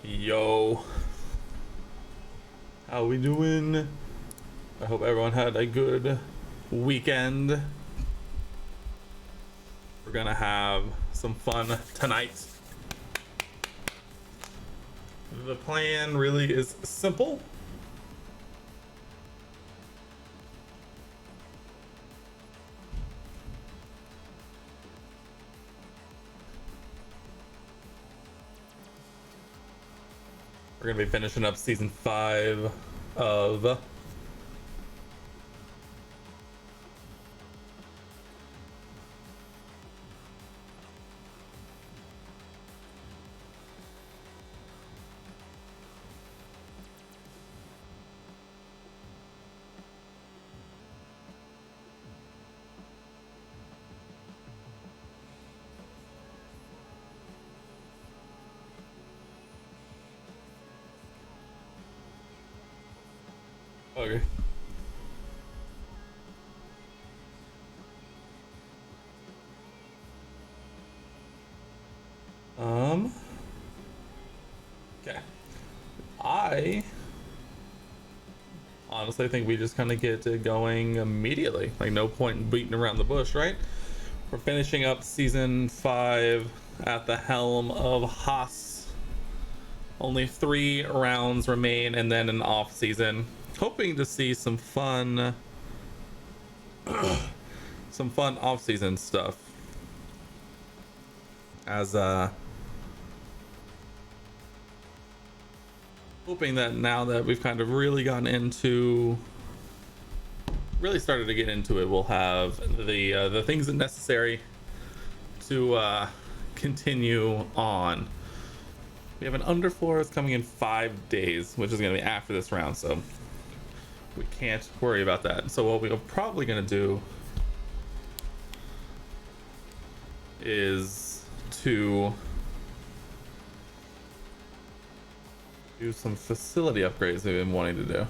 Yo, how we doing? I hope everyone had a good weekend. We're gonna have some fun tonight. The plan really is simple. We're gonna be finishing up season 5 of okay. Okay. I honestly think we just kind of get it going immediately. Like, no point in beating around the bush, right? We're finishing up season 5 at the helm of Haas. Only 3 rounds remain and then an off season. Hoping to see some fun off season stuff. As hoping that now that we've kind of really started to get into it, we'll have the things that necessary to continue on. We have an underfloor that's coming in 5 days, which is going to be after this round, so we can't worry about that. So what we're probably going to do is to do some facility upgrades we've been wanting to do.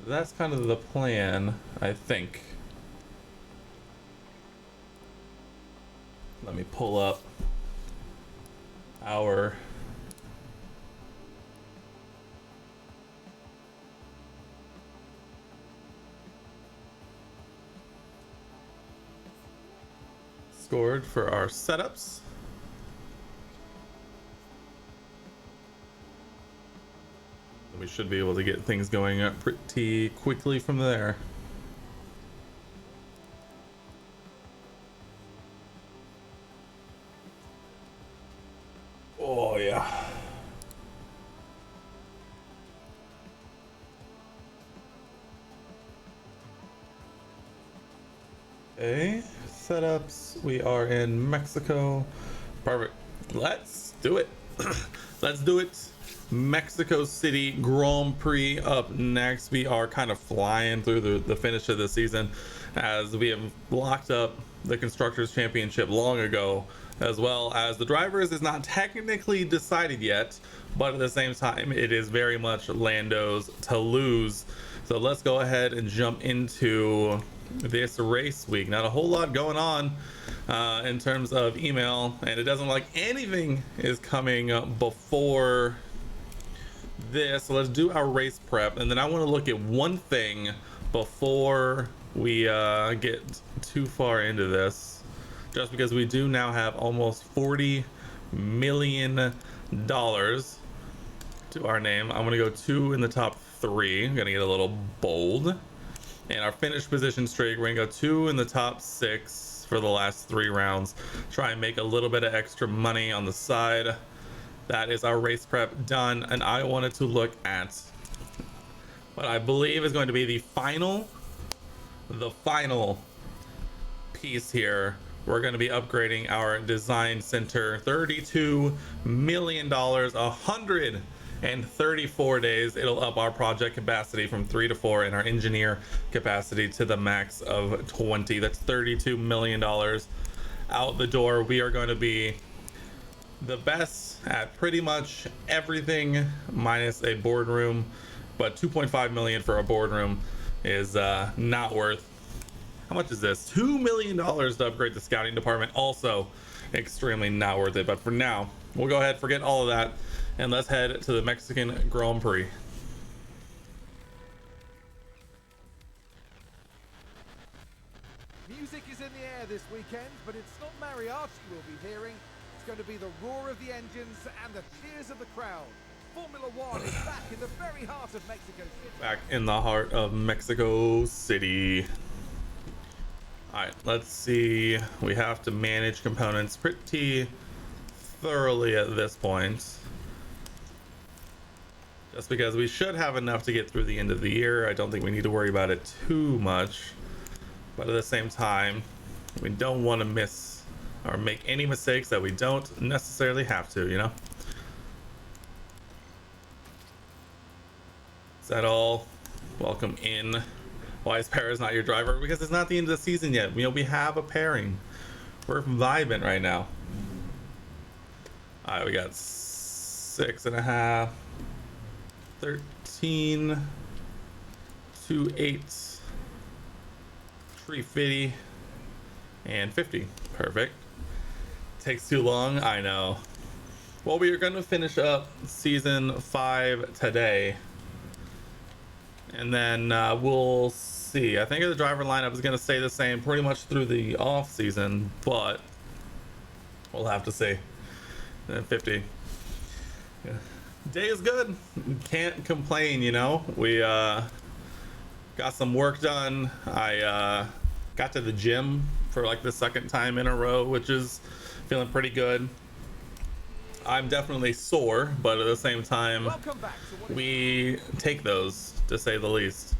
So that's kind of the plan, I think. Let me pull up our scored for our setups. We should be able to get things going up pretty quickly from there. Oh yeah. Okay, setups. We are in Mexico. Perfect. Let's do it. Let's do it. Mexico City Grand Prix up next. We are kind of flying through the finish of the season, as we have locked up the Constructors Championship long ago, as well as the Drivers is not technically decided yet, but at the same time it is very much Lando's to lose. So let's go ahead and jump into this race week. Not a whole lot going on in terms of email, and it doesn't look like anything is coming before this. So let's do our race prep, and then I want to look at one thing before we get too far into this, just because we do now have almost $40 million to our name. I'm gonna go 2 in the top 3. I'm gonna get a little bold, and our finish position streak, we're gonna go 2 in the top 6 for the last 3 rounds. Try and make a little bit of extra money on the side. That is our race prep done, and I wanted to look at what I believe is going to be the final piece here. We're going to be upgrading our design center. $32 million, 134 days. It'll up our project capacity from 3 to 4 and our engineer capacity to the max of 20. That's $32 million out the door. We are going to be the best at pretty much everything minus a boardroom, but 2.5 million for a boardroom is not worth How much is this? $2 million to upgrade the scouting department. Also extremely not worth it. But for now, we'll go ahead, forget all of that, and let's head to the Mexican Grand Prix. Music is in the air this weekend, but it's not mariachi we'll be hearing. It's going to be the roar of the engines and the cheers of the crowd. Formula One is back in the very heart of Mexico City. Back in the heart of Mexico City. Alright, let's see. We have to manage components pretty thoroughly at this point. Just because we should have enough to get through the end of the year. I don't think we need to worry about it too much. But at the same time, we don't want to miss or make any mistakes that we don't necessarily have to, you know? Is that all? Welcome in. Why is Perez not your driver? Because it's not the end of the season yet. You know, we have a pairing. We're vibing right now. All right, we got 6.5, 13, 2.8, 350, and 50. Perfect. Takes too long, I know. Well, we are going to finish up season 5 today. And then we'll see. I think the driver lineup is going to stay the same pretty much through the off season, but we'll have to see. And 50. Yeah. Day is good. Can't complain, you know. We got some work done. I got to the gym for like the second time in a row, which is feeling pretty good. I'm definitely sore, but at the same time, we take those, to say the least.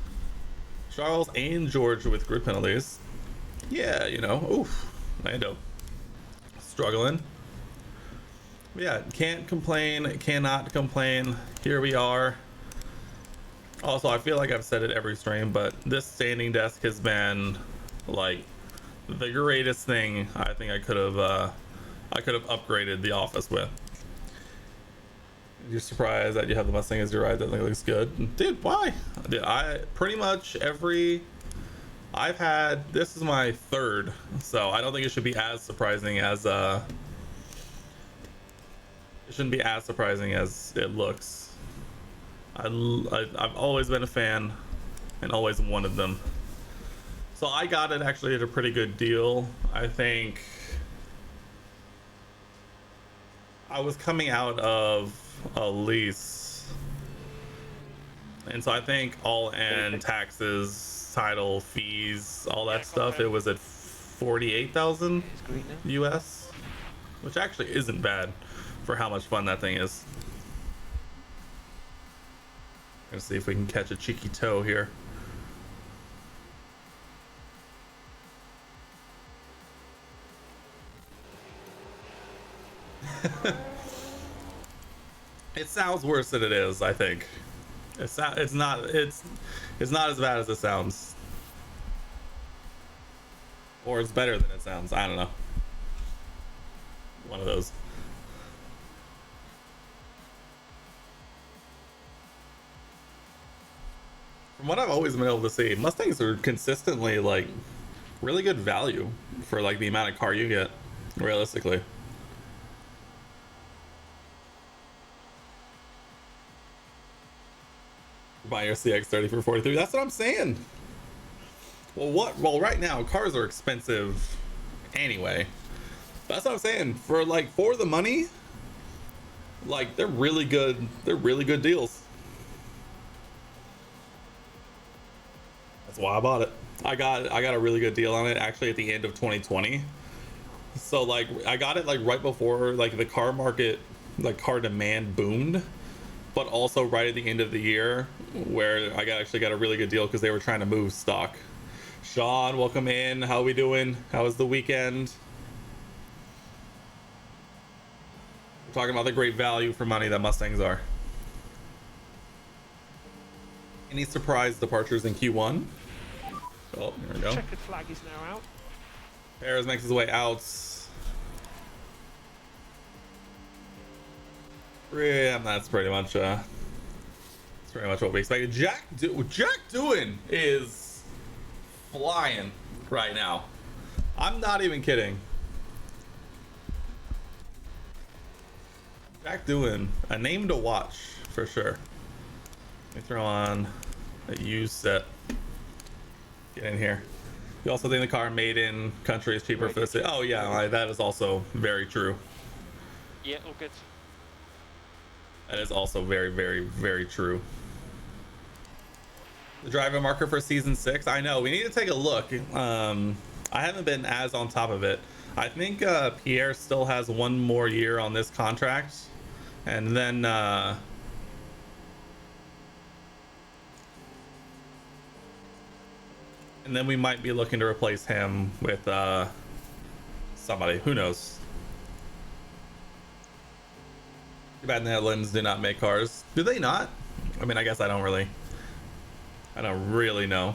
Charles and George with grid penalties. Yeah, you know, oof, Lando. Struggling. Yeah, can't complain, cannot complain. Here we are. Also, I feel like I've said it every stream, but this standing desk has been like the greatest thing I think I could have upgraded the office with. You're surprised that you have the Mustang as your ride? That looks good, dude. Why? Dude, I pretty much I've had, this is my third, so I don't think it should be as surprising as it shouldn't be as surprising as it looks. I've always been a fan and always wanted them, so I got it actually at a pretty good deal. I think I was coming out of a lease, and so I think all in taxes, title, fees, all that stuff, it was at 48,000 US, which actually isn't bad for how much fun that thing is. Let's see if we can catch a cheeky toe here. It sounds worse than it is, I think. It's not as bad as it sounds. Or it's better than it sounds. I don't know. One of those. From what I've always been able to see, Mustangs are consistently like really good value for like the amount of car you get, realistically. Buy your CX-30 for 43. That's what I'm saying. Well, right now cars are expensive anyway. That's what I'm saying. For the money, like they're really good. They're really good deals. That's why I bought it. I got a really good deal on it actually at the end of 2020. So like I got it like right before like the car market, like car demand boomed, but also right at the end of the year where I actually got a really good deal because they were trying to move stock. Sean, welcome in. How we doing? How was the weekend? We're talking about the great value for money that Mustangs are. Any surprise departures in Q1? Oh, here we go. Checkered flag is now out. Perez makes his way out. Yeah, that's pretty much what we expected. Jack doing is flying. right now. I'm not even kidding. Jack doing a name to watch for sure. Let me throw on a used set. Get in here. You also think the car made in country is cheaper for the city? Oh yeah, that is also very true. Yeah, all good. That is also very, very, very true. The driver marker for season 6. I know we need to take a look. I haven't been as on top of it. I think Pierre still has one more year on this contract, and then we might be looking to replace him with somebody. Who knows? Too bad the Netherlands do not make cars. Do they not? I mean, I guess I don't really know.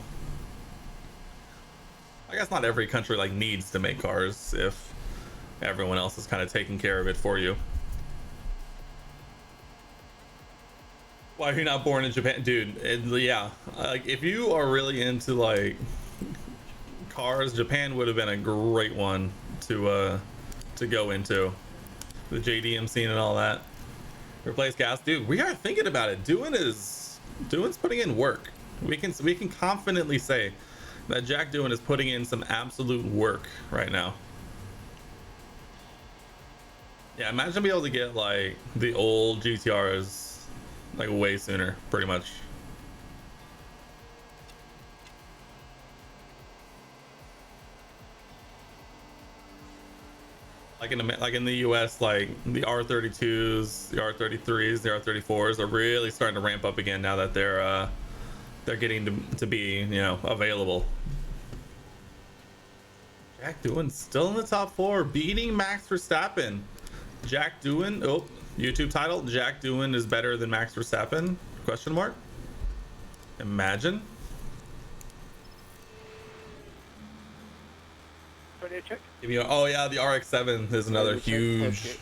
I guess not every country like needs to make cars if everyone else is kind of taking care of it for you. Why are you not born in Japan, dude? Yeah, like if you are really into like cars, Japan would have been a great one to go into. The JDM scene and all that. Replace gas, dude. We are thinking about it. Doohan's putting in work. We can confidently say that Jack Doohan is putting in some absolute work right now. Yeah, imagine being able to get like the old GTRs like way sooner, pretty much. Like in the US, like the R32s, the R33s, the R34s are really starting to ramp up again now that they're getting to be, you know, available. Jack Doohan still in the top 4, beating Max Verstappen. Jack Doohan, oh, YouTube title, Jack Doohan is better than Max Verstappen? Question mark. Imagine. Check. Oh yeah, the RX-7 is another huge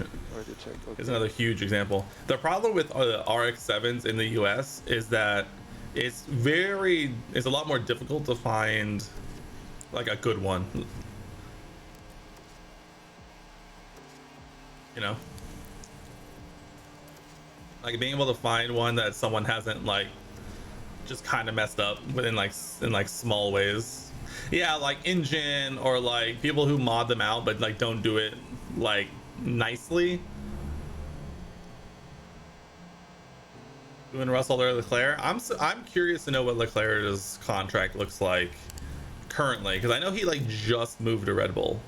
is another huge example. The problem with RX-7s in the US is that it's a lot more difficult to find like a good one, you know, like being able to find one that someone hasn't like just kind of messed up in like small ways. Yeah, like engine, or like people who mod them out but like don't do it like nicely. Doing Russell or Leclerc, I'm curious to know what Leclerc's contract looks like currently, because I know he like just moved to Red Bull.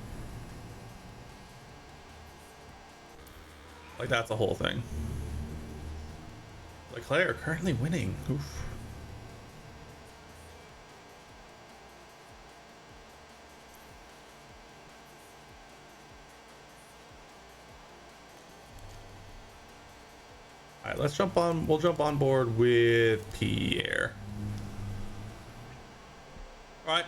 Like that's a whole thing. Leclerc currently winning. Oof. All right, let's jump on. We'll jump on board with Pierre. All right.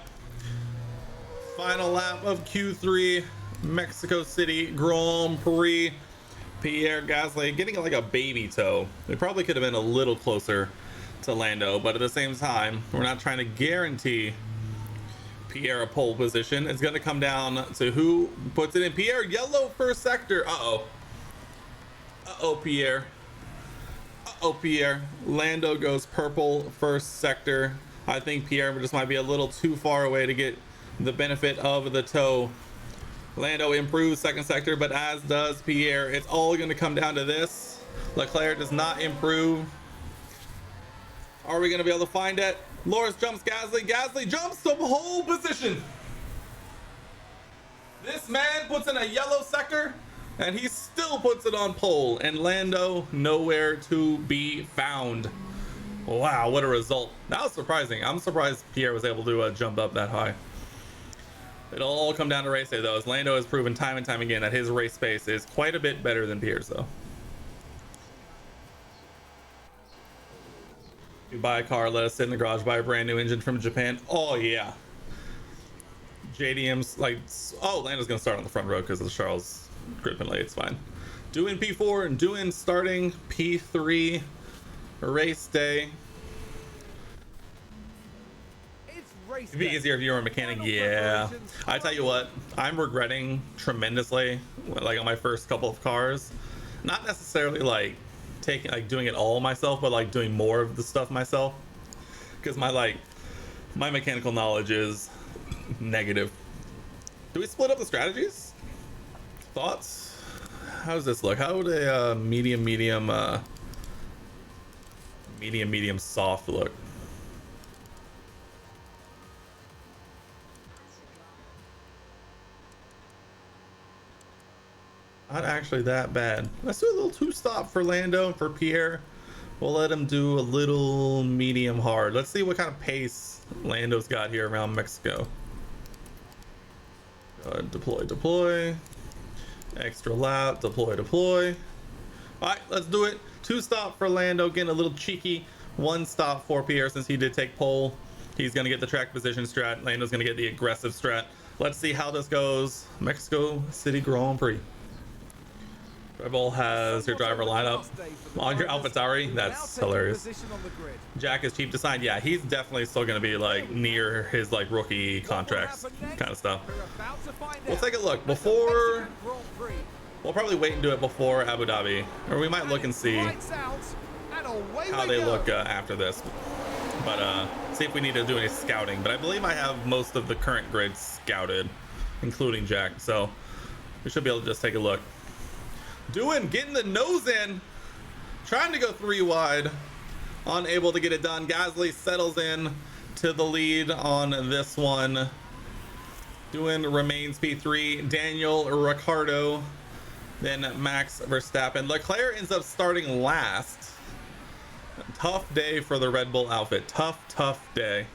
Final lap of Q3 Mexico City Grand Prix. Pierre Gasly getting like a baby toe. It probably could have been a little closer to Lando, but at the same time, we're not trying to guarantee Pierre a pole position. It's going to come down to who puts it in. Pierre, yellow first sector. Uh-oh. Uh-oh, Pierre. Uh-oh, Pierre. Lando goes purple first sector. I think Pierre just might be a little too far away to get the benefit of the toe. Lando improves second sector, but as does Pierre. It's all going to come down to this. Leclerc does not improve. Are we going to be able to find it? Loris jumps Gasly. Gasly jumps to pole position. This man puts in a yellow sector, and he still puts it on pole. And Lando nowhere to be found. Wow, what a result. That was surprising. I'm surprised Pierre was able to jump up that high. It'll all come down to race day, though, as Lando has proven time and time again that his race pace is quite a bit better than Pierre's, though. You buy a car, let us sit in the garage, buy a brand new engine from Japan. Oh, yeah. JDM's like, oh, Lando's going to start on the front row because of the Charles grip and lay. It's fine. Doing P4 and doing starting P3 race day. race It'd be day. easier if you were a mechanic. Final Yeah. preparations I tell you what, I'm regretting tremendously, like on my first couple of cars, not necessarily like taking, like doing it all myself, but like doing more of the stuff myself. Because my mechanical knowledge is negative. Do we split up the strategies? Thoughts? How does this look? How would a medium soft look? Not actually that bad. Let's do a little two-stop for Lando and for Pierre. We'll let him do a little medium hard. Let's see what kind of pace Lando's got here around Mexico. Deploy. Extra lap, deploy. All right, let's do it. Two-stop for Lando, getting a little cheeky. One stop for Pierre since he did take pole. He's going to get the track position strat. Lando's going to get the aggressive strat. Let's see how this goes. Mexico City Grand Prix. Red Bull has your driver lineup on your AlphaTauri. That's hilarious. Jack is cheap to sign. Yeah, he's definitely still going to be like near his like rookie contracts kind of stuff. We'll take a look before. We'll probably wait and do it before Abu Dhabi, or we might look and see how they look after this. But see if we need to do any scouting. But I believe I have most of the current grid scouted, including Jack. So we should be able to just take a look. Getting the nose in, trying to go 3 wide, unable to get it done. Gasly settles in to the lead on this one. Remains P3. Daniel Ricciardo, then Max Verstappen. Leclerc ends up starting last. Tough day for the Red Bull outfit. Tough day.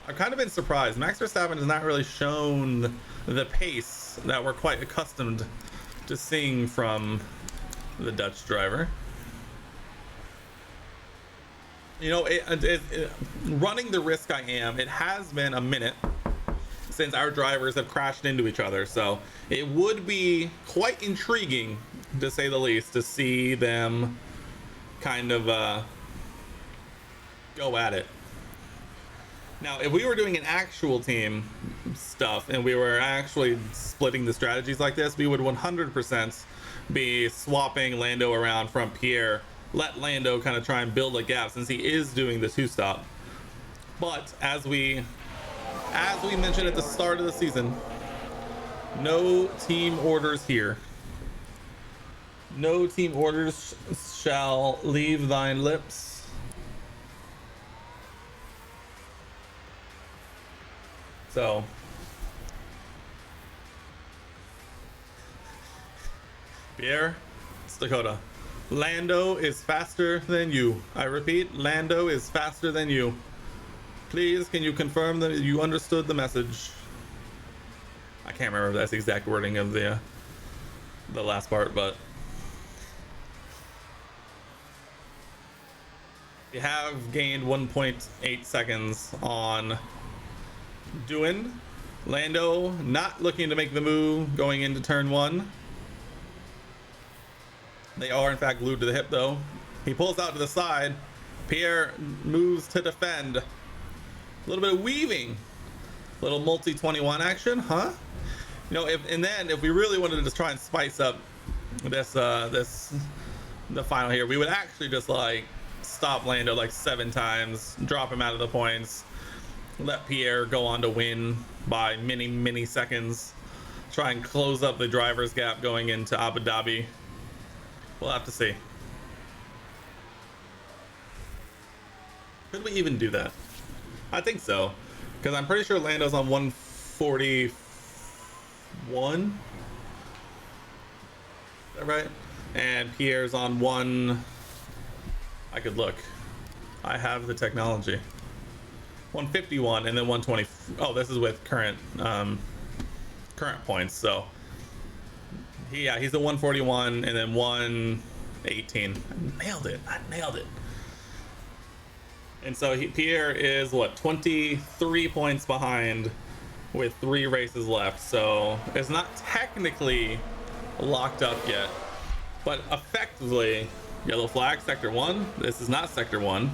I've kind of been surprised. Max Verstappen has not really shown the pace that we're quite accustomed to seeing from the Dutch driver. You know, running the risk I am, it has been a minute since our drivers have crashed into each other, so it would be quite intriguing, to say the least, to see them kind of go at it. Now, if we were doing an actual team stuff and we were actually splitting the strategies like this, we would 100% be swapping Lando around from Pierre. Let Lando kind of try and build a gap since he is doing the two-stop. But as we mentioned at the start of the season, no team orders here. No team orders shall leave thine lips. So Pierre, it's Dakota. Lando is faster than you. I repeat, Lando is faster than you. Please, can you confirm that you understood the message? I can't remember if that's the exact wording of the last part, but we have gained 1.8 seconds on Lando not looking to make the move going into turn 1. They are in fact glued to the hip though. He pulls out to the side. Pierre moves to defend. A little bit of weaving. Little multi-21 action, huh? You know, if we really wanted to just try and spice up the final here, we would actually just like stop Lando like 7 times, drop him out of the points, let Pierre go on to win by many seconds, try and close up the driver's gap going into Abu Dhabi. We'll have to see. Could we even do that? I think so, because I'm pretty sure Lando's on 141. Is that right? And Pierre's on 1. I could look. I have the technology. 151 and then 120. Oh, this is with current points. So he's a 141 and then 118. I nailed it. And so Pierre is what, 23 points behind with 3 races left. So it's not technically locked up yet, but effectively yellow flag sector 1. This is not sector 1.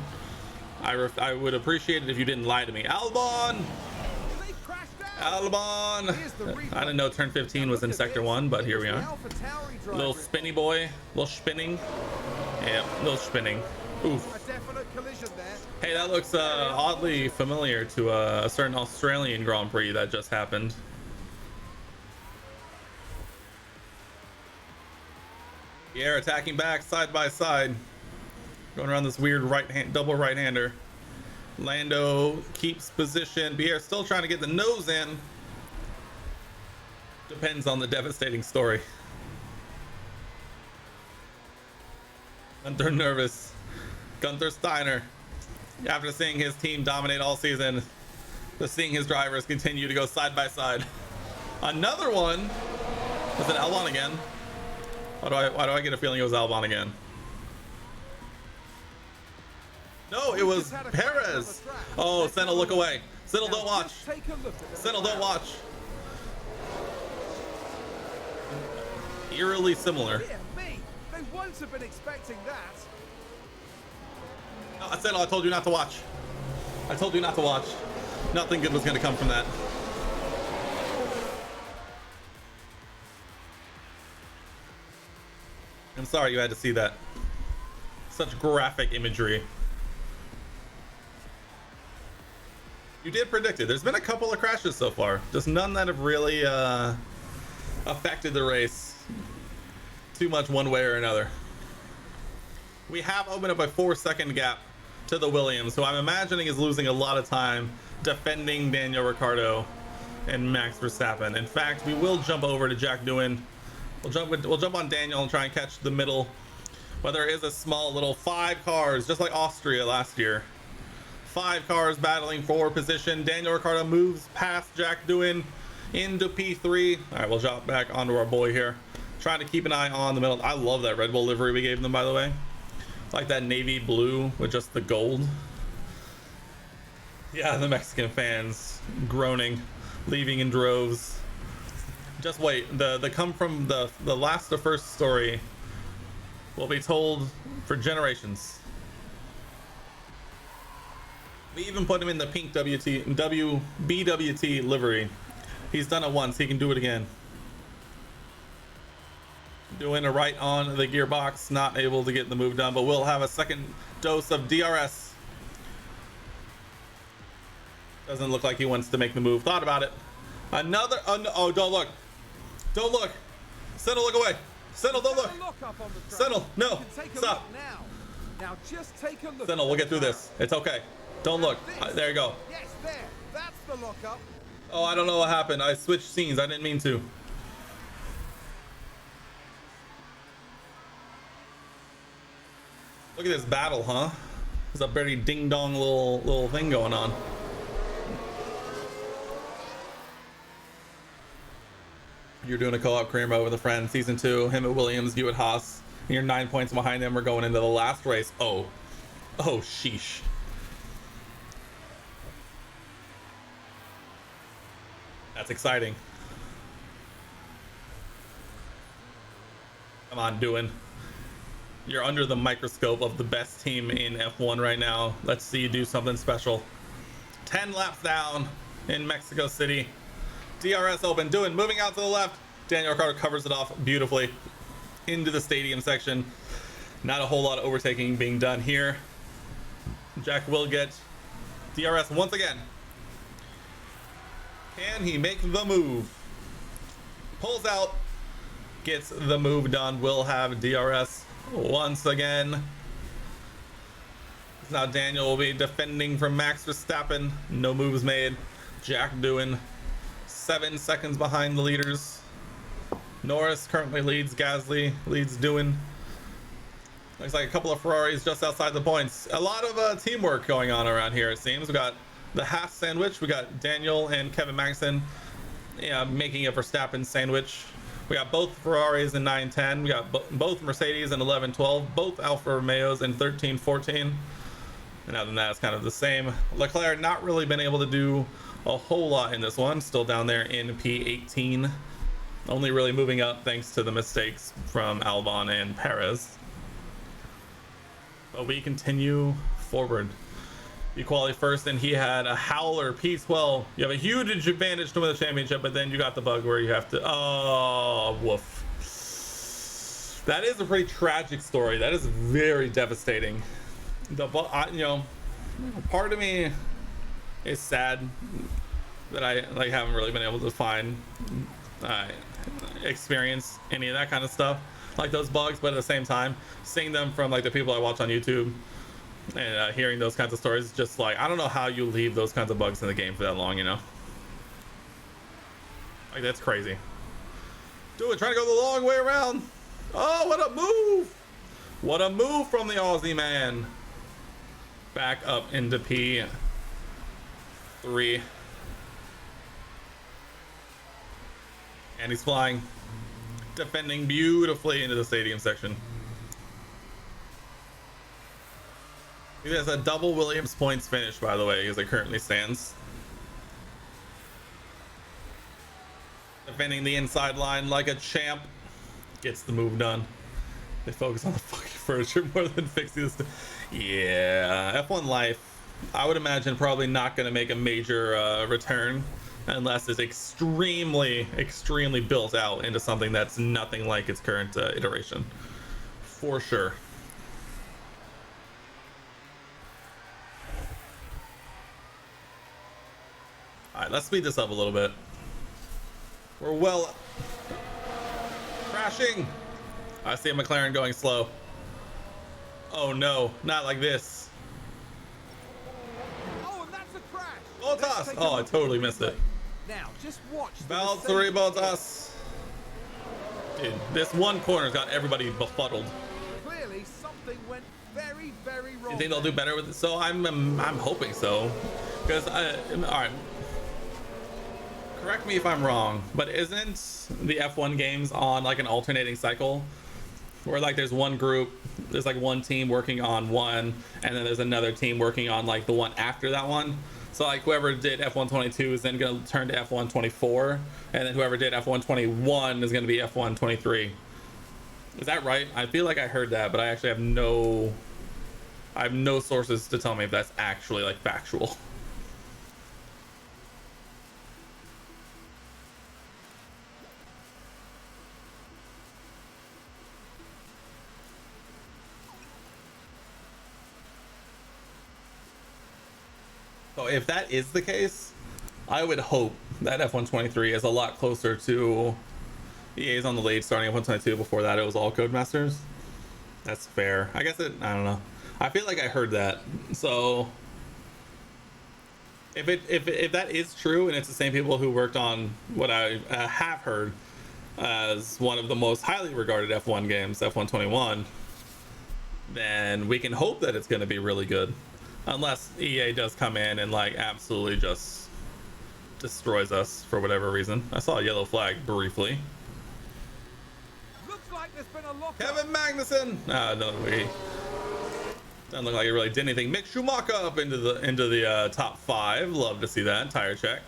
I would appreciate it if you didn't lie to me. Albon! They crashed out. Albon! Here's the replay. I didn't know turn 15 was in sector 1, but here we The are. AlphaTauri driver Little spinny boy, little spinning. Yeah, little spinning. Oof. A definite collision there. Hey, that looks oddly familiar to a certain Australian Grand Prix that just happened. Yeah, attacking back side by side. Going around this weird double right-hander. Lando keeps position. Pierre still trying to get the nose in. Depends on the devastating story. Gunther nervous. Gunther Steiner, after seeing his team dominate all season, just seeing his drivers continue to go side by side. Another one. Was it Albon again? Why do I get a feeling it was Albon again? No, it was Perez. Oh, Senna, look away. Senna, don't watch. Senna, don't watch. Eerily similar. Dear me, they won't have been expecting that. I said, I told you not to watch. I told you not to watch. Nothing good was going to come from that. I'm sorry you had to see that. Such graphic imagery. You did predict it. There's been a couple of crashes so far. Just none that have really affected the race too much one way or another. We have opened up a 4-second gap to the Williams, who I'm imagining is losing a lot of time defending Daniel Ricciardo and Max Verstappen. In fact, we will jump over to Jack Doohan. We'll jump on Daniel and try and catch the middle. But there is a small little 5 cars, just like Austria last year. 5 cars battling for position. Daniel Ricciardo moves past Jack Doohan into P3. All right, we'll jump back onto our boy here. Trying to keep an eye on the middle. I love that Red Bull livery we gave them, by the way. Like that navy blue with just the gold. Yeah, the Mexican fans groaning, leaving in droves. Just wait, the come from the last to first story will be told for generations. We even put him in the pink BWT livery. He's done it once, he can do it again. Doing a right on the gearbox, not able to get the move done, but we'll have a second dose of DRS. Doesn't look like he wants to make the move. Thought about it. Another, oh, don't look. Don't look. Settle, look away. Settle, don't look. Settle, no, stop. Now just take a look. Settle, we'll get through this. It's okay. Don't look. There you go. Yes, there. That's the lockup. Oh, I don't know what happened. I switched scenes. I didn't mean to. Look at this battle, huh? There's a very ding-dong little thing going on. You're doing a co-op career mode with a friend. Season 2, him at Williams, you at Haas. And you're 9 points behind them. We're going into the last race. Oh. Oh, sheesh. That's exciting. Come on, Doohan. You're under the microscope of the best team in F1 right now. Let's see you do something special. 10 laps down in Mexico City. DRS open. Doohan moving out to the left. Daniel Ricciardo covers it off beautifully into the stadium section. Not a whole lot of overtaking being done here. Jack will get DRS once again. Can he make the move? Pulls out. Gets the move done. Will have DRS once again. Now Daniel will be defending from Max Verstappen. No moves made. Jack Doohan 7 seconds behind the leaders. Norris currently leads. Gasly leads Doohan. Looks like a couple of Ferraris just outside the points. A lot of teamwork going on around here, it seems. We got the Haas sandwich. We got Daniel and Kevin Magnussen making a Verstappen sandwich. We got both Ferraris in 9-10. We got both Mercedes in 11-12. Both Alfa Romeos in 13-14. And other than that, it's kind of the same. Leclerc not really been able to do a whole lot in this one. Still down there in P18. Only really moving up thanks to the mistakes from Albon and Perez. But we continue forward You qualify first, and he had a Howler P12. You have a huge advantage to win the championship, but then you got the bug where you have to. Oh, woof. That is a pretty tragic story. That is very devastating. You know, part of me is sad that I like haven't really been able to find, experience any of that kind of stuff, like those bugs. But at the same time, seeing them from like the people I watch on YouTube and hearing those kinds of stories, just like I don't know how you leave those kinds of bugs in the game for that long. You know, like that's crazy. Dude, trying to go the long way around. Oh, what a move! What a move from the Aussie man. Back up into P3. And he's flying. Defending beautifully into the stadium section. He has a double Williams points finish, by the way, as it currently stands. Defending the inside line like a champ. Gets the move done. They focus on the fucking furniture more than fixing this. Yeah, F1 Life, I would imagine probably not going to make a major return unless it's extremely built out into something that's nothing like its current iteration, for sure. All right, let's speed this up a little bit. We're well. Crashing. I see a McLaren going slow. Oh no, not like this. Oh, and that's a crash. Bottas! Oh, I totally missed it. Now, just watch. Valtteri Bottas. Dude, this one corner's got everybody befuddled. Clearly, something went very, very wrong. You think they'll do better with it? So I'm hoping so, because all right. Correct me if I'm wrong, but isn't the F1 games on like an alternating cycle where like there's one group, there's like one team working on one, and then there's another team working on like the one after that one? So like whoever did F122 is then going to turn to F124, and then whoever did F121 is going to be F123. Is that right? I feel like I heard that, but I actually have no sources to tell me if that's actually like factual. So if that is the case, I would hope that F123 is a lot closer to EA's on the lead starting F122. Before that, it was all Codemasters. That's fair. I guess I don't know. I feel like I heard that. So if that is true and it's the same people who worked on what I have heard as one of the most highly regarded F1 games, F121, then we can hope that it's going to be really good. Unless EA does come in and like absolutely just destroys us for whatever reason. I saw a yellow flag briefly. Looks like there's been a lock. Kevin Magnussen. No, we doesn't look like he really did anything. Mick Schumacher up into the top 5. Love to see that tire check.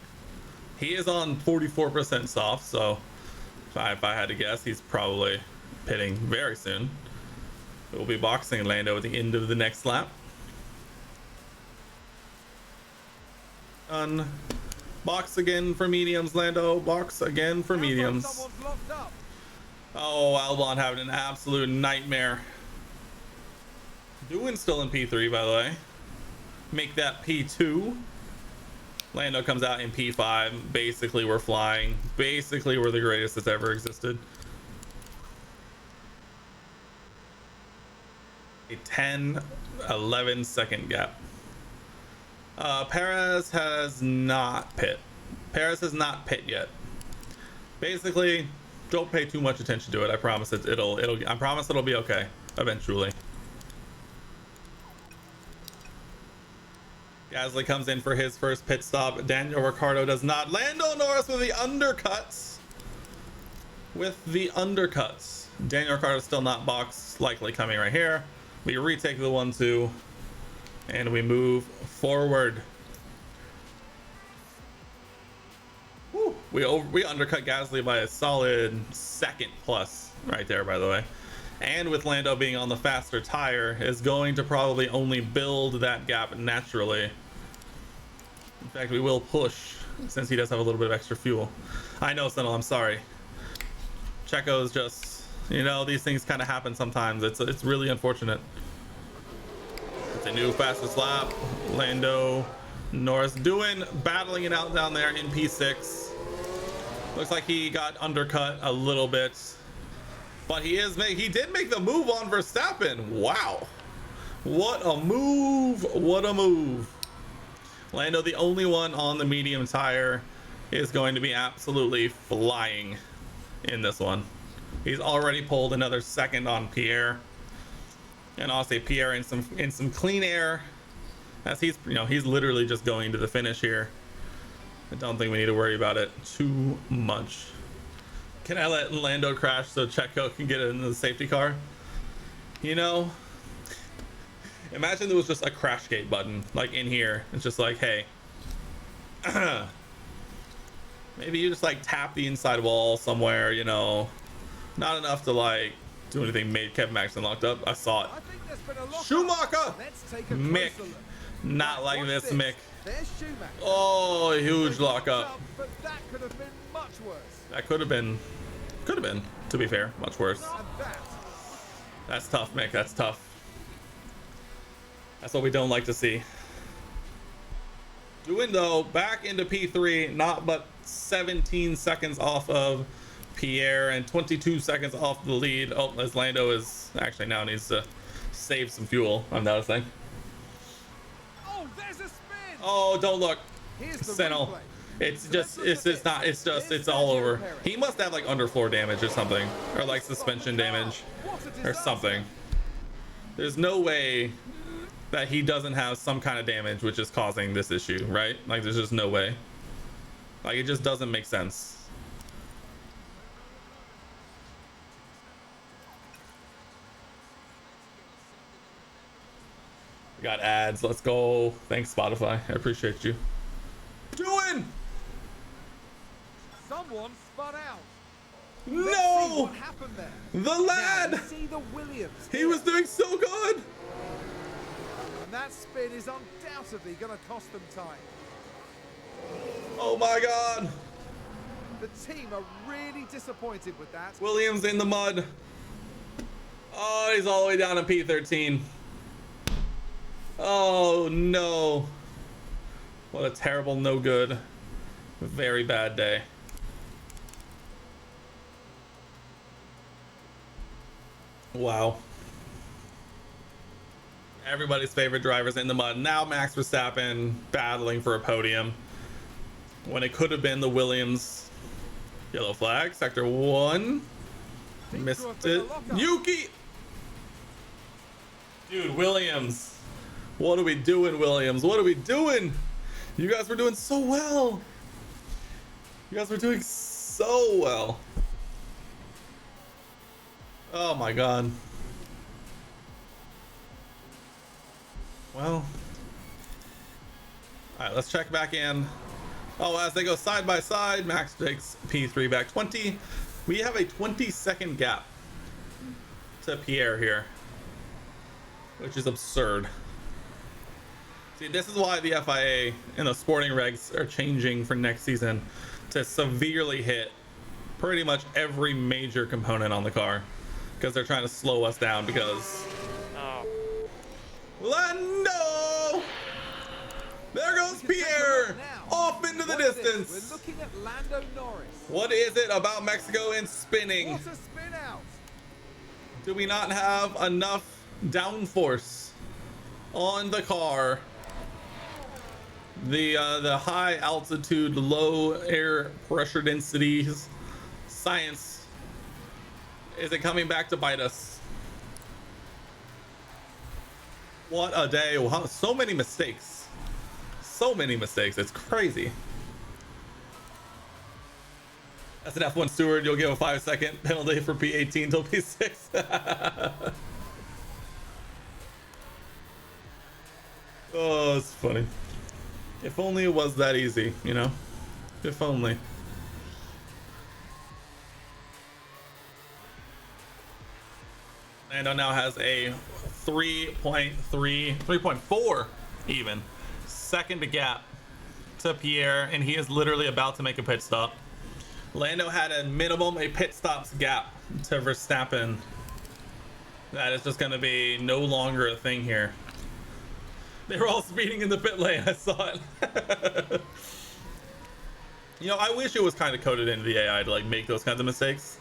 He is on 44% soft, so if I had to guess, he's probably pitting very soon. We'll be boxing Lando at the end of the next lap. Box again for mediums, Lando. Box again for mediums. Oh, Albon having an absolute nightmare. Doing still in P3, by the way. Make that P2. Lando comes out in P5. Basically, we're flying. Basically, we're the greatest that's ever existed. A 10-11 second gap. Perez has not pit. Perez has not pit yet. Basically, don't pay too much attention to it. I promise I promise it'll be okay eventually. Gasly comes in for his first pit stop. Daniel Ricciardo does not. Lando Norris with the undercuts. Daniel Ricciardo still not boxed. Likely coming right here. We retake the 1-2. And we move forward. Woo. We undercut Gasly by a solid second plus right there, by the way. and with Lando being on the faster tire, is going to probably only build that gap naturally. In fact, we will push since he does have a little bit of extra fuel. I know, Sentinel, I'm sorry. Checo's just, you know, these things kind of happen sometimes. It's really unfortunate. It's a new fastest lap. Lando Norris battling it out down there in P6. Looks like he got undercut a little bit, but he did make the move on Verstappen. Wow, what a move! What a move! Lando, the only one on the medium tire, is going to be absolutely flying in this one. He's already pulled another second on Pierre, and I'll say Pierre in some clean air, as he's literally just going to the finish here. I don't think we need to worry about it too much. Can I let Lando crash so Checo can get into the safety car? You know, imagine there was just a crash gate button like in here. It's just like, hey, maybe you just like tap the inside wall somewhere, you know, not enough to like do anything made Kevin Magnussen locked up. I saw it. I think there's been a lock-up. Schumacher! Let's take a Mick. closer look. Not like Watch this, this. Mick. There's Schumacher. Oh, huge lockup. But that could have been much worse. That could have been, to be fair, much worse. And that, That's tough, Mick. That's tough. That's what we don't like to see. Doing though, back into P3, not but 17 seconds off of Pierre and 22 seconds off the lead. Oh, as Lando is actually now needs to save some fuel. I'm noticing. oh, there's a spin. Oh, don't look. Here's the Sentinel. replay. It's So just, let's look at it's this. it's all over. He must have like underfloor damage or something, or like suspension damage What a or disaster. something. There's no way that he doesn't have some kind of damage which is causing this issue, right? Like there's just no way. Like it just doesn't make sense. We got ads. Let's go. Thanks, Spotify. I appreciate you. Doing? Someone spun out. Let's see No! what happened there. The Now, lad! you see the Williams. He here. was doing so good! And that spin is undoubtedly going to cost them time. Oh my god! The team are really disappointed with that. Williams in the mud. Oh, he's all the way down to P13. Oh no. What a terrible, no good, very bad day. Wow. Everybody's favorite drivers in the mud. Now Max Verstappen battling for a podium when it could have been the Williams. Yellow flag, sector 1. Missed it. Yuki! Dude, Williams. What are we doing, Williams? What are we doing? You guys were doing so well. You guys were doing so well. Oh my god. Well. Alright, let's check back in. Oh, as they go side by side, Max takes P3 back 20. We have a 20-second gap to Pierre here, which is absurd. See, this is why the FIA and the sporting regs are changing for next season to severely hit pretty much every major component on the car, because they're trying to slow us down. Because Lando, there goes Pierre off into the distance. We're looking at Lando Norris. What is it about Mexico and spinning? What a spin out. Do we not have enough downforce on the car? The high altitude, low air pressure densities science, is it coming back to bite us? What a day. Wow, so many mistakes. So many mistakes. It's crazy. As an F1 steward, you'll give a 5-second penalty for P18 till P6. Oh, it's funny. If only it was that easy, you know? If only. Lando now has a 3.4 even second gap to Pierre, and he is literally about to make a pit stop. Lando had a minimum a pit stops gap to Verstappen. That is just going to be no longer a thing here. They were all speeding in the pit lane. I saw it. You know, I wish it was kind of coded into the AI to like make those kinds of mistakes.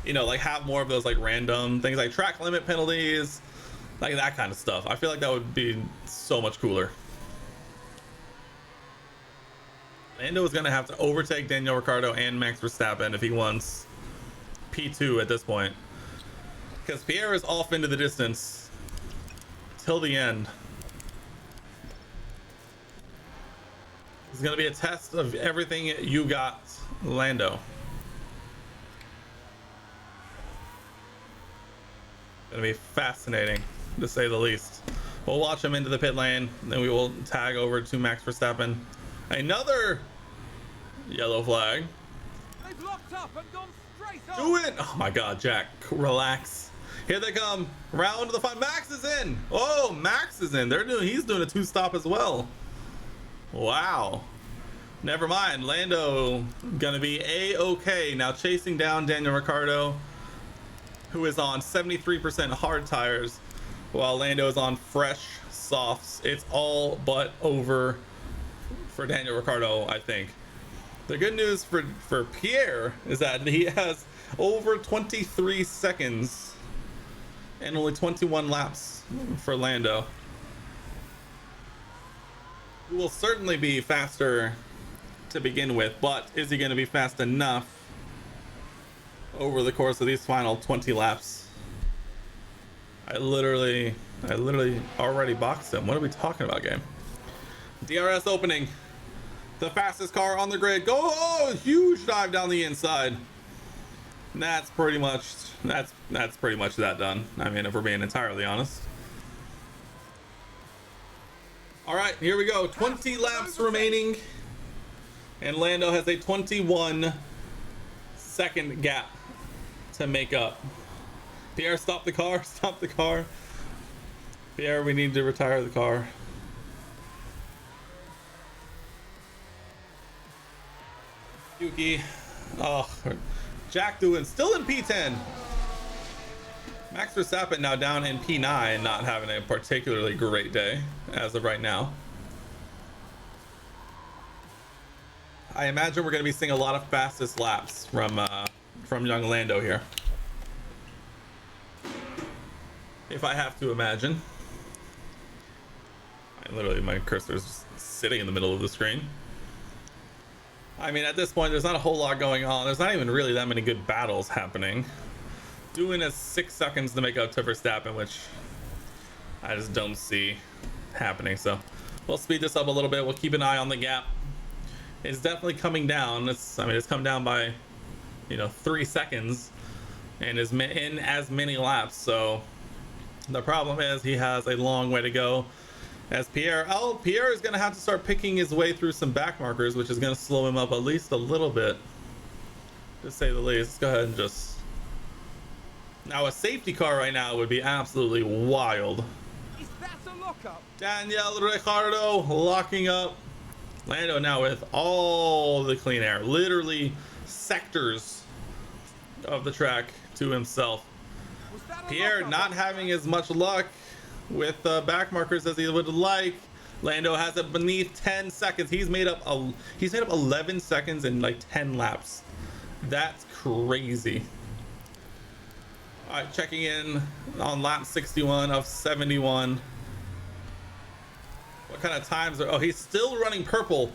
You know, like have more of those like random things like track limit penalties, like that kind of stuff. I feel like that would be so much cooler. Lando is going to have to overtake Daniel Ricciardo and Max Verstappen if he wants P2 at this point, because Pierre is off into the distance till the end. It's going to be a test of everything you got, Lando. Going to be fascinating, to say the least. We'll watch him into the pit lane, then we will tag over to Max Verstappen. Another yellow flag. They've locked up and gone straight on. Do it! Oh my God, Jack, relax. Here they come. Round to the five. Max is in. Oh, Max is in. He's doing a two-stop as well. Wow. Never mind. Lando gonna be a-okay now, chasing down Daniel Ricciardo, who is on 73% hard tires, while Lando is on fresh softs. It's all but over for Daniel Ricciardo, I think. The good news for Pierre is that he has over 23 seconds and only 21 laps for Lando. He will certainly be faster to begin with, but is he going to be fast enough over the course of these final 20 laps? I literally already boxed him. What are we talking about, game? DRS opening. The fastest car on the grid. Go! Oh, huge dive down the inside. That's pretty much that done. I mean, if we're being entirely honest. All right, here we go. 20 laps remaining, and Lando has a 21-second gap to make up. Pierre, stop the car. Stop the car. Pierre, we need to retire the car. Yuki. Oh, Jack doing still in P10. Max Verstappen now down in P9, not having a particularly great day as of right now. I imagine we're going to be seeing a lot of fastest laps from young Lando here, if I have to imagine. My cursor is just sitting in the middle of the screen. I mean, at this point, there's not a whole lot going on. There's not even really that many good battles happening. Doing a 6 seconds to make up to Verstappen, which I just don't see happening. So we'll speed this up a little bit. We'll keep an eye on the gap. It's definitely coming down. It's come down by, 3 seconds, and is in as many laps. So the problem is he has a long way to go. As Pierre is going to have to start picking his way through some back markers, which is going to slow him up at least a little bit, to say the least. Let's go ahead and just... Now, a safety car right now would be absolutely wild. Is that a lockup? Daniel Ricciardo locking up. Lando now with all the clean air. Literally sectors of the track to himself. Pierre not having as much luck with back markers as he would like. Lando has it beneath 10 seconds. He's made up 11 seconds in like 10 laps. That's crazy. All right, checking in on lap 61 of 71. What kind of times are... Oh, he's still running purple.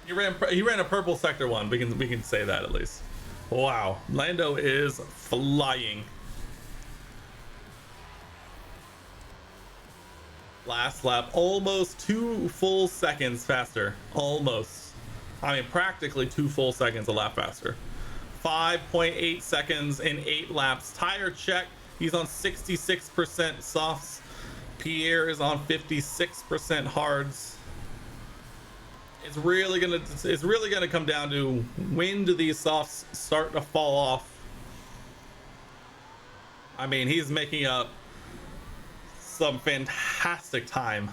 He ran a purple sector one. We can say that at least. Wow, Lando is flying. Last lap, almost 2 full seconds faster. Almost. I mean, practically 2 full seconds a lap faster. 5.8 seconds in 8 laps. Tire check. He's on 66% softs. Pierre is on 56% hards. It's really gonna come down to when do these softs start to fall off I mean, he's making up some fantastic time.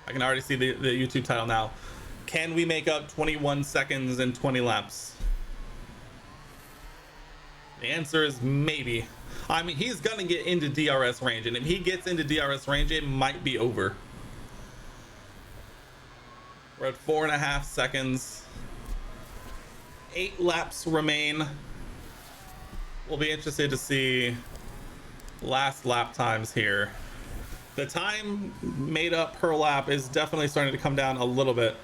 I can already see the YouTube title now. Can we make up 21 seconds in 20 laps? The answer is maybe. I mean, he's gonna get into DRS range, and if he gets into DRS range, it might be over. We're at 4.5 seconds. 8 laps remain. We'll be interested to see last lap times here. The time made up per lap is definitely starting to come down a little bit.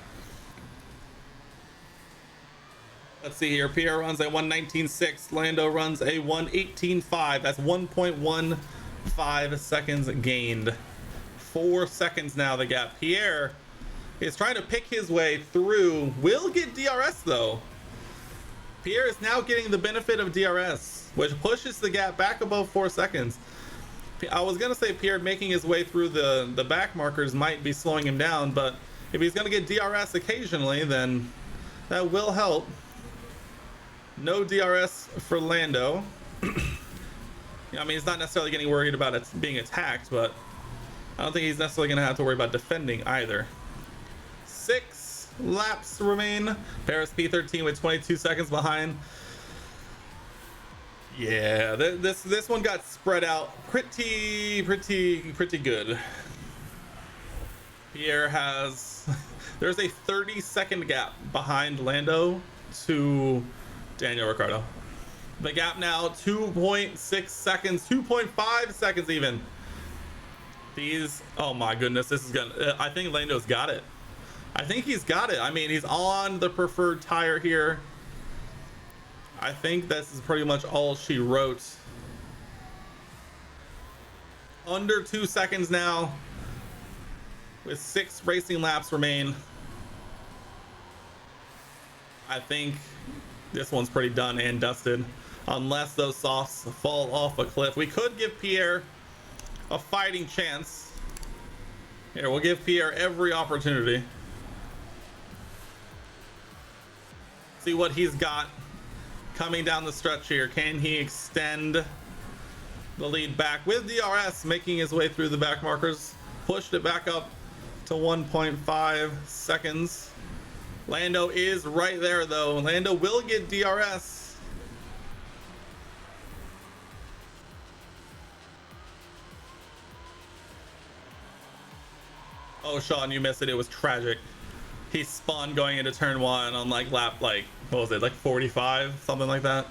Let's see here. Pierre runs a 1:19.6. Lando runs a 1:18.5. That's 1.15 seconds gained. 4 seconds now the gap. Pierre is trying to pick his way through. Will get DRS though. Pierre is now getting the benefit of DRS, which pushes the gap back above 4 seconds. I was gonna say Pierre making his way through the back markers might be slowing him down, but if he's gonna get DRS occasionally, then that will help. No DRS for Lando. I mean, he's not necessarily getting worried about it being attacked, but I don't think he's necessarily gonna have to worry about defending either. 6 laps remain. Paris P13 with 22 seconds behind. Yeah, this one got spread out pretty good. Pierre has there's a 30-second gap behind Lando to Daniel Ricciardo. The gap now 2.6 seconds, 2.5 seconds even. These, oh my goodness, this is gonna, I think Lando's got it. I think he's got it. I mean, he's on the preferred tire here. I think this is pretty much all she wrote. Under 2 seconds now, with 6 racing laps remain. I think this one's pretty done and dusted, unless those softs fall off a cliff. We could give Pierre a fighting chance. Here, we'll give Pierre every opportunity. See what he's got coming down the stretch here. Can he extend the lead back with DRS, making his way through the back markers? Pushed it back up to 1.5 seconds. Lando is right there though. Lando will get DRS. Oh, Sean, you missed it. It was tragic. He spun going into turn 1 on like lap, like, what was it, like 45, something like that.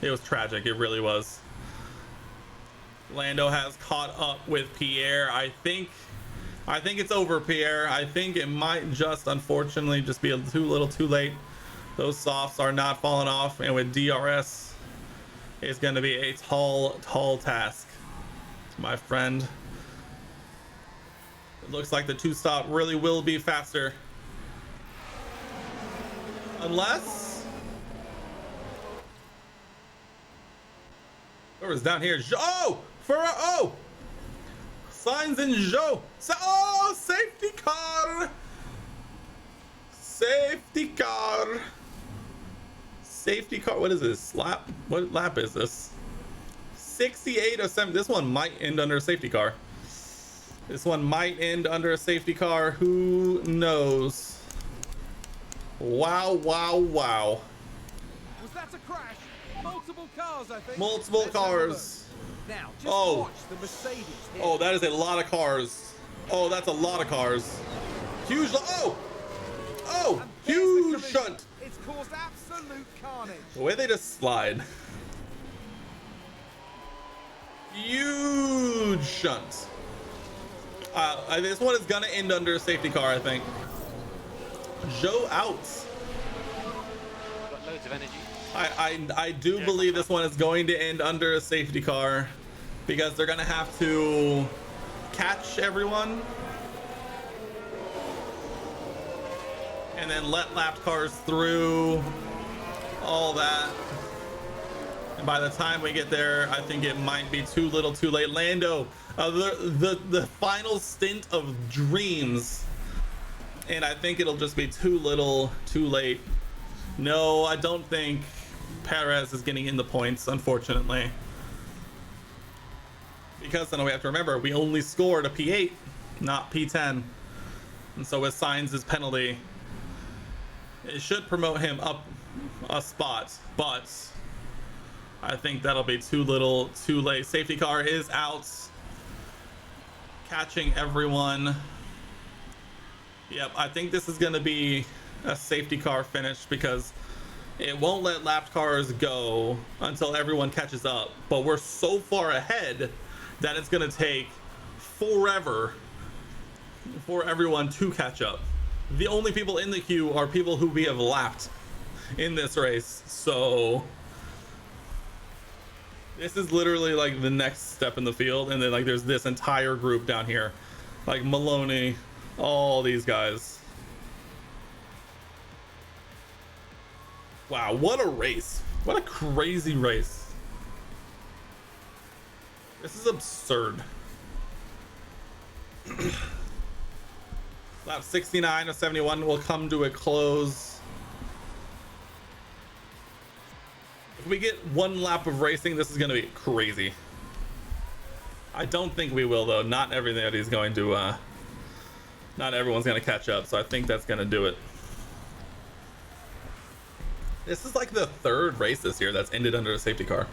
It was tragic. It really was. Lando has caught up with Pierre. I think it's over, Pierre. I think it might just, unfortunately, just be a little too late. Those softs are not falling off, and with DRS, it's going to be a tall task, my friend. It looks like the 2-stop really will be faster. Unless whoever's down here, oh, oh, Signs and Joe. So, oh, safety car, safety car, safety car. What is this lap? What lap is this? 68 or 7. This one might end under a safety car. This one might end under a safety car. Who knows? Wow, wow, wow. Was that a crash? Multiple cars, I think. Multiple cars. Now, just Oh. watch the Mercedes here. Oh, that is a lot of cars. Oh, that's a lot of cars. Huge. Oh! Oh! And there's the Huge collision. shunt. It's caused absolute carnage. The way they just slide. Huge shunt. This one is gonna end under a safety car, I think. Joe out. Got loads of energy. I do believe this one is going to end under a safety car because they're gonna have to catch everyone and then let lapped cars through, all that. And by the time we get there, I think it might be too little too late. Lando, the final stint of dreams, and I think it'll just be too little too late. No, I don't think Perez is getting in the points, unfortunately. Because then we have to remember, we only scored a P8, not P10. And so with Sainz's penalty, it should promote him up a spot, but I think that'll be too little, too late. Safety car is out, catching everyone. Yep, I think this is going to be a safety car finish because it won't let lapped cars go until everyone catches up. But we're so far ahead that it's going to take forever for everyone to catch up. The only people in the queue are people who we have lapped in this race. So this is literally like the next step in the field. And then like there's this entire group down here, like Maloney, all these guys. Wow, what a race. What a crazy race. This is absurd. Lap 69 of 71 will come to a close. If we get one lap of racing, this is going to be crazy. I don't think we will, though. Not everybody's going to, not everyone's going to catch up, so I think that's going to do it. This is like the third race this year that's ended under a safety car.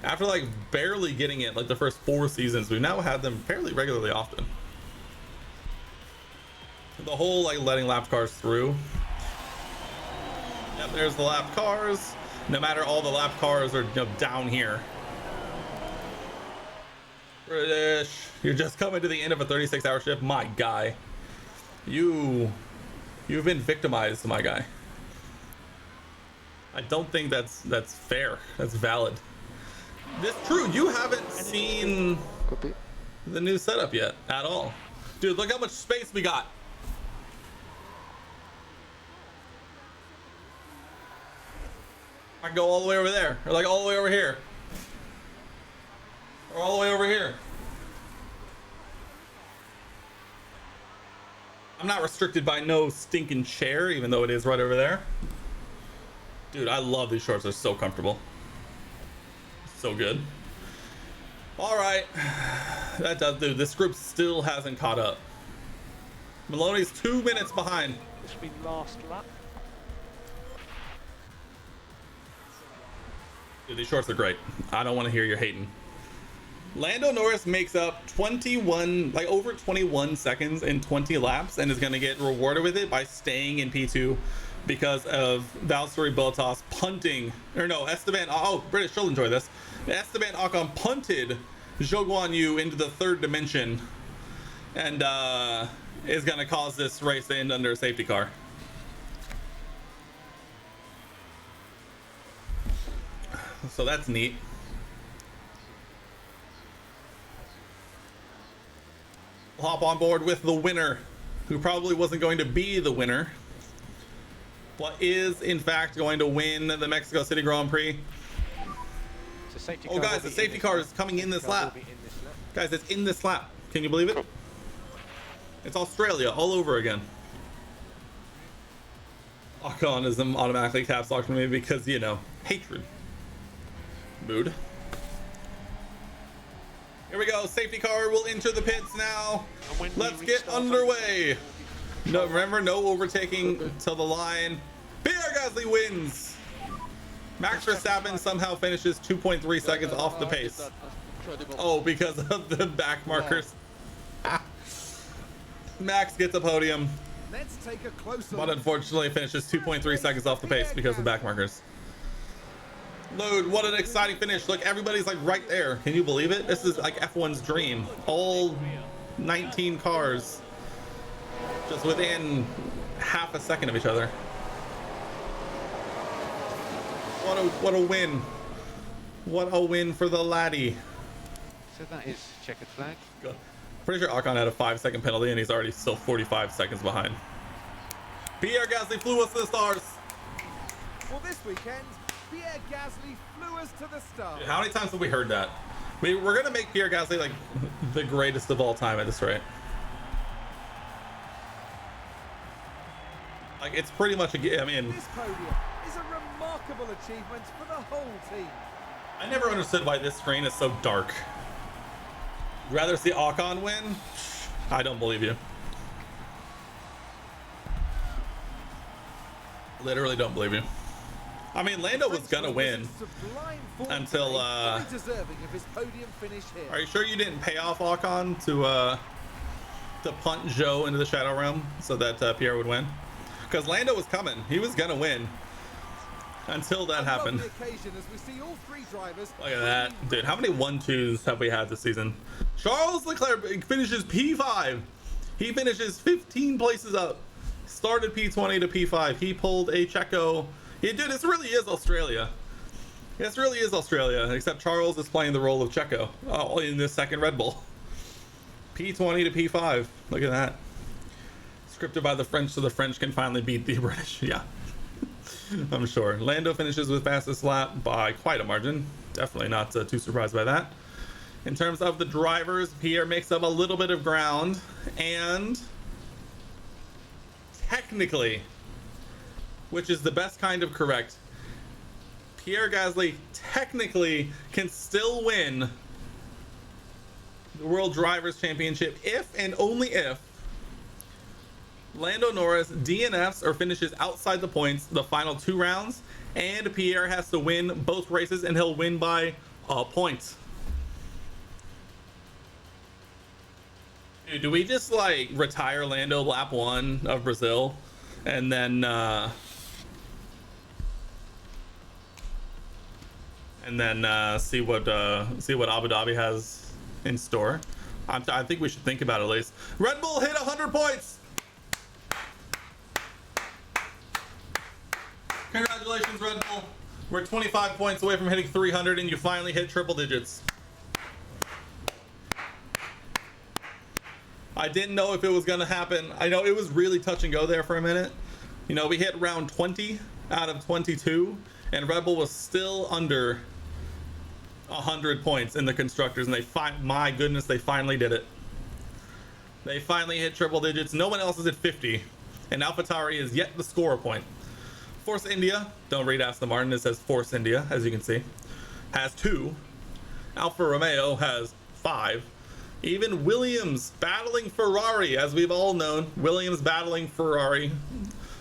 After like barely getting it like the first 4 seasons, we've now had them fairly regularly often. The whole like letting lap cars through. Yep, there's the lap cars. No matter, all the lap cars are, you know, down here. British, you're just coming to the end of a 36-hour shift, my guy. You've been victimized, my guy. I don't think that's fair. That's valid. This true. You haven't seen the new setup yet at all, dude. Look how much space we got. I can go all the way over there, or like all the way over here, or all the way over here. I'm not restricted by no stinking chair, even though it is right over there. Dude, I love these shorts. They're so comfortable. So good. All right. That does, dude. This group still hasn't caught up. Maloney's 2 minutes behind. This will be last lap. Dude, these shorts are great. I don't want to hear you hating. Lando Norris makes up 21, like over 21 seconds in 20 laps, and is going to get rewarded with it by staying in P2 because of Valtteri Bottas punting, or no, Esteban, oh, British, she'll enjoy this. Esteban Ocon punted Zhou Guan Yu into the third dimension, and is going to cause this race to end under a safety car. So that's neat. We'll hop on board with the winner, who probably wasn't going to be the winner, but is in fact going to win the Mexico City Grand Prix. Oh guys, the safety car is coming in this lap. Guys, it's in this lap. Can you believe it? It's Australia all over again. Ocon is automatically caps locked to me because, you know, hatred. Mood. Here we go. Safety car will enter the pits now. Let's get underway. No, remember, no overtaking till the line. Pierre Gasly wins. Max Verstappen somehow finishes 2.3 seconds off the pace. Oh, because of the back markers. Max gets a podium, Let's take a closer but unfortunately finishes 2.3 seconds off the pace because of the back markers. Load, what an exciting finish. Look, everybody's like right there. Can you believe it? This is like F1's dream. All 19 cars just within half a second of each other. What a win. What a win for the laddie. So that is checkered flag. Good. Pretty sure Ocon had a 5-second penalty and he's already still 45 seconds behind. Pierre Gasly flew us to the stars. Well, this weekend, Pierre Gasly flew us to the stars. How many times have we heard that? We're gonna make Pierre Gasly like the greatest of all time at this rate. Like, it's pretty much a, I mean, This podium is a remarkable achievement for the whole team. I never understood why this screen is so dark. Rather see Ocon win? I don't believe you. Literally don't believe you. I mean, Lando was gonna win until deserving of his podium finish here. Are you sure you didn't pay off Ocon to punt Joe into the Shadow Realm so that Pierre would win? Because Lando was coming. He was gonna win until that happened. Occasion as we see all three drivers. Look at that, dude. How many 1-2s have we had this season? Charles Leclerc finishes P5. He finishes 15 places up. Started P20 to P5. He pulled a Checo. Dude, this really is Australia. This really is Australia, except Charles is playing the role of Checo in this second Red Bull. P20 to P5. Look at that. Scripted by the French so the French can finally beat the British. Yeah, I'm sure. Lando finishes with fastest lap by quite a margin. Definitely not too surprised by that. In terms of the drivers, Pierre makes up a little bit of ground, and technically, which is the best kind of correct, Pierre Gasly technically can still win the World Drivers' Championship if and only if Lando Norris DNFs or finishes outside the points the final 2 rounds, and Pierre has to win both races, and he'll win by a point. Dude, do we just like retire Lando lap 1 of Brazil and then see what Abu Dhabi has in store? I think we should think about it at least. Red Bull hit 100 points. Congratulations, Red Bull. We're 25 points away from hitting 300, and you finally hit triple digits. I didn't know if it was going to happen. I know it was really touch and go there for a minute. You know, we hit round 20 out of 22, and Red Bull was still under 100 points in the constructors, and my goodness, they finally did it. They finally hit triple digits. No one else is at 50, and AlphaTauri is yet to score a point. Force India, don't read Aston Martin, it says Force India, as you can see, has 2. Alfa Romeo has 5. Even Williams battling Ferrari, as we've all known. Williams battling Ferrari.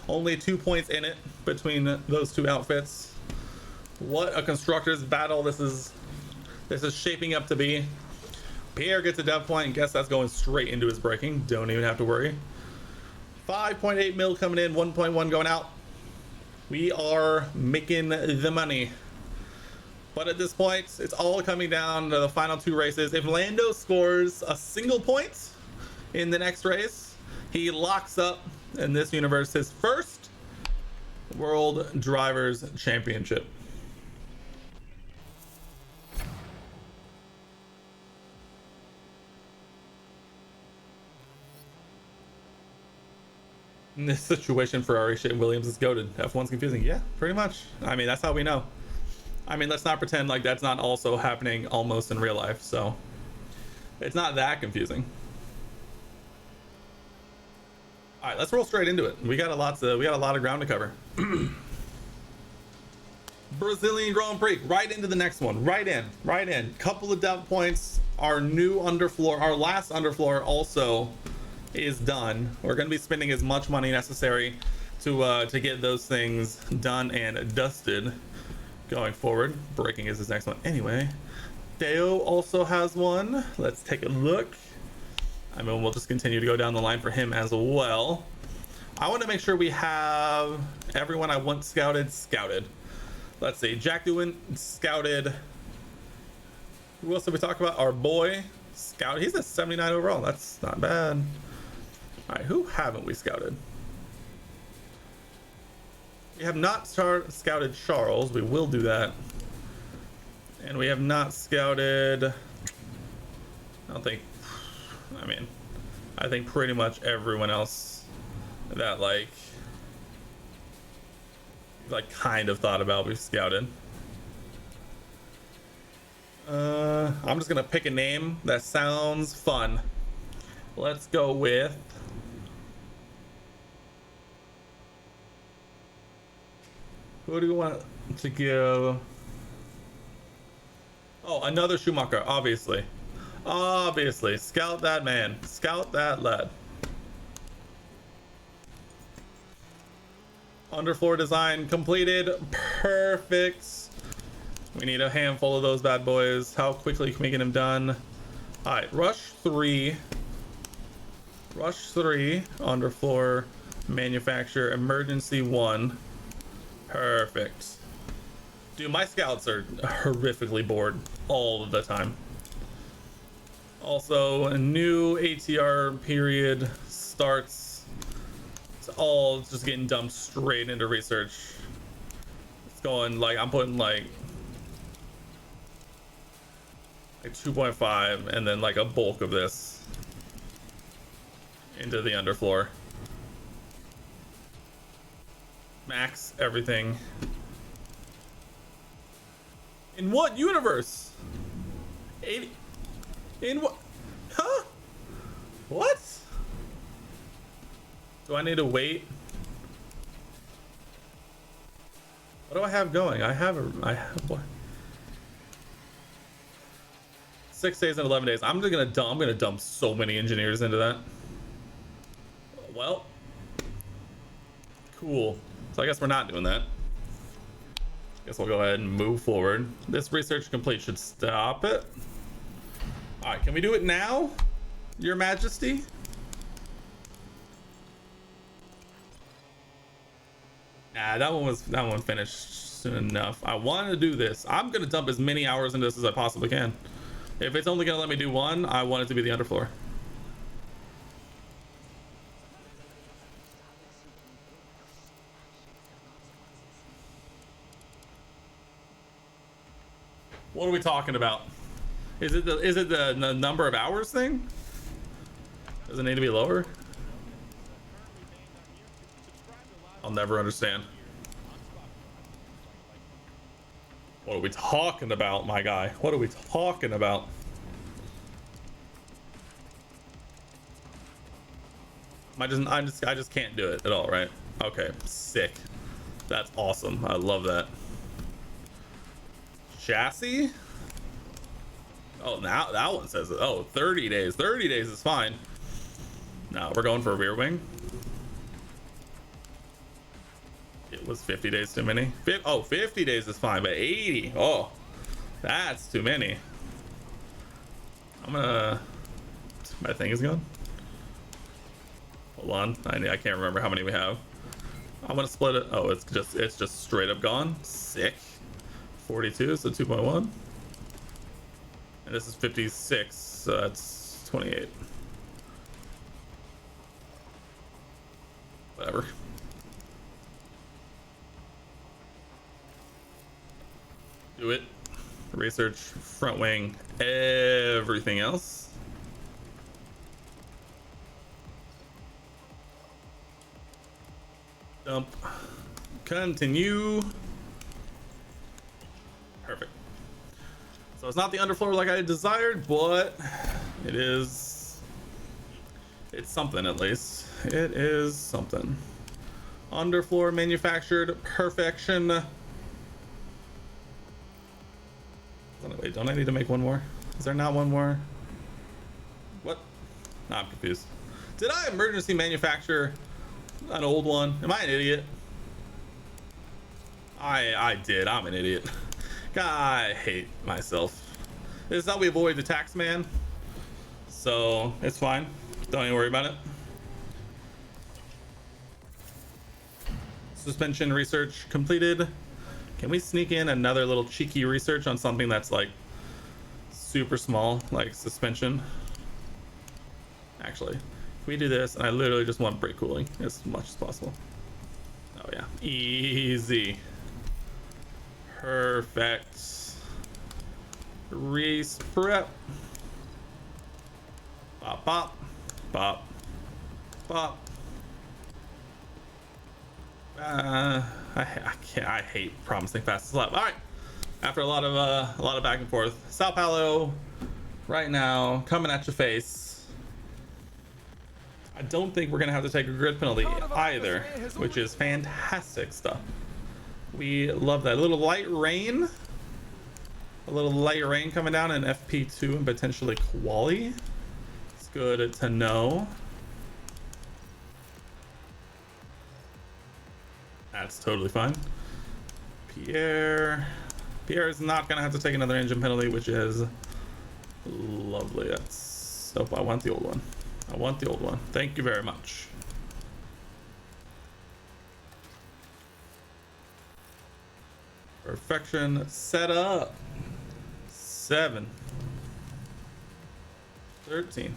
Only 2 points in it between those 2 outfits. What a constructors battle this is shaping up to be. Pierre gets a dev point, and guess that's going straight into his braking. Don't even have to worry. 5.8 mil coming in, 1.1 going out. We are making the money. But at this point, it's all coming down to the final 2 races. If Lando scores a single point in the next race, he locks up, in this universe, his first World Drivers' Championship. In this situation, Ferrari shit Williams is goated. F1's confusing. Yeah, pretty much. I mean, that's how we know. I mean, let's not pretend like that's not also happening almost in real life. So it's not that confusing. All right, let's roll straight into it. We got a lot of ground to cover. Brazilian Grand Prix, right into the next one. Right in. Couple of dev points. Our new underfloor, our last underfloor also is done. We're going to be spending as much money necessary to get those things done and dusted going forward. Braking is his next one anyway. Deo also has one. Let's take a look. I mean, we'll just continue to go down the line for him as well. I want to make sure we have everyone I want scouted. Let's see. Jack Doohan scouted. Who else did we talk about? Our boy scout. He's a 79 overall. That's not bad. All right, who haven't we scouted? We have not scouted Charles. We will do that. And we have not scouted, I think pretty much everyone else that like kind of thought about we've scouted. I'm just gonna pick a name that sounds fun. Let's go with Who do you want to give? Oh, another Schumacher, obviously. Obviously. Scout that man. Scout that lad. Underfloor design completed. Perfect. We need a handful of those bad boys. How quickly can we get them done? Alright, rush 3. Rush 3. Underfloor. Manufacture. Emergency 1. Perfect. Dude, my scouts are horrifically bored all of the time. Also, a new ATR period starts. It's all just getting dumped straight into research. It's going like, I'm putting like 2.5 and then like a bulk of this into the underfloor. Max everything. In what universe? 80. In what? Huh? What? Do I need to wait? What do I have going? I have what? 6 days and 11 days. I'm gonna dump so many engineers into that. Well, cool. So I guess we're not doing that. Guess we'll go ahead and move forward. This research complete should stop it. All right, can we do it now, Your Majesty? Nah, that one finished soon enough. I wanted to do this. I'm gonna dump as many hours into this as I possibly can. If it's only gonna let me do one, I want it to be the underfloor. What are we talking about? Is it the number of hours thing? Does it need to be lower? I'll never understand. What are we talking about, my guy? What are we talking about? I just can't do it at all, right? Okay, sick. That's awesome. I love that. Chassis? Oh, now that one says it. Oh, 30 days. 30 days is fine. No, we're going for a rear wing. It was 50 days too many. 50 days is fine, but 80. Oh, that's too many. I'm gonna. My thing is gone. Hold on. I can't remember how many we have. I'm gonna split it. Oh, it's just straight up gone. Sick. 42, so 2.1. And this is 56, so that's 28. Whatever. Do it. Research, front wing, everything else. Dump. Continue. Perfect. So it's not the underfloor like I desired, but it is. It's something at least. It is something. Underfloor manufactured perfection. Wait, don't I need to make one more? Is there not one more? What? Nah, I'm confused. Did I emergency manufacture an old one? Am I an idiot? I did. I'm an idiot. I hate myself. This is how we avoid the tax man. So it's fine. Don't even worry about it. Suspension research completed. Can we sneak in another little cheeky research on something that's like super small, like suspension? Actually, if we do this, and I literally just want brake cooling as much as possible. Oh yeah, easy. Perfect. Race prep. Bop, bop, bop, bop. I can't. I hate promising fastest lap. All right. After a lot of back and forth, Sao Paulo, right now coming at your face. I don't think we're gonna have to take a grid penalty either, which is fantastic stuff. We love that. A little light rain. A little light rain coming down in FP2 and potentially quali. It's good to know. That's totally fine. Pierre is not gonna have to take another engine penalty, which is lovely. That's, oh, I want the old one. I want the old one. Thank you very much. Perfection set up. 7 13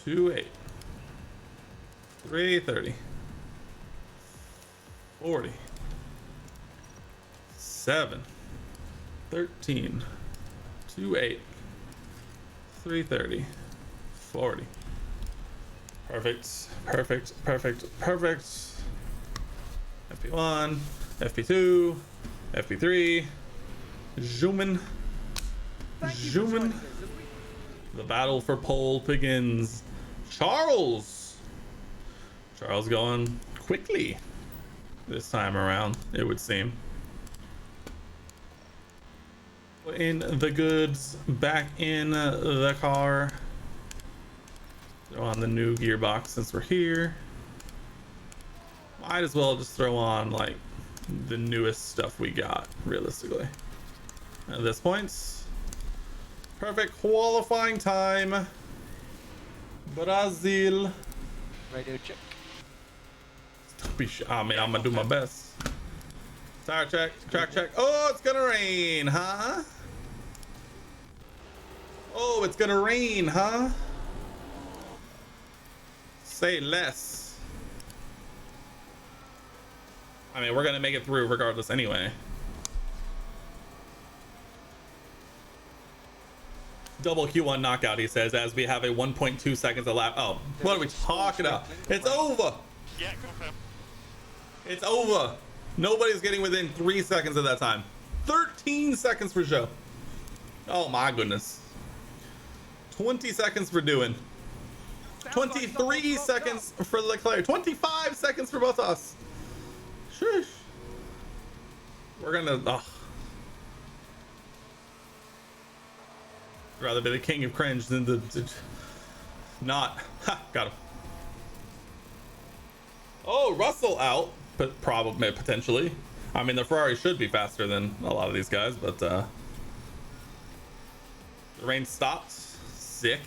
28 330 40 7 13 28 330 40. Perfect, perfect, perfect, perfect. FP1, FP2, FP3. Zoomin. Zoomin. The battle for pole begins. Charles going quickly this time around, it would seem. In the goods, back in the car. Throw on the new gearbox since we're here. Might as well just throw on like the newest stuff we got, realistically. At this point, perfect qualifying time. Brazil. Radio check. Don't be shy. I mean, I'm gonna do my best. Tire check, track check. Oh, it's gonna rain, huh? Oh, it's gonna rain, huh? Say less. I mean, we're gonna make it through regardless anyway. Double Q1 knockout, he says, as we have a 1.2 seconds a lap. Oh, what are we talking about? It's over. Yeah, confirm. It's over. Nobody's getting within 3 seconds of that time. 13 seconds for Joe. Oh my goodness. 20 seconds for Doohan. 23 seconds for Leclerc. 25 seconds for both us. Shush. We're gonna. Oh. Rather be the king of cringe than the not. Ha, got him. Oh, Russell out, but probably potentially. I mean, the Ferrari should be faster than a lot of these guys, but the rain stopped. Sick.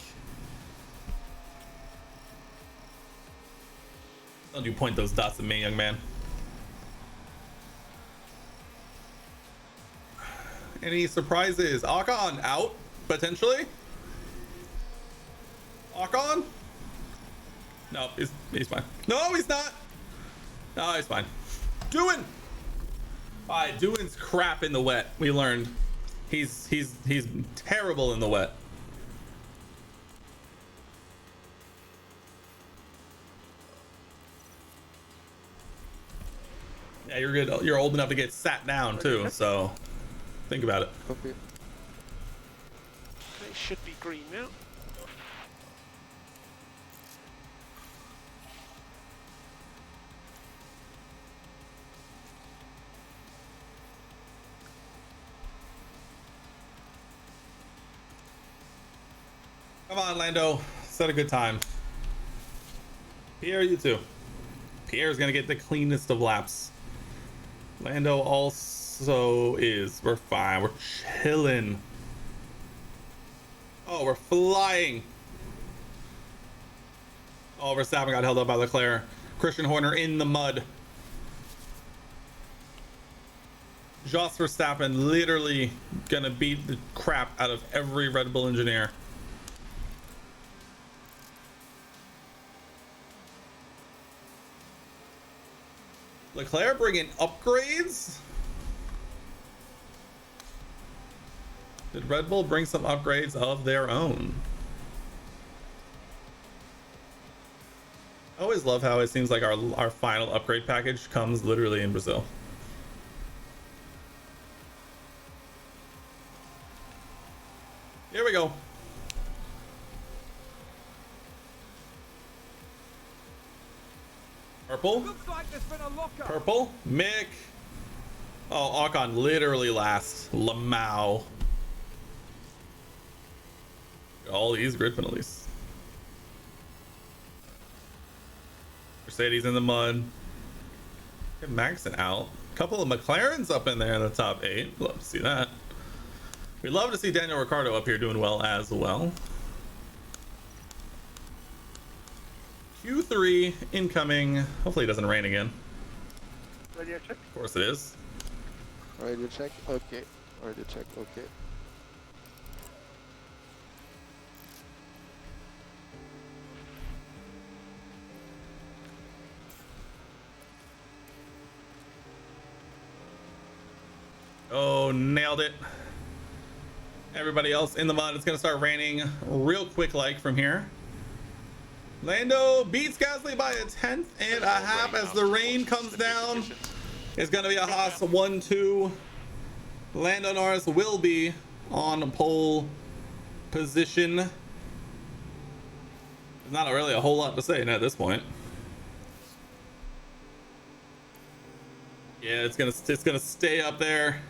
Don't you point those dots at me, young man. Any surprises? Ocon out, potentially. Ocon? No, he's fine. No, he's not. No, he's fine. Doohan. Alright, Doohan's crap in the wet. We learned. He's terrible in the wet. Yeah, you're good. You're old enough to get sat down too, so think about it. Copy. It should be green now. Come on, Lando. Set a good time. Pierre, you too. Pierre's gonna get the cleanest of laps. Lando also is. We're fine. We're chilling. Oh, we're flying. Oh, Verstappen got held up by Leclerc. Christian Horner in the mud. Jos Verstappen literally gonna beat the crap out of every Red Bull engineer. Leclerc bringing upgrades? Did Red Bull bring some upgrades of their own? I always love how it seems like our final upgrade package comes literally in Brazil. Here we go. Purple. Looks like there's been a lockup. Purple. Mick. Oh, Ocon literally last. Lamau. All these grid penalties. Mercedes in the mud. Get Maxon out. A couple of McLarens up in there in the top 8. Love to see that. We'd love to see Daniel Ricciardo up here doing well as well. Q3 incoming. Hopefully it doesn't rain again. Radio check. Of course it is. Radio check. Okay. Radio check. Okay. Oh, nailed it. Everybody else in the mud. It's going to start raining real quick like from here. Lando beats Gasly by a 1/10 and a half as the rain comes down. It's going to be a Haas 1-2. Lando Norris will be on pole position. There's not really a whole lot to say at this point. Yeah, it's gonna stay up there.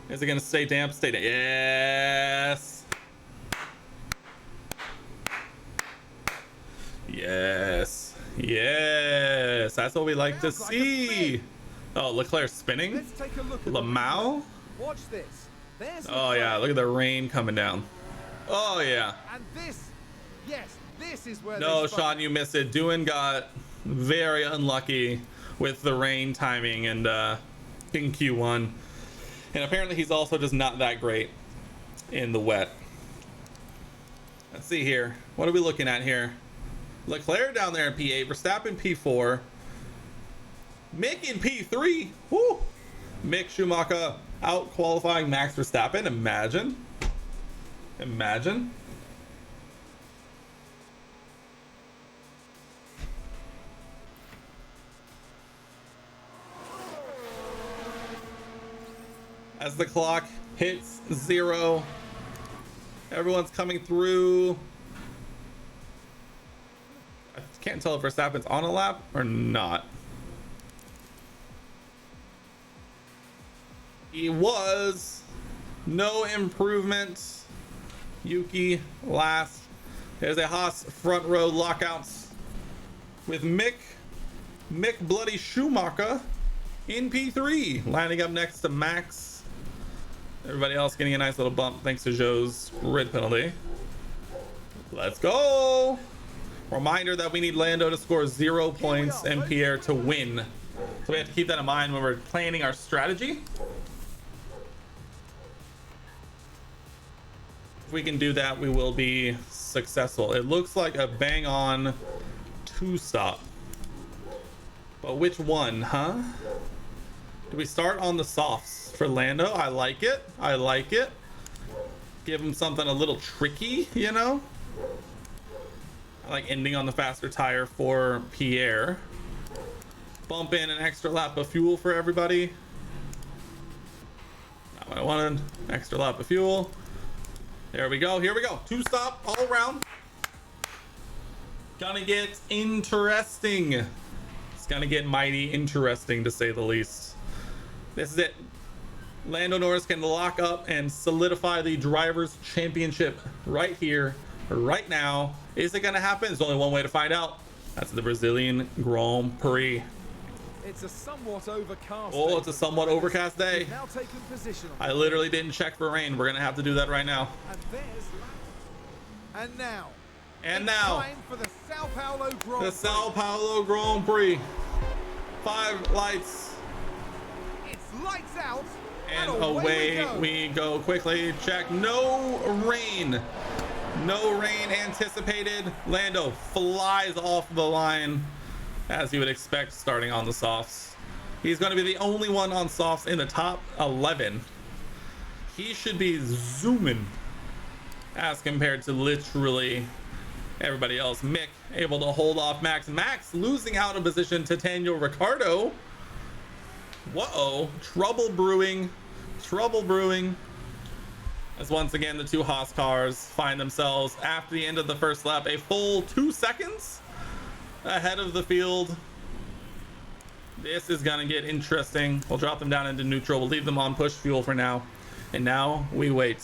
Is it gonna stay damp? Stay damp. Yes. Yes. Yes. That's what we like to see. Oh, Leclerc spinning. Let's take a look at Lamau. Watch this. There's Oh yeah, look at the rain coming down. Oh yeah. And this, yes, this is where No, they Sean, you missed it. Doohan got very unlucky with the rain timing and in Q1. And apparently he's also just not that great in the wet. Let's see here. What are we looking at here? Leclerc down there in P8, Verstappen P4, Mick in P3. Woo! Mick Schumacher out qualifying Max Verstappen. Imagine. Imagine. As the clock hits 0, everyone's coming through. I can't tell if Verstappen's on a lap or not. He was. No improvement. Yuki last. There's a Haas front row lockouts with Mick Bloody Schumacher in P3, lining up next to Max. Everybody else getting a nice little bump thanks to Joe's red penalty. Let's go. Reminder that we need Lando to score 0 points and Pierre to win. So we have to keep that in mind when we're planning our strategy. If we can do that, we will be successful. It looks like a bang on 2-stop. But which one, huh? Do we start on the softs for Lando? I like it. I like it. Give him something a little tricky, you know? I like ending on the faster tire for Pierre. Bump in an extra lap of fuel for everybody. Not what I wanted. Extra lap of fuel. There we go. Here we go. 2-stop all around. Gonna get interesting. It's gonna get mighty interesting, to say the least. This is it. Lando Norris can lock up and solidify the Drivers' Championship right here, right now. Is it gonna happen? There's only one way to find out. That's the Brazilian Grand Prix. It's a somewhat overcast. Oh, it's a somewhat overcast day. Now taking position. I literally didn't check for rain. We're gonna have to do that right now. And there's and now. And it's now time for the Sao Paulo Grand the Prix. Sao Paulo Grand Prix. 5 lights. It's lights out. And away away we go quickly. Check. No rain. No rain anticipated. Lando flies off the line, as you would expect, starting on the softs. He's going to be the only one on softs in the top 11. He should be zooming as compared to literally everybody else. Mick able to hold off Max. Max losing out of position to Daniel Ricciardo. Whoa, trouble brewing. Trouble brewing. As once again, the two Haas cars find themselves after the end of the first lap a full 2 seconds ahead of the field. This is gonna get interesting. We'll drop them down into neutral. We'll leave them on push fuel for now. And now we wait.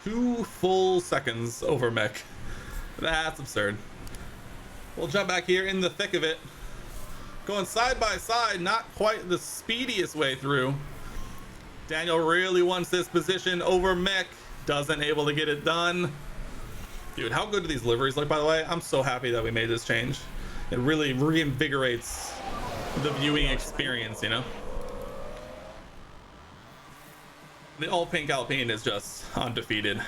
Two full seconds over mech. That's absurd. We'll jump back here in the thick of it. Going side by side, not quite the speediest way through. Daniel really wants this position over mech. Doesn't able to get it done. Dude, how good do these liveries look, by the way? I'm so happy that we made this change. It really reinvigorates the viewing experience, you know? The all pink Alpine is just undefeated.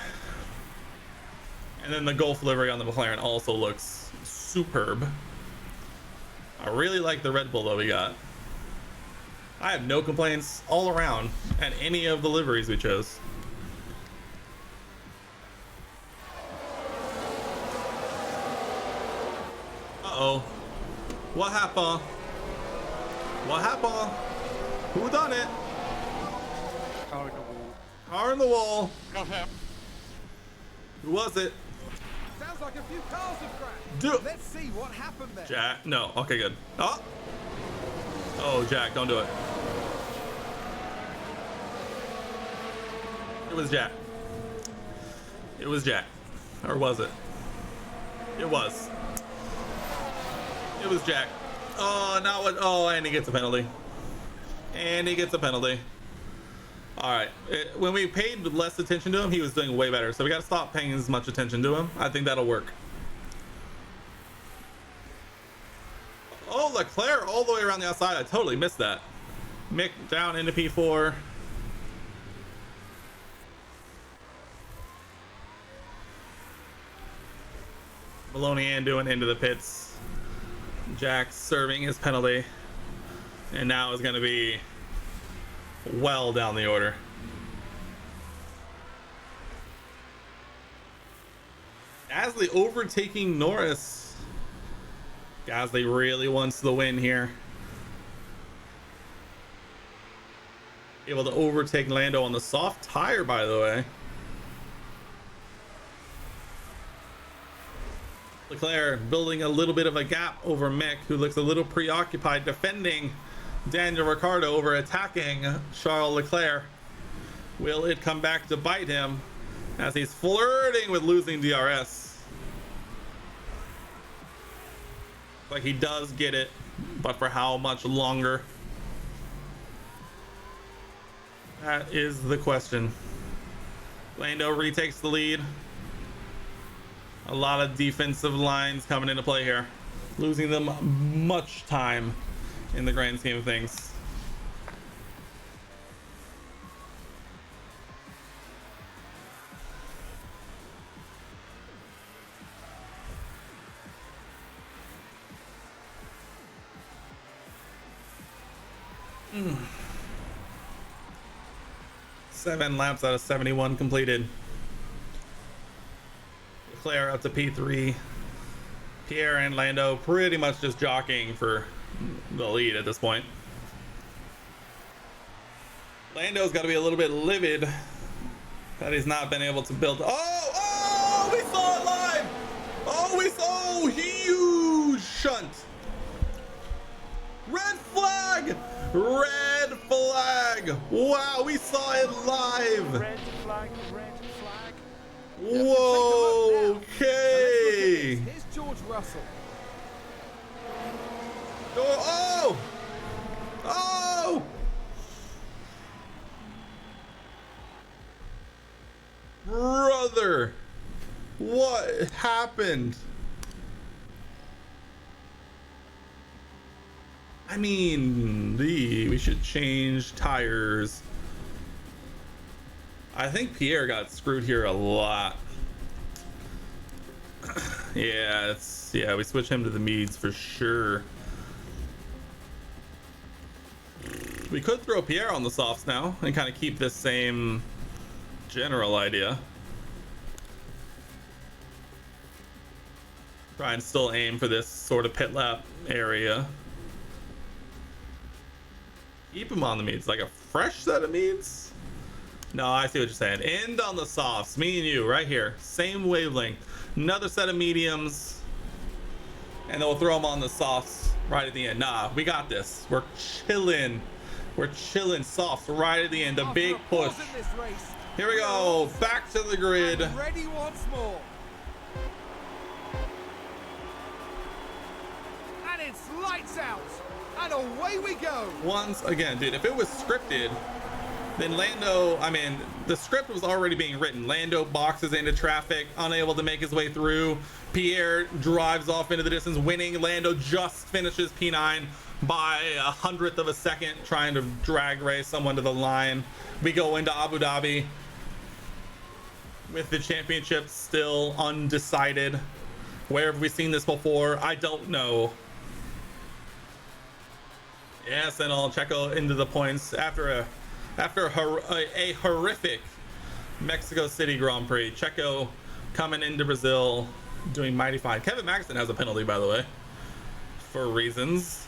And then the Golf livery on the McLaren also looks superb. I really like the Red Bull that we got. I have no complaints all around at any of the liveries we chose. Uh-oh. What happened? What happened? Who done it? Car in the wall. Car in the wall. Not him. Who was it? Sounds like a few cars have crashed. Dude. Let's see what happened there. Jack? No. Okay, good. Oh. Oh, Jack, don't do it. It was Jack. It was Jack. Or was it? It was. It was Jack. Oh, not what. Oh, and he gets a penalty. And he gets a penalty. All right. When we paid less attention to him, he was doing way better. So we got to stop paying as much attention to him. I think that'll work. Oh, Leclerc all the way around the outside. I totally missed that. Mick down into P4. Maloney and doing into the pits. Jack serving his penalty. And now is going to be well down the order. Gasly overtaking Norris. Gasly really wants the win here. Able to overtake Lando on the soft tire, by the way. Leclerc building a little bit of a gap over Mick, who looks a little preoccupied defending Daniel Ricciardo over attacking Charles Leclerc. Will it come back to bite him as he's flirting with losing DRS? Like he does get it, but for how much longer? That is the question. Lando retakes the lead. A lot of defensive lines coming into play here, losing them much time in the grand scheme of things. Mm. 7 laps out of 71 completed. Leclerc up to P3. Pierre and Lando pretty much just jockeying for the lead at this point. Lando's got to be a little bit livid that he's not been able to build. Oh, we saw it live. Oh, we saw huge shunt. Red flag. Red flag. Wow, we saw it live. Red flag, red flag. Whoa, okay. Here's George Russell. Oh! Oh! Brother, what happened? I mean, we should change tires. I think Pierre got screwed here a lot. Yeah, we switch him to the mediums for sure. We could throw Pierre on the softs now and kind of keep this same general idea. Try and still aim for this sort of pit lap area. Keep him on the mediums, like a fresh set of mediums. No, I see what you're saying. End on the softs. Me and you, right here. Same wavelength. Another set of mediums. And then we'll throw them on the softs right at the end. Nah, we got this. We're chilling. We're chilling softs right at the end. A big push. Here we go. Back to the grid. Ready once more. And it's lights out. And away we go. Once again, dude, if it was scripted, then Lando, I mean, the script was already being written. Lando boxes into traffic, unable to make his way through. Pierre drives off into the distance, winning. Lando just finishes P9 by 100th of a second, trying to drag race someone to the line. We go into Abu Dhabi with the championship still undecided. Where have we seen this before? I don't know. Yes, and all Checo into the points after a horrific Mexico City Grand Prix. Checo coming into Brazil doing mighty fine. Kevin Magnussen has a penalty, by the way, for reasons.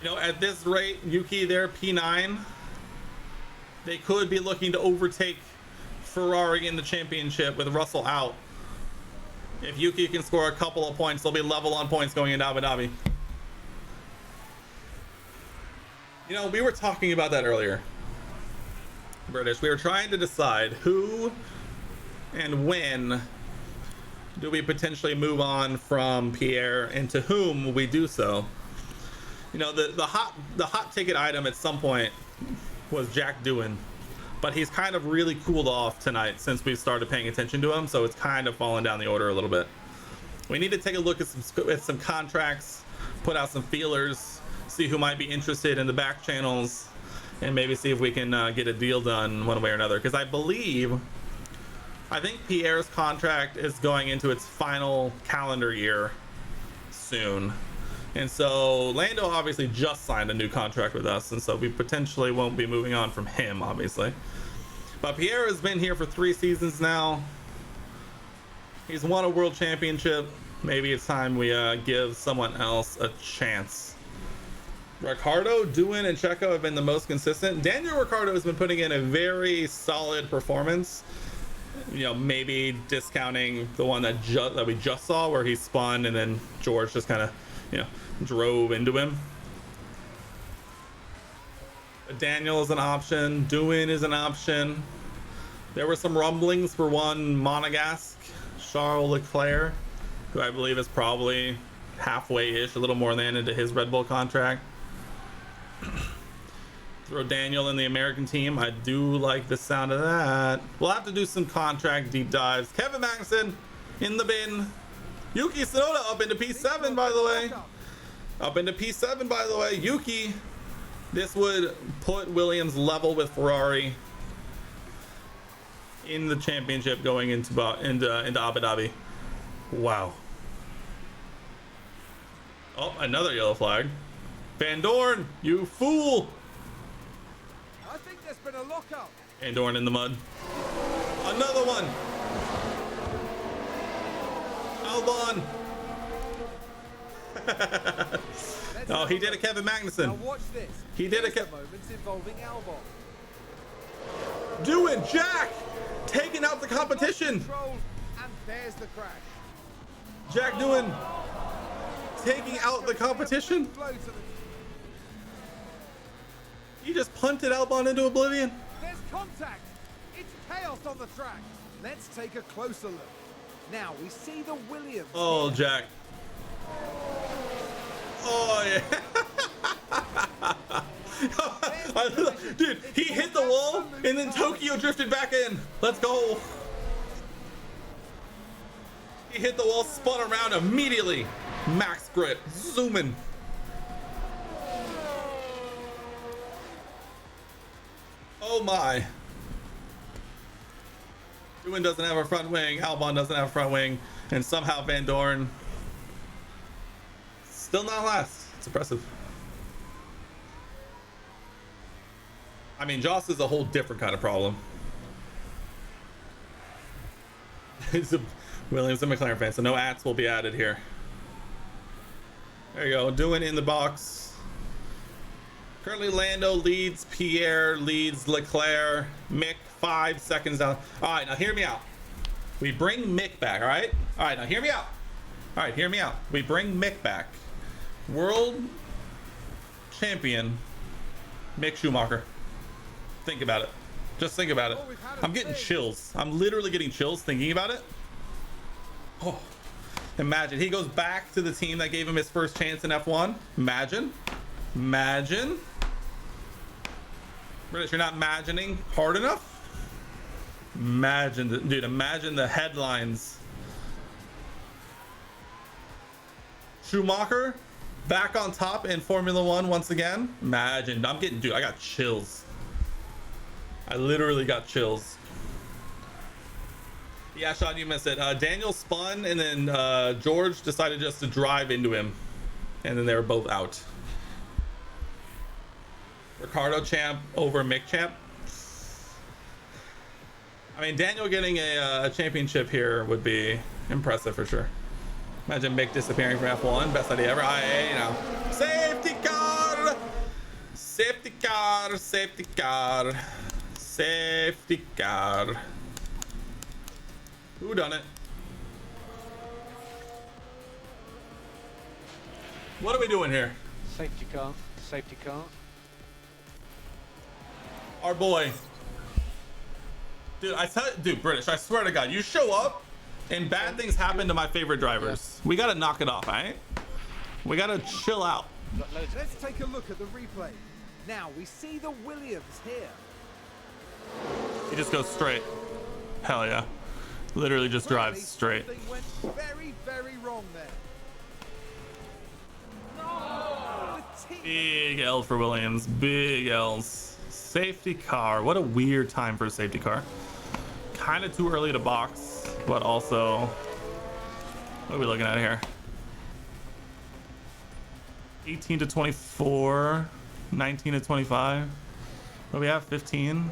You know, at this rate, Yuki, they're P9. They could be looking to overtake Ferrari in the championship with Russell out. If Yuki can score a couple of points, they'll be level on points going into Abu Dhabi. You know, we were talking about that earlier. British, we were trying to decide who and when do we potentially move on from Pierre and to whom will we do so. You know, the hot ticket item at some point was Jack Doohan, but he's kind of really cooled off tonight since we've started paying attention to him, so it's kind of fallen down the order a little bit. We need to take a look at some contracts, put out some feelers, see who might be interested in the back channels, and maybe see if we can get a deal done one way or another. Because I think Pierre's contract is going into its final calendar year soon. And so Lando obviously just signed a new contract with us, and so we potentially won't be moving on from him, obviously. But Pierre has been here for 3 seasons now. He's won a world championship. Maybe it's time we give someone else a chance. Ricciardo, Doohan, and Checo have been the most consistent. Daniel Ricciardo has been putting in a very solid performance. You know, maybe discounting the one that we just saw, where he spun and then George just kind of, you know, drove into him. Daniel is an option. Doohan is an option. There were some rumblings for one Monegasque, Charles Leclerc, who I believe is probably halfway-ish, a little more than into his Red Bull contract. Throw Daniel in the American team. I do like the sound of that. We'll have to do some contract deep dives. Kevin Magnussen in the bin. Yuki Tsunoda up into P7, by the way. Up into P7, by the way. Yuki. This would put Williams level with Ferrari in the championship going into Abu Dhabi. Wow. Oh, another yellow flag. Van Dorn, you fool! I think there's been a lockup. Van Dorn in the mud. Another one. Albon. Oh, he did a Kevin Magnussen. Now watch this. He did a moments involving Albon. Doohan, Jack, taking out the competition. And there's the crash. Jack Doohan taking out the competition. He just punted Albon into oblivion. There's contact. It's chaos on the track. Let's take a closer look. Now we see the Williams. Oh, Jack. Oh, yeah. Dude, he hit the wall and then Tokyo drifted back in. Let's go. He hit the wall, spun around immediately. Max grip, zooming. Oh my. Doohan doesn't have a front wing, Albon doesn't have a front wing, and somehow Van Dorn still not last. It's impressive. I mean, Joss is a whole different kind of problem. He's a Williams and McLaren fan, so no ats will be added here. There you go, Doohan in the box. Currently, Lando leads, Pierre leads Leclerc, Mick 5 seconds down. All right, now hear me out. We bring Mick back, all right? All right, now hear me out. All right, hear me out. We bring Mick back. World champion Mick Schumacher. Think about it. Just think about it. I'm getting chills. I'm literally getting chills thinking about it. Oh, imagine he goes back to the team that gave him his first chance in F1. Imagine. British, you're not imagining hard enough. Imagine, dude, imagine the headlines. Schumacher back on top in Formula One once again. Imagine. I'm getting, dude, I got chills. I literally got chills. Yeah, Sean, you missed it. Daniel spun, and then George decided just to drive into him, and then they were both out. Ricardo champ over Mick champ. I mean, Daniel getting a championship here would be impressive for sure. Imagine Mick disappearing from F1. Best idea ever. You know, safety car, safety car, safety car, safety car. Who done it? What are we doing here? Safety car. Safety car. Our boy. Dude, dude, British, I swear to God, you show up and bad things happen to my favorite drivers. We gotta knock it off, alright? We gotta chill out. Let's take a look at the replay. Now we see the Williams here. He just goes straight. Hell yeah. Literally just drives straight. Something went very, very wrong there. Big L for Williams. Big L's. Safety car. What a weird time for a safety car. Kind of too early to box, but also, what are we looking at here? 18 to 24, 19 to 25. What do we have? 15.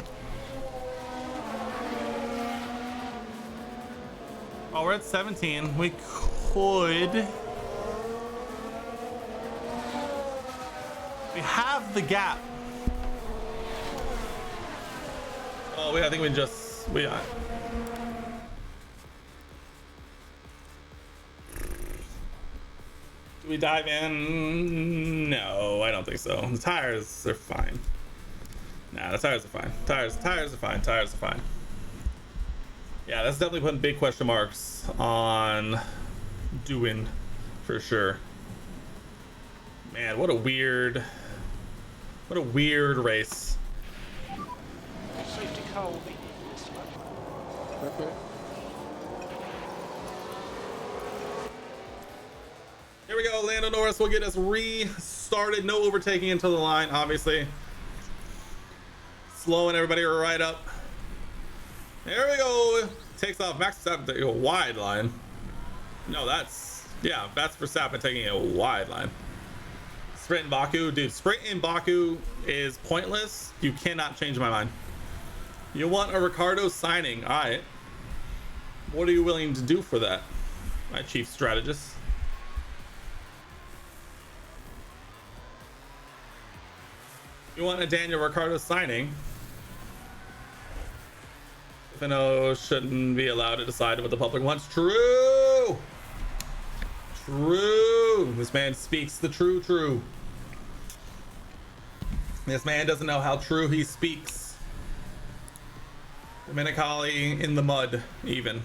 Oh, we're at 17. We could. We have the gap. Oh, I think we just. Do we dive in? No, I don't think so. The tires are fine. Nah, the tires are fine. Tires are fine. Tires are fine. Yeah, that's definitely putting big question marks on doing for sure. Man, what a weird race. Safety car will be this way. Okay. Here we go. Lando Norris will get us restarted. No overtaking until the line, obviously. Slowing everybody right up. There we go. Takes off. Max Verstappen taking a wide line. No, that's Verstappen taking a wide line. Sprint in Baku. Dude, sprint in Baku is pointless. You cannot change my mind. You want a Ricardo signing. All right. What are you willing to do for that, my chief strategist? You want a Daniel Ricciardo signing? Fino shouldn't be allowed to decide what the public wants. True. This man speaks the true. This man doesn't know how true he speaks. Dominicali in the mud, even.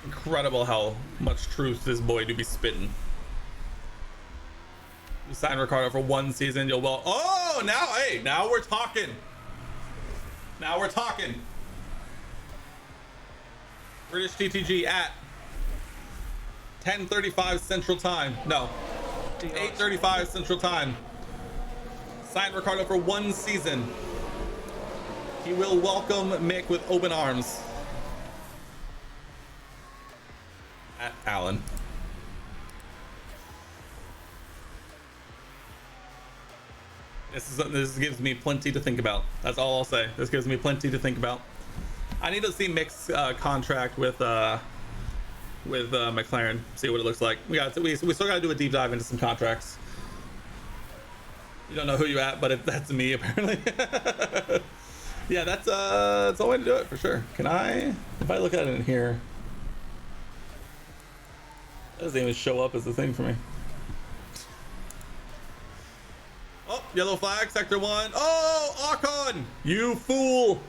Incredible how much truth this boy do be spitting. You sign Ricardo for 1 season, you'll now we're talking. British TTG at 10:35 Central Time. No, 8:35 Central Time. Sign Ricardo for 1 season. He will welcome Mick with open arms. At Allen. This gives me plenty to think about. That's all I'll say. This gives me plenty to think about. I need to see Mick's contract with McLaren. See what it looks like. We still got to do a deep dive into some contracts. You don't know who you at, but that's me apparently. Yeah, that's the way to do it for sure. Can I? If I look at it in here, it doesn't even show up as a thing for me. Oh, yellow flag, sector 1. Oh, Ocon, you fool!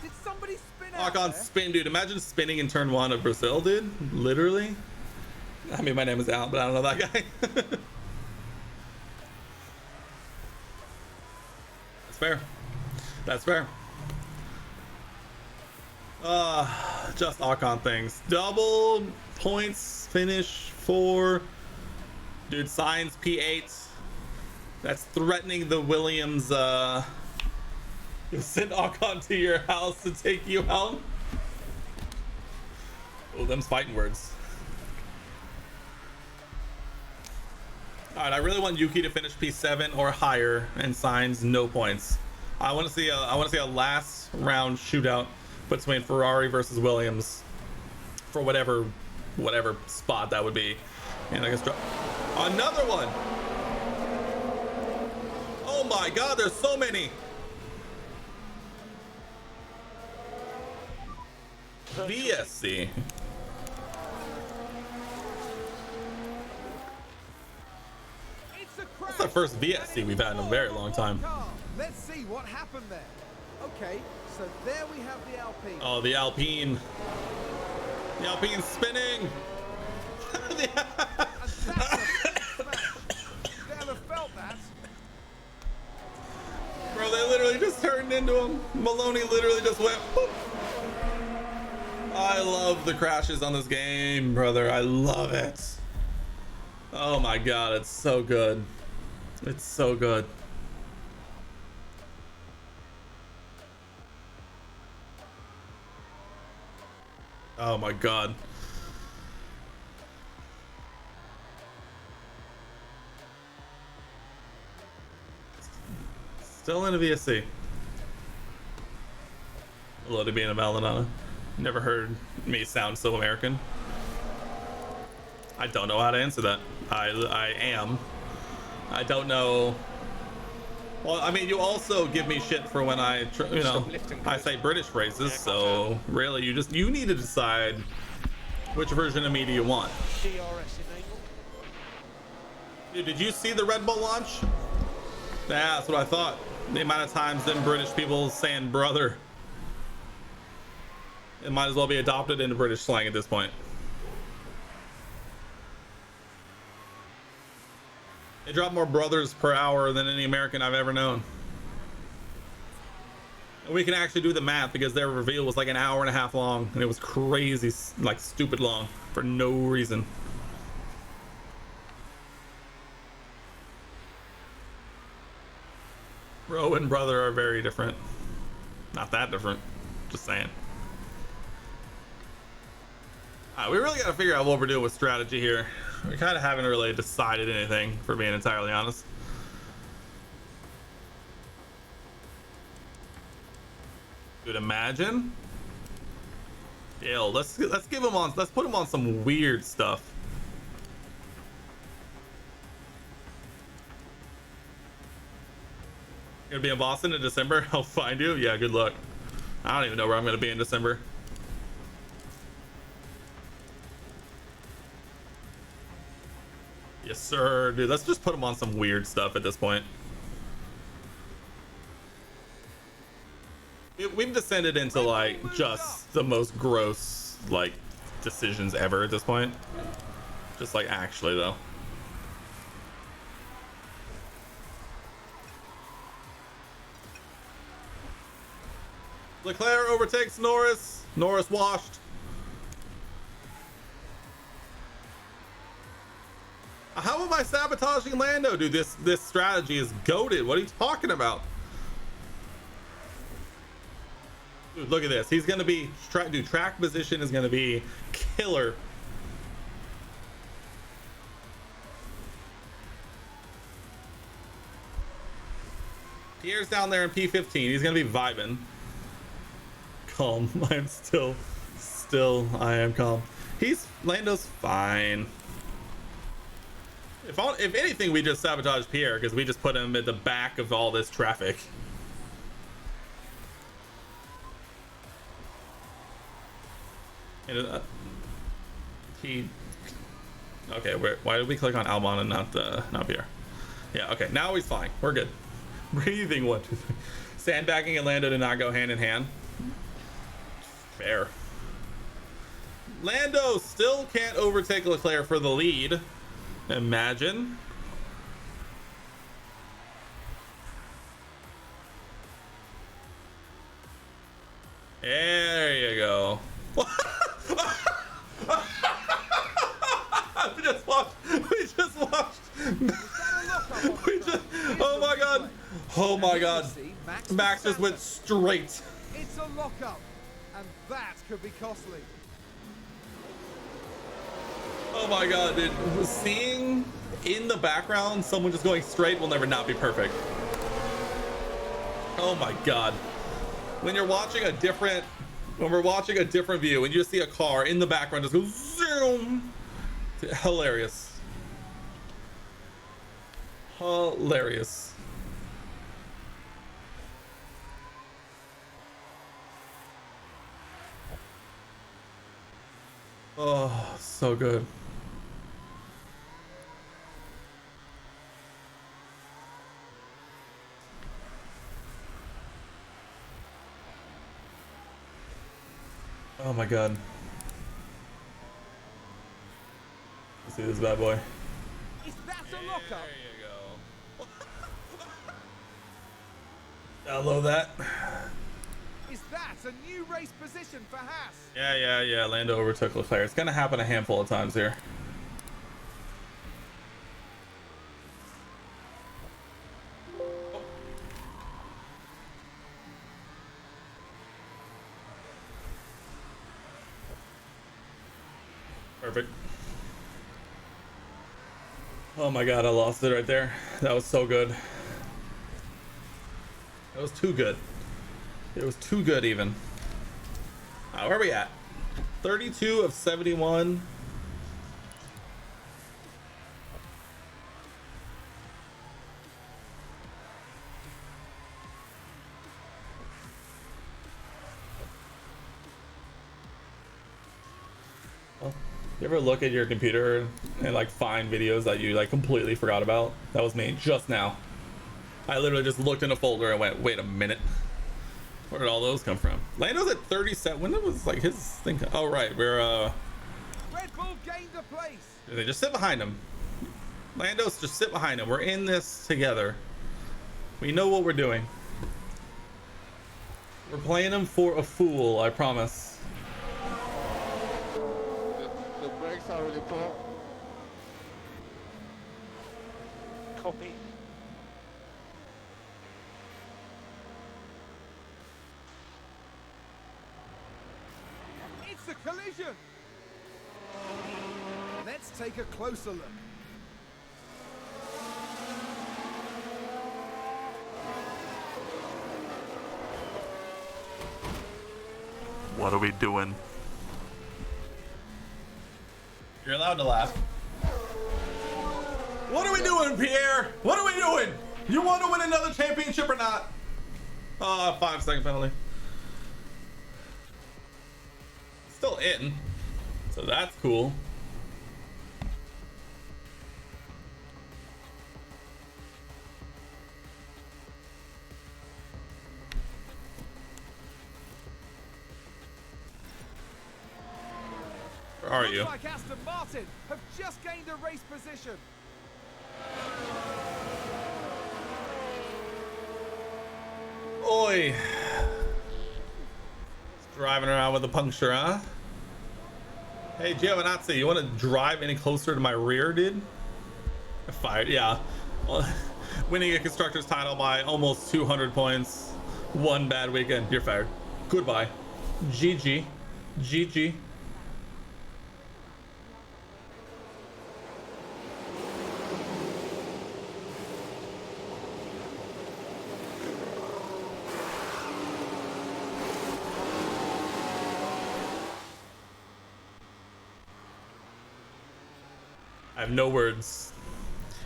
Did somebody spin out Ocon there? spin, dude. Imagine spinning in turn 1 of Brazil, dude. Literally. I mean, my name is Al, but I don't know that guy. That's fair. That's fair. Just Ocon things. Double points finish for dude. Sainz P8. That's threatening the Williams. You'll send Ocon to your house to take you out. Oh, them's fighting words. All right, I really want Yuki to finish P7 or higher, and Sainz no points. I want to see a last round shootout between Ferrari versus Williams for whatever spot that would be. And I guess another one. Oh my God, there's so many. VSC. That's the first VSC we've had in a very long time. Let's see what happened there. Okay, so there we have the Alpine. Oh, the Alpine. The Alpine's spinning. And that's a big smash. They'll have felt that. Bro, they literally just turned into him. Maloney literally just went boop. I love the crashes on this game, brother. I love it. Oh my God, it's so good. It's so good. Oh my God. Still in a VSC. Hello to being a Maladona. Never heard me sound so American. I don't know how to answer that. I am. I don't know. Well, I mean, you also give me shit for when I, I say British phrases. So really, you need to decide which version of me do you want. DRS enabled. Dude, did you see the Red Bull launch? Yeah, that's what I thought. The amount of times them British people saying brother. It might as well be adopted into British slang at this point. They drop more brothers per hour than any American I've ever known. And we can actually do the math because their reveal was like an hour and a half long, and it was crazy, like stupid long for no reason. Bro and brother are very different. Not that different, just saying. We really got to figure out what we're doing with strategy here. We kind of haven't really decided anything, for being entirely honest. Dude, imagine. Yo, let's give him on. Let's put him on some weird stuff. You're gonna be in Boston in December? I'll find you. Yeah, good luck. I don't even know where I'm gonna be in December. Yes, sir, dude. Let's just put him on some weird stuff at this point. We've descended into like just the most gross like decisions ever at this point. Just like actually though. Leclerc overtakes Norris. Norris washed. How am I sabotaging Lando, dude? This strategy is goated. What are you talking about? Dude, look at this. He's gonna be dude, track position is gonna be killer. Pierre's down there in P15. He's gonna be vibing. calm. I am still I am calm. Lando's fine. If anything, we just sabotage Pierre because we just put him at the back of all this traffic. And, okay, why did we click on Albon and not Pierre? Yeah, okay, now he's fine. We're good. Breathing, 1, 2, 3. Sandbagging and Lando did not go hand in hand. Fair. Lando still can't overtake Leclerc for the lead. Imagine. There you go. We just watched. Oh my god. Oh my god. Max just went straight. It's a lockup, and that could be costly. Oh my god, dude. Seeing in the background someone just going straight will never not be perfect. Oh my god. When we're watching a different view and you just see a car in the background just go zoom. Hilarious. Hilarious. Oh, so good. Oh my god. Let's see this bad boy. Is that a lockup? There you go. Download that. Is that a new race position for Haas? Yeah. Lando overtook Leclerc. It's gonna happen a handful of times here. Perfect. Oh my god, I lost it right there. That was so good. That was too good. It was too good even. Where are we at? 32 of 71. Well, you ever look at your computer and like find videos that you like completely forgot about? That was me just now. I literally just looked in a folder and went, wait a minute. Where did all those come from? Lando's at 37. When it was like his thing. Oh right, we're Red Bull gained a place. they just sit behind him. Lando's just sit behind him. We're in this together. We know what we're doing. We're playing him for a fool, I promise. The brakes are really poor. Copy. It's a collision. Let's take a closer look. What are we doing? You're allowed to laugh. What are we doing, Pierre? What are we doing? You want to win another championship or not? 5-second penalty. Still in, so that's cool. Where are you? Looks like Aston Martin have just gained a race position. Oi. Driving around with a puncture, huh? Hey, Giovinazzi, you want to drive any closer to my rear, dude? Fired, yeah. Well, winning a constructor's title by almost 200 points. One bad weekend. You're fired. Goodbye. GG. GG. have no words.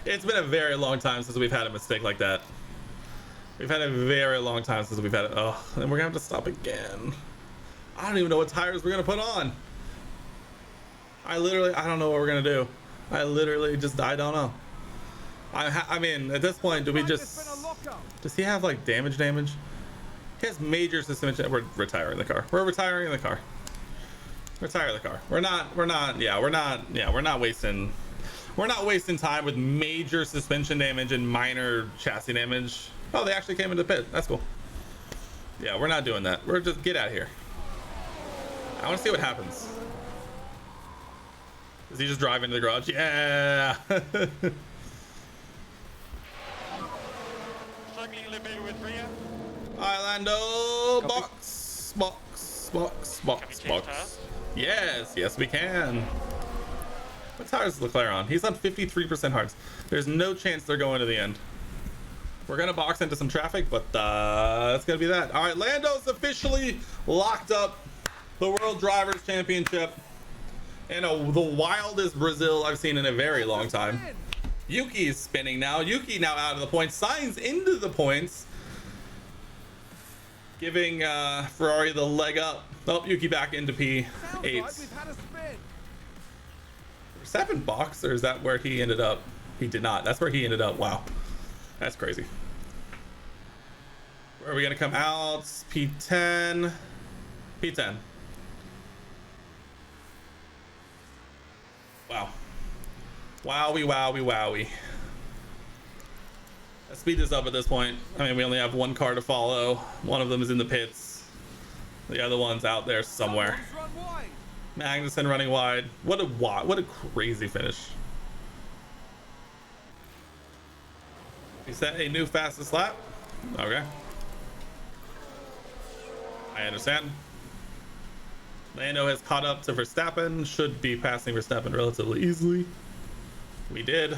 It's been a very long time since we've had a mistake like that. We've had a very long time since we've had it. Oh, and we're gonna have to stop again. I don't even know what tires we're gonna put on. I don't know what we're gonna do. I don't know. I mean, at this point, do we just... Does he have like damage? He has major suspension. We're retiring the car. We're retiring the car. Retire the car. We're not wasting time with major suspension damage and minor chassis damage. Oh, they actually came into the pit. That's cool. Yeah, we're not doing that. We're just get out of here. I want to see what happens. Does he just drive into the garage? Yeah. Struggling a little bit with Rhea. Lando, Copy. box. Yes, we can. What tires is Leclerc on? He's on 53% hards. There's no chance they're going to the end. We're gonna box into some traffic, but that's gonna be that. All right, Lando's officially locked up the World Drivers' Championship in the wildest Brazil I've seen in a very long time. Yuki's spinning now. Yuki now out of the points. Sainz into the points, giving Ferrari the leg up. Oh, Yuki back into P8. Verstappen box, or is that where he ended up? He did not. That's where he ended up. Wow, that's crazy. Where are we gonna come out? P10. P10. Wow. Wowie. Let's speed this up at this point. I mean, we only have one car to follow. One of them is in the pits. The other one's out there somewhere. Magnussen running wide. What a crazy finish. He set a new fastest lap. Okay. I understand. Lando has caught up to Verstappen. Should be passing Verstappen relatively easily. We did.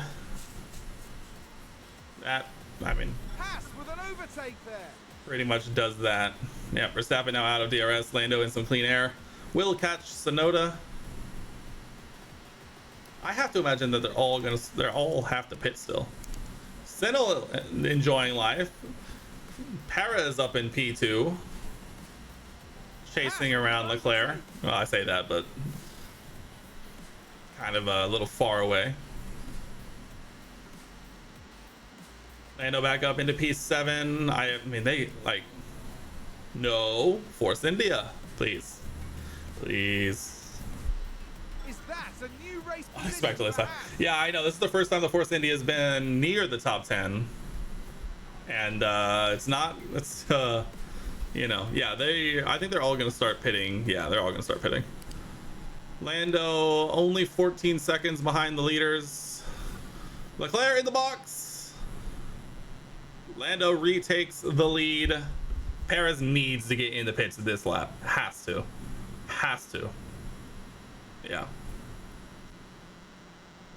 That, I mean, Haas with an overtake there. pretty much does that. Yeah, Verstappen now out of DRS. Lando in some clean air. Will catch Sonoda. I have to imagine that they're all have to pit still. Senna enjoying life. Perez up in P2. Chasing around Leclerc. Well, I say that, but kind of a little far away. Lando back up into P7. I mean, they like, no, Force India, please. Is that a new race? Unexpected this time. Yeah, I know. This is the first time the Force India has been near the top 10. And it's not, you know, yeah, I think they're all going to start pitting. Yeah, they're all going to start pitting. Lando only 14 seconds behind the leaders. Leclerc in the box. Lando retakes the lead. Perez needs to get in the pits this lap. Has to. Yeah.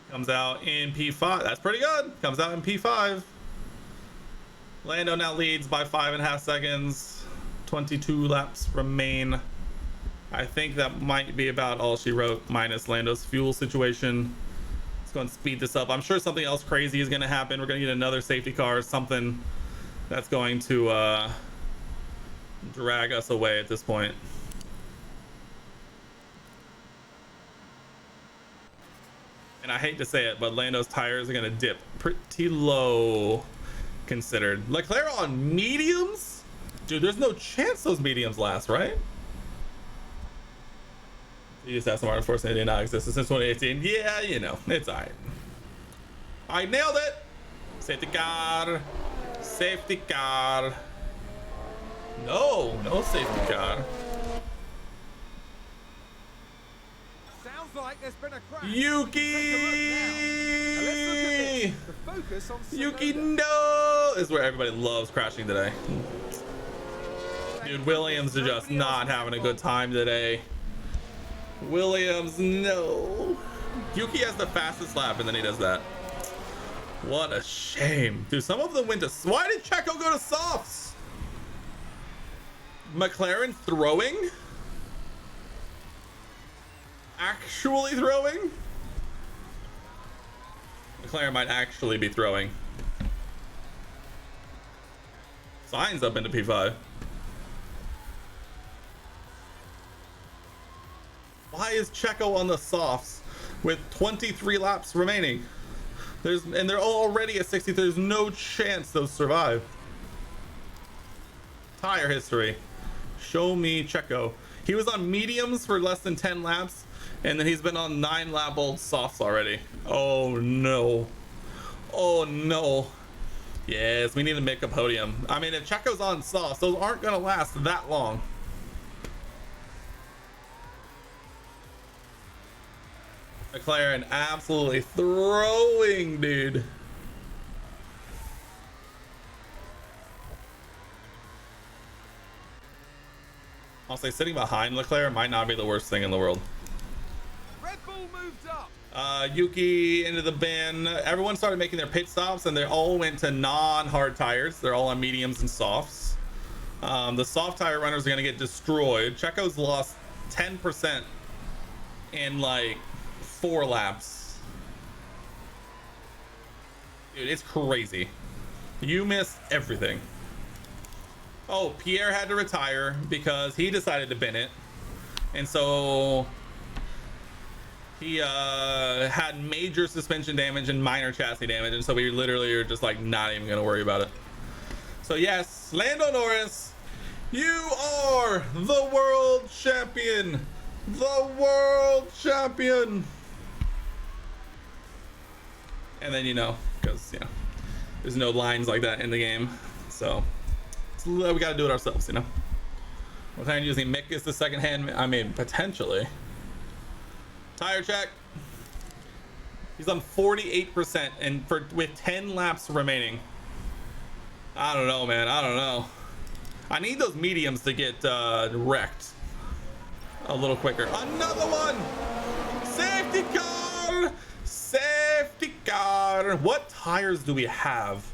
Comes out in P5. That's pretty good. Comes out in P5. Lando now leads by 5.5 seconds. 22 laps remain. I think that might be about all she wrote, minus Lando's fuel situation. Let's go and speed this up. I'm sure something else crazy is going to happen. We're going to get another safety car or something that's going to drag us away at this point. And I hate to say it, but Lando's tires are going to dip pretty low considered. Leclerc on mediums? Dude, there's no chance those mediums last, right? You just have some Martin Force India not existed since 2018. Yeah, you know, it's alright. I nailed it! Safety car. Safety car. No safety car. Sounds like there's been a crash. Yuki! The focus on Yuki, Sonoda. no! This is where everybody loves crashing today. Dude, Williams is just not having a good time today. Williams, no. Yuki has the fastest lap and then he does that. What a shame. Dude, some of them went to... Why did Checo go to softs? McLaren throwing? Actually throwing? Leclerc might actually be throwing. Signs up into P5. Why is Checo on the softs with 23 laps remaining? And they're already at 60. There's no chance they'll survive. Tire history. Show me Checo. He was on mediums for less than 10 laps, and then he's been on 9-lap-old softs already. Oh no. Oh no. Yes, we need to make a podium. I mean, if Checo's on softs, those aren't gonna last that long. McLaren absolutely throwing, dude. I'll say sitting behind Leclerc might not be the worst thing in the world. Red Bull moved up. Yuki into the bin. Everyone started making their pit stops, and they all went to non-hard tires. They're all on mediums and softs. The soft tire runners are going to get destroyed. Checo's lost 10% in like 4 laps. Dude, it's crazy. You missed everything. Oh, Pierre had to retire because he decided to bin it. And so he had major suspension damage and minor chassis damage. And so we literally are just like not even going to worry about it. So yes, Lando Norris, you are the world champion. The world champion. And then, you know, because, you know, there's no lines like that in the game. So we got to do it ourselves, you know. We're kind of using Mick as the second hand. I mean, potentially. Tire check. He's on 48% and with 10 laps remaining. I don't know, man. I don't know. I need those mediums to get wrecked a little quicker. Another one. Safety car. Safety car. What tires do we have?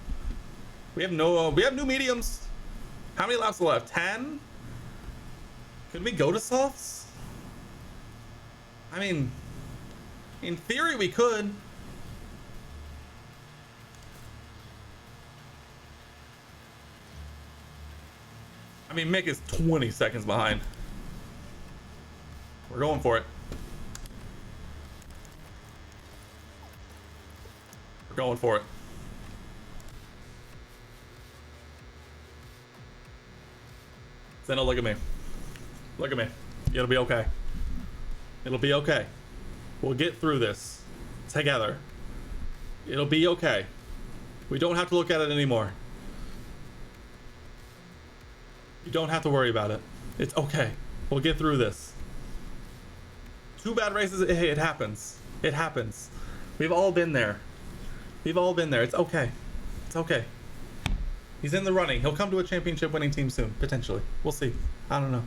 We have new mediums. How many laps left? 10? Could we go to softs? I mean, in theory we could. I mean, Mick is 20 seconds behind. We're going for it. We're going for it. Zeno, look at me. Look at me. It'll be okay. It'll be okay. We'll get through this together. It'll be okay. We don't have to look at it anymore. You don't have to worry about it. It's okay. We'll get through this. 2 bad races. Hey, it happens. It happens. We've all been there. We've all been there. It's okay. It's okay. He's in the running. He'll come to a championship winning team soon, potentially. We'll see. I don't know.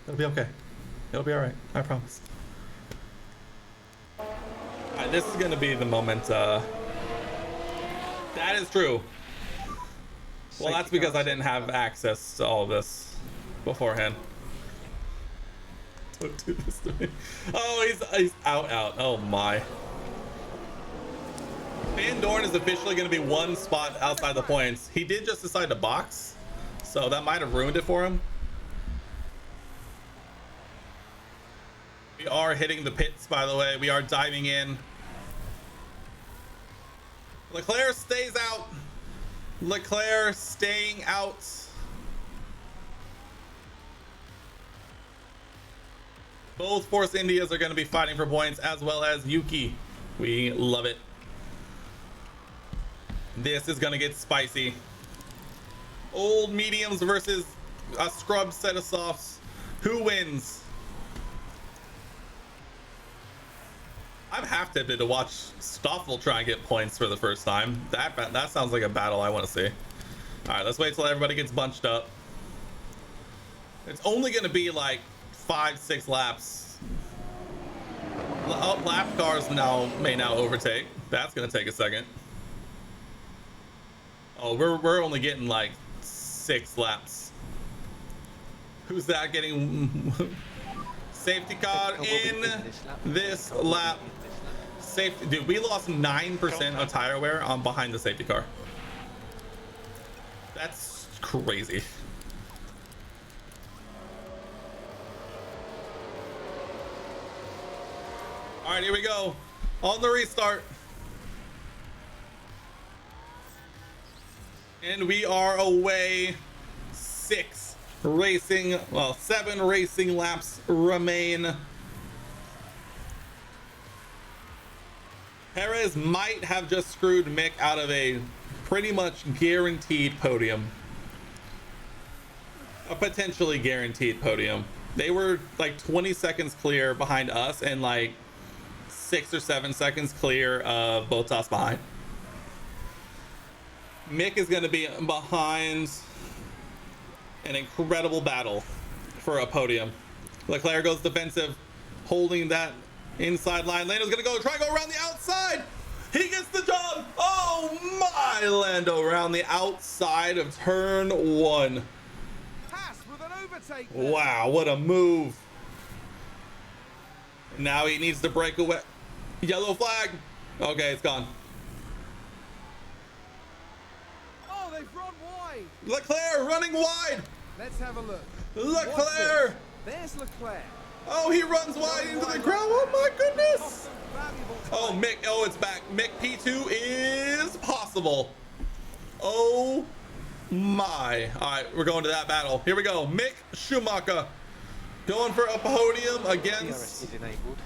It'll be okay. It'll be all right. I promise. This is going to be the moment. That is true. Well, that's because I didn't have access to all of this beforehand. Don't do this to me. Oh, he's out. Oh my. Van Dorn is officially going to be 1 spot outside the points. He did just decide to box, so that might have ruined it for him. We are hitting the pits, by the way. We are diving in. Leclerc stays out. Leclerc staying out. Both Force Indias are going to be fighting for points, as well as Yuki. We love it. This is going to get spicy. Old mediums versus a scrub set of softs. Who wins? I'm half tempted to watch Stoffel try and get points for the first time. That sounds like a battle I want to see. All right, let's wait till everybody gets bunched up. It's only going to be like 5-6 laps. Lap cars may now overtake. That's going to take a second. Oh, we're only getting like 6 laps. Who's that getting? Safety car in this lap. Safety, dude, we lost 9% of tire wear on behind the safety car. That's crazy. All right, here we go. On the restart. And we are away. 7 racing laps remain. Perez might have just screwed Mick out of a pretty much guaranteed podium. A potentially guaranteed podium. They were like 20 seconds clear behind us and like 6 or 7 seconds clear of Bottas behind. Mick is going to be behind an incredible battle for a podium. Leclerc goes defensive, holding that inside line. Lando's going to try and go around the outside. He gets the job. Oh my, Lando around the outside of turn 1. Haas with an overtake there. Wow, what a move. Now he needs to break away. Yellow flag. Okay, it's gone. Oh, they've run wide. Leclerc running wide. Let's have a look. Leclerc. There's Leclerc. Oh, he runs wide into the crowd. Oh my goodness. Valuable Oh, time. Mick. Oh, it's back. Mick P2 is possible. Oh my. All right, we're going to that battle. Here we go. Mick Schumacher going for a podium against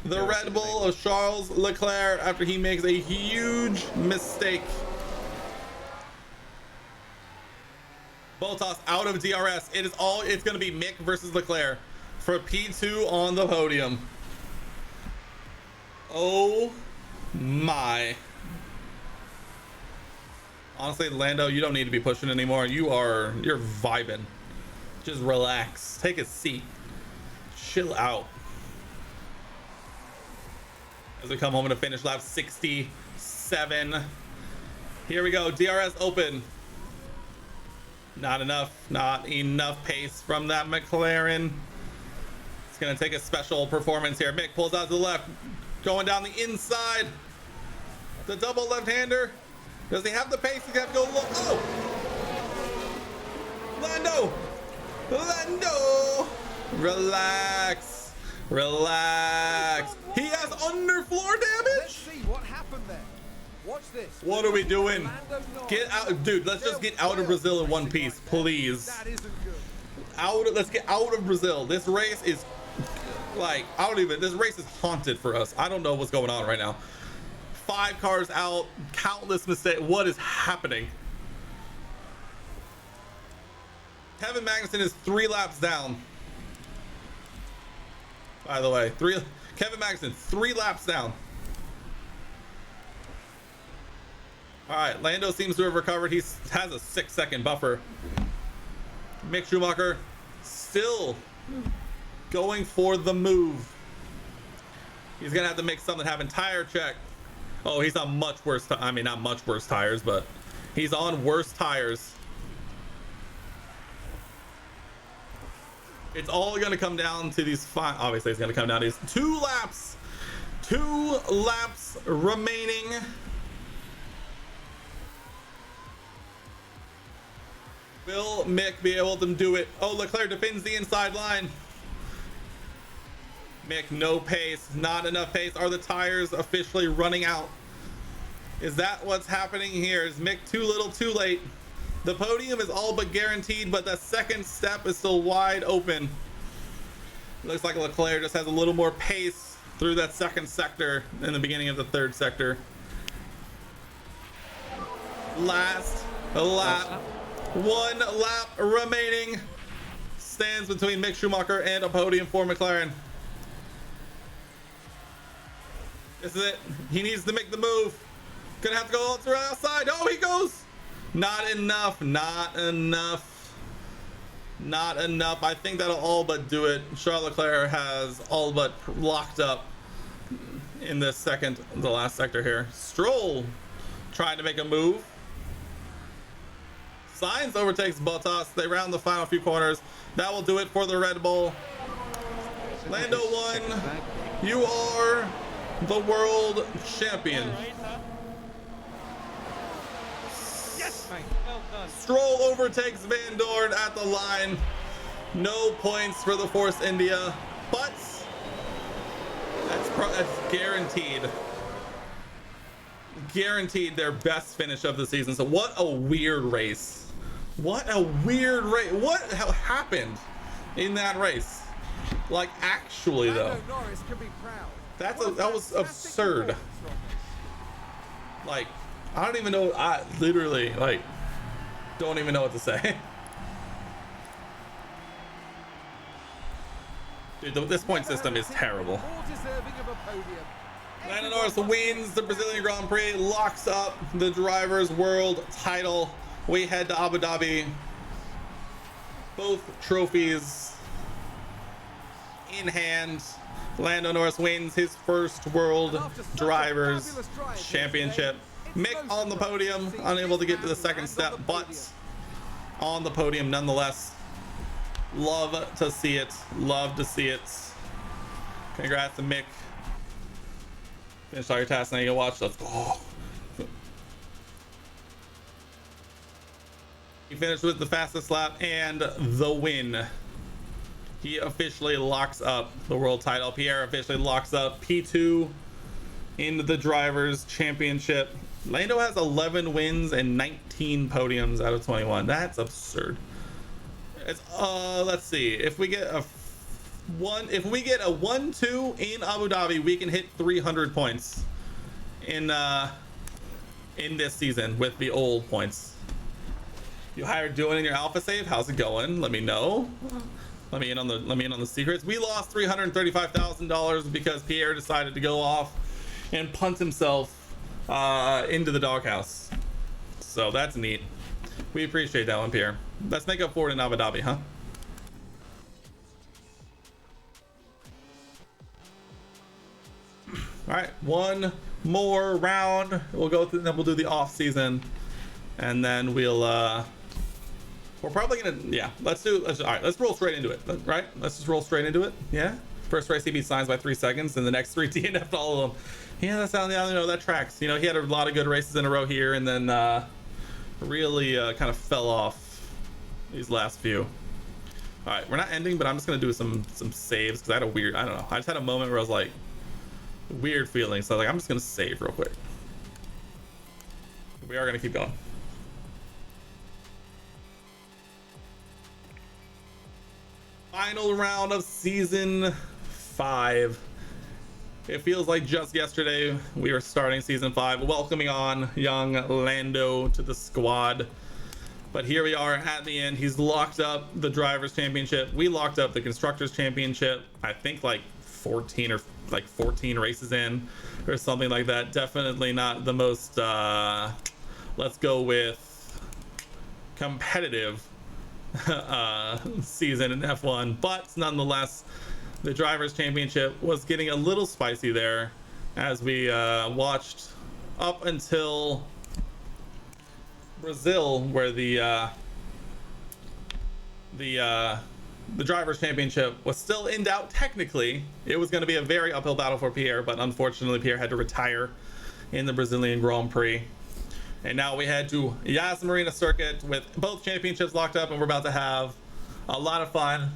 the Red Bull of Charles Leclerc after he makes a huge mistake. Bottas out of DRS. It's going to be Mick versus Leclerc for P2 on the podium. Oh my. Honestly, Lando, you don't need to be pushing anymore. You're vibing. Just relax. Take a seat. Chill out. As we come home to finish lap 67. Here we go. DRS open. Not enough pace from that McLaren. It's gonna take a special performance here. Mick pulls out to the left, going down the inside. The double left-hander. Does he have the pace? He's gonna have to go low. Oh! Lando! Relax. He has underfloor Let's damage. see what happened there. Watch this. What are we doing? Lando Norris. Get out, dude. Let's just get out of Brazil in one piece, please. That isn't good. Let's get out of Brazil. This race is like, this race is haunted for us. I don't know what's going on right now. 5 cars out, countless mistakes. What is happening? Kevin Magnussen is 3 laps down. By the way, Kevin Magnussen, 3 laps down. All right, Lando seems to have recovered. He has a 6-second buffer. Mick Schumacher still going for the move. He's gonna have to make something happen. Tire check. Oh, he's on much worse. I mean, not much worse tires, but he's on worse tires. It's all gonna come down to these 5. Obviously, it's gonna come down to these 2 laps. 2 laps remaining. Will Mick be able to do it? Oh, Leclerc defends the inside line. Mick, no pace, not enough pace. Are the tires officially running out? Is that what's happening here? Is Mick too little, too late? The podium is all but guaranteed, but the second step is still wide open. Looks like Leclerc just has a little more pace through that second sector in the beginning of the third sector. Last lap. 1 lap remaining. Stands between Mick Schumacher and a podium for McLaren. This is it. He needs to make the move. Gonna have to go all the way outside. Oh, he goes. Not enough. I think that'll all but do it. Charles Leclerc has all but locked up in the last sector here. Stroll trying to make a move. Sainz overtakes Bottas. They round the final few corners. That will do it for the Red Bull. Lando 1. You are the world champion. All right, huh? Yes, mate. Well done. Stroll overtakes Van Dorn at the line. No points for the Force India, but that's guaranteed. Guaranteed their best finish of the season. So what a weird race. What a weird race. What happened in that race? Like, actually though. Lando Norris can be proud. That What a was fantastic absurd. performance from him. Like, I don't even know. I literally, like, don't even know what to say. Dude, this point system is terrible. More deserving of a podium. Lando Norris wins the Brazilian Grand Prix, locks up the Drivers' World title. We head to Abu Dhabi. Both trophies in hand. Lando Norris wins his first World Drivers Championship. Mick on the podium, unable to get to the second step, but on the podium nonetheless. Love to see it. Love to see it. Congrats to Mick. Finished all your tasks, now you can watch. Let's go. He finished with the fastest lap and the win. He officially locks up the world title. Pierre officially locks up P2 into the Drivers' Championship. Lando has 11 wins and 19 podiums out of 21. That's absurd. It's let's see. If we get a 1-2 in Abu Dhabi, we can hit 300 points in this season with the old points. You hired doing in your alpha save. How's it going? Let me know. Let me in on the secrets. We lost $335,000 because Pierre decided to go off and punt himself into the doghouse. So that's neat. We appreciate that one, Pierre. Let's make up for it in Abu Dhabi, huh? All right, one more round. We'll go through, then we'll do the off season, and then we're probably gonna, yeah. All right, let's roll straight into it. Right? Let's just roll straight into it. Yeah. First race he beat Sainz by 3 seconds, and the next 3 DNF'd all of them. Yeah, that's how, you know, that tracks. You know, he had a lot of good races in a row here, and then really kind of fell off these last few. All right, we're not ending, but I'm just gonna do some saves because I had a weird, I don't know, I just had a moment where I was like, weird feeling. So like, I'm just gonna save real quick. We are gonna keep going. Final round of season 5. It feels like just yesterday we were starting season 5, welcoming on young Lando to the squad. But here we are at the end. He's locked up the Drivers' Championship. We locked up the Constructors' Championship. I think like 14 races in or something like that. Definitely not the most let's go with competitive season in F1, but nonetheless the Drivers' Championship was getting a little spicy there as we watched up until Brazil, where the Drivers' Championship was still in doubt. Technically it was going to be a very uphill battle for Pierre, but unfortunately Pierre had to retire in the Brazilian Grand Prix. And now we head to Yas Marina Circuit with both championships locked up, and we're about to have a lot of fun.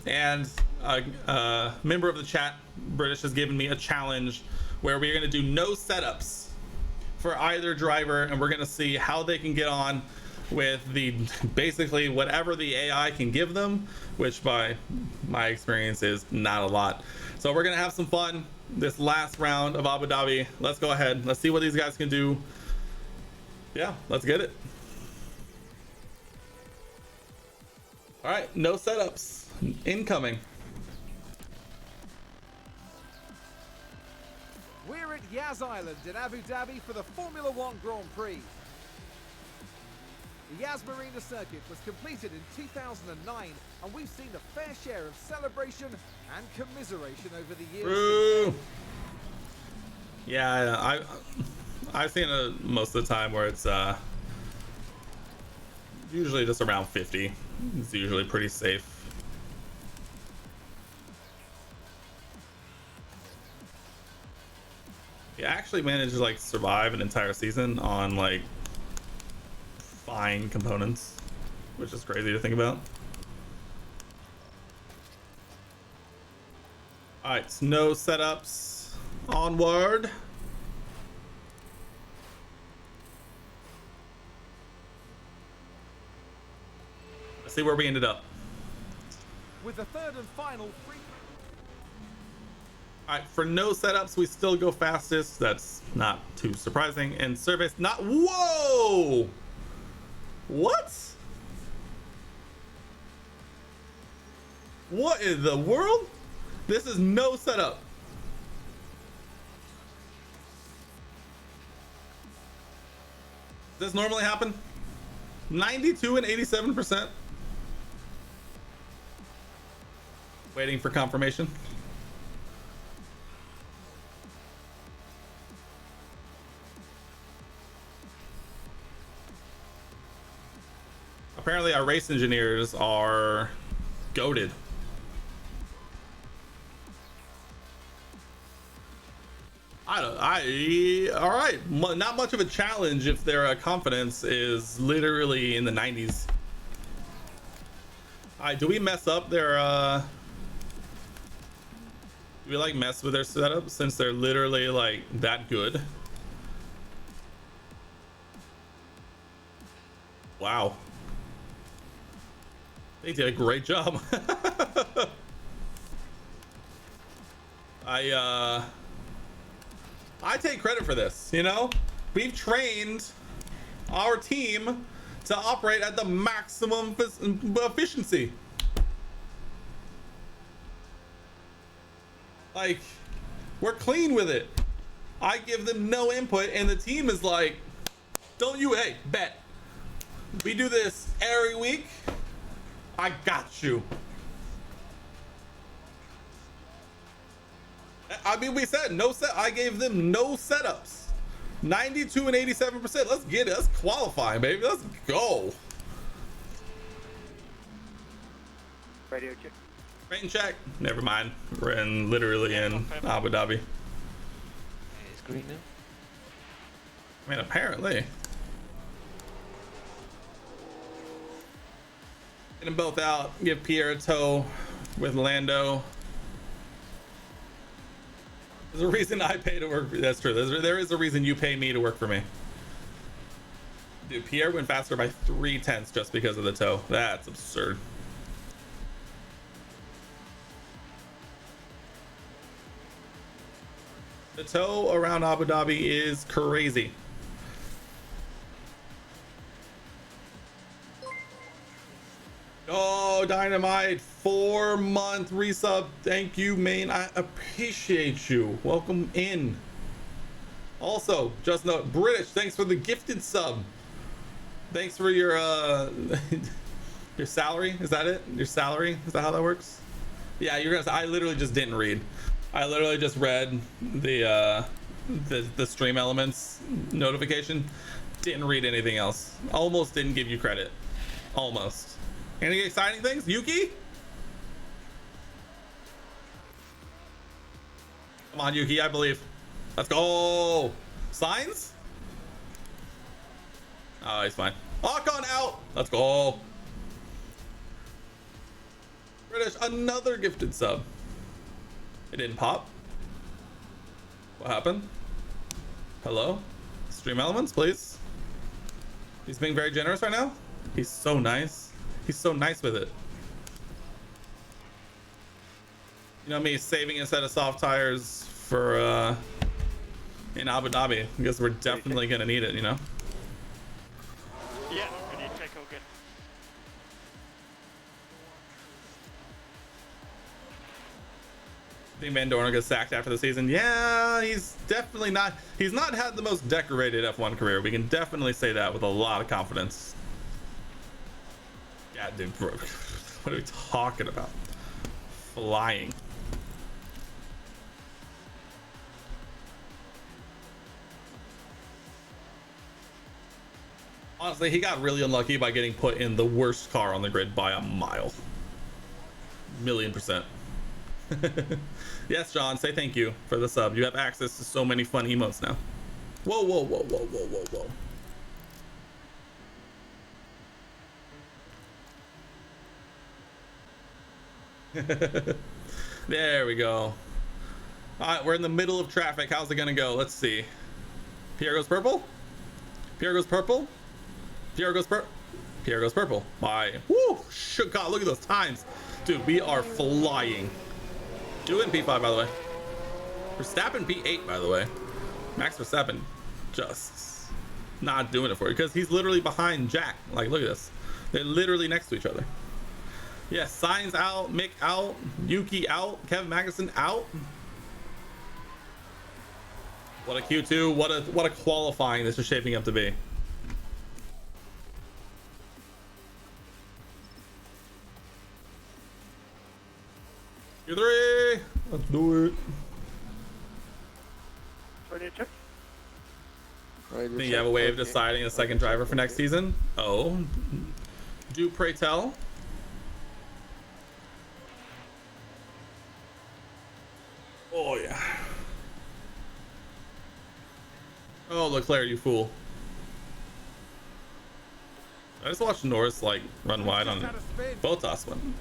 And a member of the chat, British, has given me a challenge where we're going to do no setups for either driver, and we're going to see how they can get on with the basically whatever the AI can give them, which by my experience is not a lot. So we're going to have some fun this last round of Abu Dhabi. Let's go ahead. Let's see what these guys can do. Yeah, let's get it. All right, no setups incoming. We're at Yas Island in Abu Dhabi for the Formula One Grand Prix. The Yas Marina circuit was completed in 2009, and we've seen a fair share of celebration and commiseration over the years. Ooh. Yeah, I've seen it most of the time where it's usually just around 50. It's usually pretty safe. He actually managed to like survive an entire season on like fine components, which is crazy to think about. All right, no setups. Onward. Let's see where we ended up. With the third and final free. All right, for no setups, we still go fastest. That's not too surprising. And service, not. Whoa! What? What in the world? This is no setup. Does this normally happen? 92 and 87%. Waiting for confirmation. Apparently our race engineers are goated. All right, not much of a challenge if their confidence is literally in the 90s. All right, do we mess up their do we like mess with their setup since they're literally like that good? Wow, they did a great job. I take credit for this, you know? We've trained our team to operate at the maximum efficiency. Like, we're clean with it. I give them no input and the team is like, don't you, hey, bet. We do this every week. I got you. I mean, we said no set. I gave them no setups. 92 and 87%. Let's get it. Let's qualify, baby. Let's go. Radio check. Rain check. Never mind. We're in literally in Abu Dhabi. It's green now. I mean, apparently. Get them both out. Give Pierre a tow with Lando. There's a reason I pay to work. That's true. There is a reason you pay me to work for me. Dude, Pierre went faster by 0.3 just because of the tow. That's absurd. The tow around Abu Dhabi is crazy. Oh, Dynamite, 4-month resub. Thank you, main. I appreciate you. Welcome in. Also, just note, British, thanks for the gifted sub. Thanks for your your salary. Is that it? Your salary? Is that how that works? Yeah, you're gonna say, I literally just didn't read. I literally just read the stream elements notification. Didn't read anything else. Almost didn't give you credit. Almost. Any exciting things? Yuki? Come on, Yuki, I believe. Let's go. Signs? Oh, he's fine. Ocon out. Let's go. British, another gifted sub. It didn't pop. What happened? Hello? Stream elements, please. He's being very generous right now. He's so nice. He's so nice with it. You know me, saving a set of soft tires for in Abu Dhabi because we're definitely gonna need it, you know. Yeah, radio check, all good. I think Van Dorn gets sacked after the season. Yeah, he's definitely not. He's not had the most decorated F1 career. We can definitely say that with a lot of confidence. Yeah, dude, bro. What are we talking about? Flying. Honestly, he got really unlucky by getting put in the worst car on the grid by a mile. 1,000,000%. Yes, John, say thank you for the sub. You have access to so many fun emotes now. Whoa, whoa, whoa, whoa, whoa, whoa, whoa. There we go. All right, we're in the middle of traffic. How's it gonna go? Let's see. Pierre goes purple. Pierre goes purple. Pierre goes purple. Pierre goes purple. Bye. Woo! God, look at those times. Dude, we are flying. Doing P5, by the way. Verstappen P8, by the way. Max Verstappen just not doing it for you because he's literally behind Jack. Like, look at this. They're literally next to each other. Yes, yeah, Sainz out, Mick out, Yuki out, Kevin Magnussen out. What a Q2, what a qualifying this is shaping up to be. Q3, let's do it. Ready to check? Right, Think you have a way of deciding a second driver for next season? Oh, do pray tell. Oh yeah. Oh, Leclerc, you fool. I just watched Norris like run wide on Bottas one.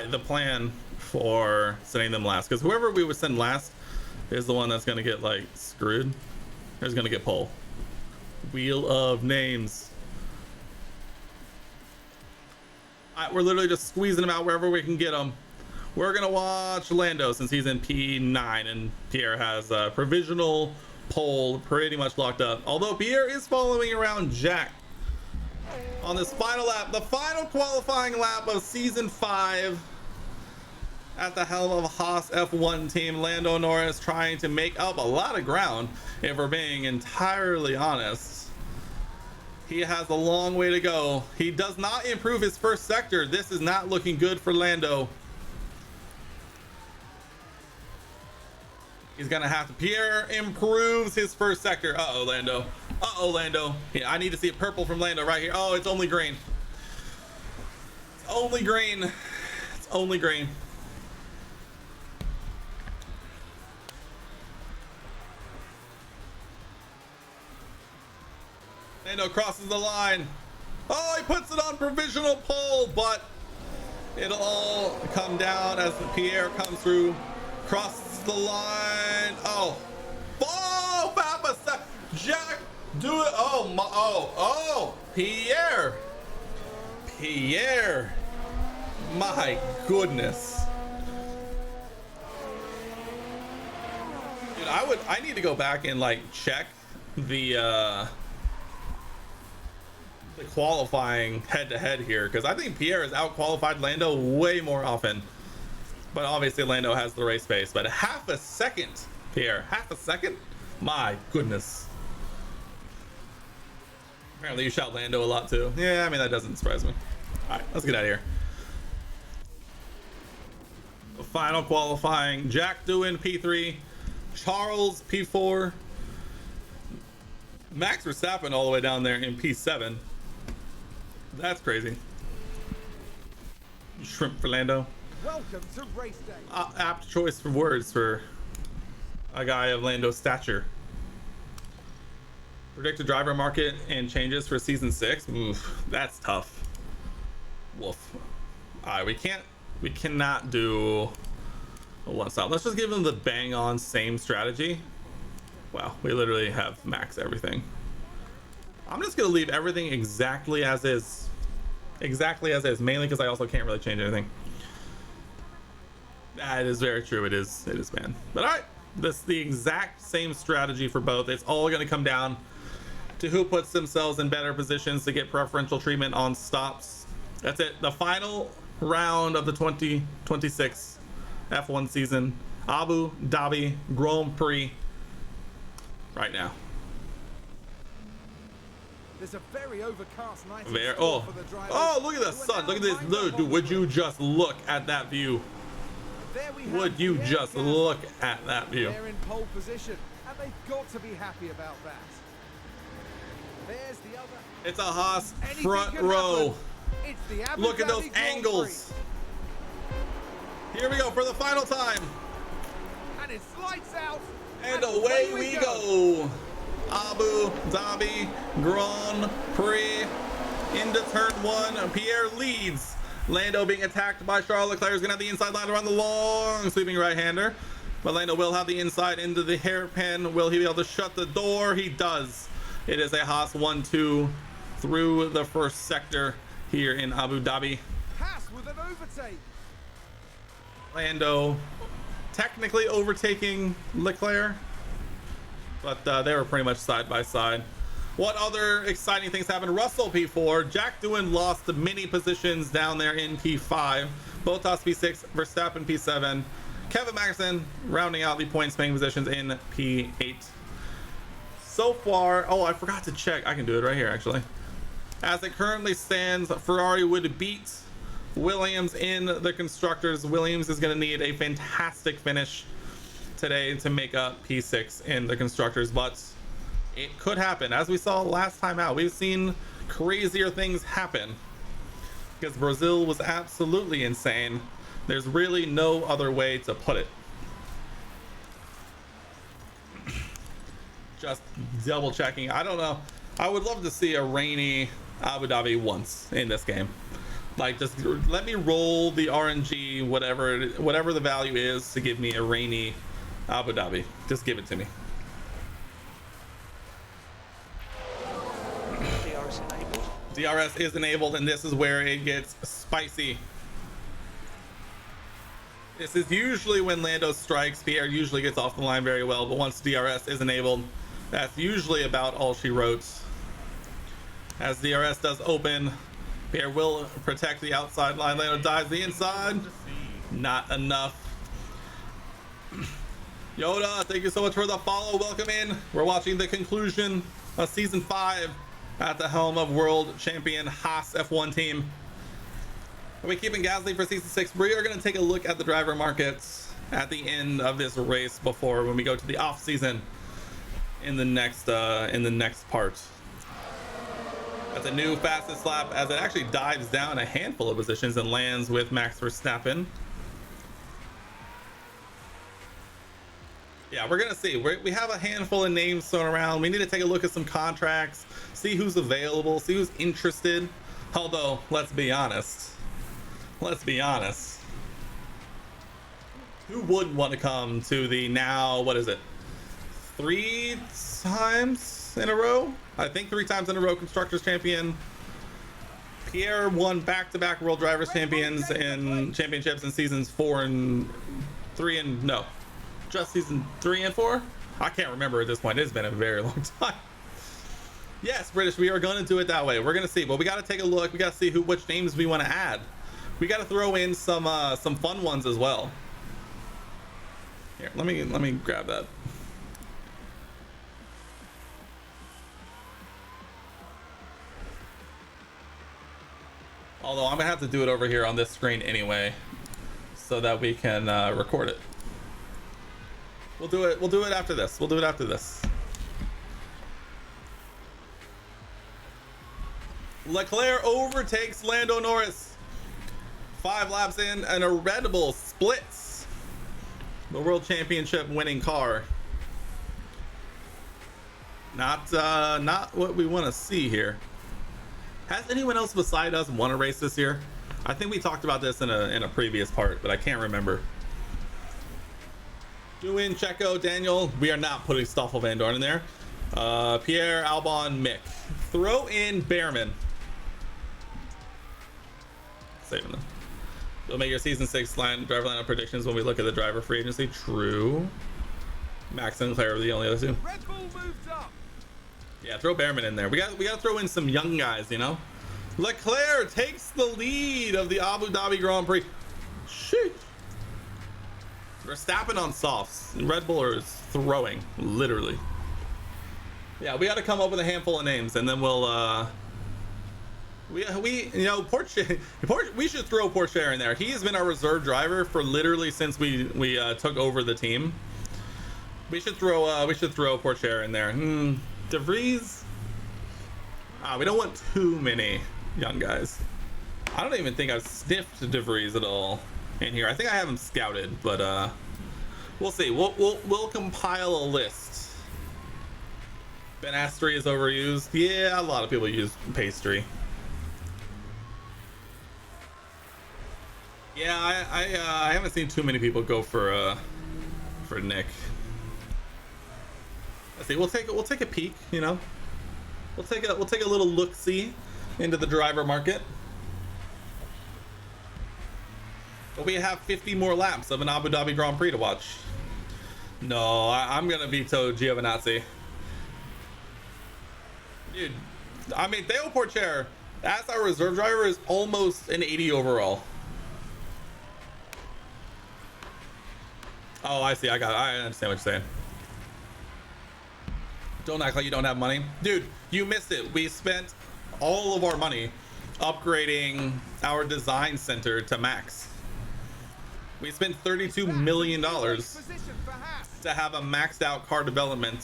The plan for sending them last, because whoever we would send last is the one that's gonna get like screwed. There's gonna get pole. Wheel of names. We're literally just squeezing them out wherever we can get them. We're gonna watch Lando since he's in P9 and Pierre has a provisional pole pretty much locked up. Although Pierre is following around Jack on this final lap, the final qualifying lap of season 5 at the helm of Haas F1 team. Lando Norris trying to make up a lot of ground, if we're being entirely honest. He has a long way to go. He does not improve his first sector. This is not looking good for Lando. He's gonna have to. Pierre improves his first sector. Uh-oh, Lando. Uh-oh, Lando. Yeah, I need to see a purple from Lando right here. Oh, it's only green. It's only green. It's only green. Lando crosses the line. Oh, he puts it on provisional pole, but it'll all come down as Pierre comes through, crosses the line. Oh, oh, Papa, Jack, do it. Oh, my, oh, Pierre, my goodness. Dude, I need to go back and like check the qualifying head-to-head here, because I think Pierre has out-qualified Lando way more often, but obviously Lando has the race pace. But half a second, Pierre, half a second, my goodness. Apparently you shout Lando a lot too. Yeah, I mean, that doesn't surprise me. All right, let's get out of here. The final qualifying, Jack doing P3, Charles P4, Max Verstappen all the way down there in P7. That's crazy. Shrimp for Lando. Welcome to race day. Apt choice for words for a guy of Lando's stature. Predicted driver market and changes for season 6. Oof, that's tough. Woof. All right, we cannot do a one stop. Let's just give them the bang on same strategy. Wow, we literally have max everything. I'm just gonna leave everything exactly as is, mainly because I also can't really change anything. That is very true. It is man. But all right, this is the exact same strategy for both. It's all gonna come down to who puts themselves in better positions to get preferential treatment on stops. That's it. The final round of the 2026 F1 season, Abu Dhabi Grand Prix, right now. There's a very overcast night. Oh, look at the sun. Look at this. Dude, would you just look at that view? Would you just look at that view? They're in pole position, and they've got to be happy about that. There's the other. It's a Haas Anything front can row. happen. It's the Abu Look at those Dhabi Grand angles. Here we go for the final time. Prix. And it's lights out. And away we go. Abu Dhabi Grand Prix into turn one. Pierre leads. Lando being attacked by Charles Leclerc is going to have the inside line around the long sweeping right-hander. But Lando will have the inside into the hairpin. Will he be able to shut the door? He does. It is a Haas 1-2 through the first sector here in Abu Dhabi. Haas with an overtake. Lando technically overtaking Leclerc, but they were pretty much side by side. What other exciting things happened? Russell P4, Jack Doohan lost many positions down there in P5, Bottas P6, Verstappen P7, Kevin Magnussen rounding out the points making positions in P8. So far, oh, I forgot to check. I can do it right here actually. As it currently stands, Ferrari would beat Williams in the constructors. Williams is going to need a fantastic finish today to make up P6 in the constructors, but it could happen. As we saw last time out, we've seen crazier things happen because Brazil was absolutely insane. There's really no other way to put it. Just double checking. I don't know. I would love to see a rainy Abu Dhabi once in this game. Like, just let me roll the RNG, whatever the value is, to give me a rainy Abu Dhabi. Just give it to me. DRS enabled. DRS is enabled, and this is where it gets spicy. This is usually when Lando strikes. Pierre usually gets off the line very well, but once DRS is enabled, that's usually about all she wrote. As DRS does open, Pierre will protect the outside line. Lando dives the inside. Not enough. Yoda, thank you so much for the follow. Welcome in. We're watching the conclusion of season 5 at the helm of world champion Haas F1 team. Are we keeping Gasly for season 6? We are going to take a look at the driver markets at the end of this race before when we go to the off season in the next part. That's a new fastest lap as it actually dives down a handful of positions and lands with Max Verstappen. Yeah, we're gonna see. We have a handful of names thrown around. We need to take a look at some contracts, see who's available, see who's interested. Although, let's be honest. Who wouldn't want to come to the now, what is it? 3 times in a row? I think 3 times in a row Constructors Champion. Pierre won back-to-back World Drivers Champions and championships in seasons 4 and 3 and no. Just season 3 and 4? I can't remember at this point. It's been a very long time. Yes, British, we are going to do it that way. We're going to see, but we got to take a look. We got to see which names we want to add. We got to throw in some fun ones as well. Here, let me grab that. Although I'm gonna have to do it over here on this screen anyway, so that we can record it. We'll do it after this. We'll do it after this. Leclerc overtakes Lando Norris. 5 laps in, and a Red Bull splits the World Championship winning car. Not what we want to see here. Has anyone else beside us won a race this year? I think we talked about this in a previous part, but I can't remember. Doing Checo, Daniel. We are not putting Stoffel Van Dorn in there. Pierre, Albon, Mick. Throw in Behrman. Saving them. You'll make your season 6 driver lineup predictions when we look at the driver free agency. True. Max and Leclerc are the only other 2. Red Bull moved up. Yeah, throw Behrman in there. We got to throw in some young guys, you know. Leclerc takes the lead of the Abu Dhabi Grand Prix. Sheesh. Verstappen on softs. Red Bull is throwing, literally. Yeah, we got to come up with a handful of names, and then we'll we you know, we should throw Porsche in there. He has been our reserve driver for literally since we took over the team. We should throw Porsche in there. De Vries. We don't want too many young guys. I don't even think I've sniffed DeVries at all in here. I think I have him scouted, but we'll see. We'll compile a list. Ben Astry is overused. Yeah, a lot of people use pastry. Yeah, I haven't seen too many people go for Nick. Let's see. We'll take a peek. You know, we'll take a little look-see into the driver market. But we have 50 more laps of an Abu Dhabi Grand Prix to watch. No, I'm gonna veto Giovinazzi. Dude, I mean, Theo Porcher, as our reserve driver, is almost an 80 overall. Oh, I see. I understand what you're saying. Don't act like you don't have money. Dude, you missed it. We spent all of our money upgrading our design center to max. We spent $32 million to have a maxed out car development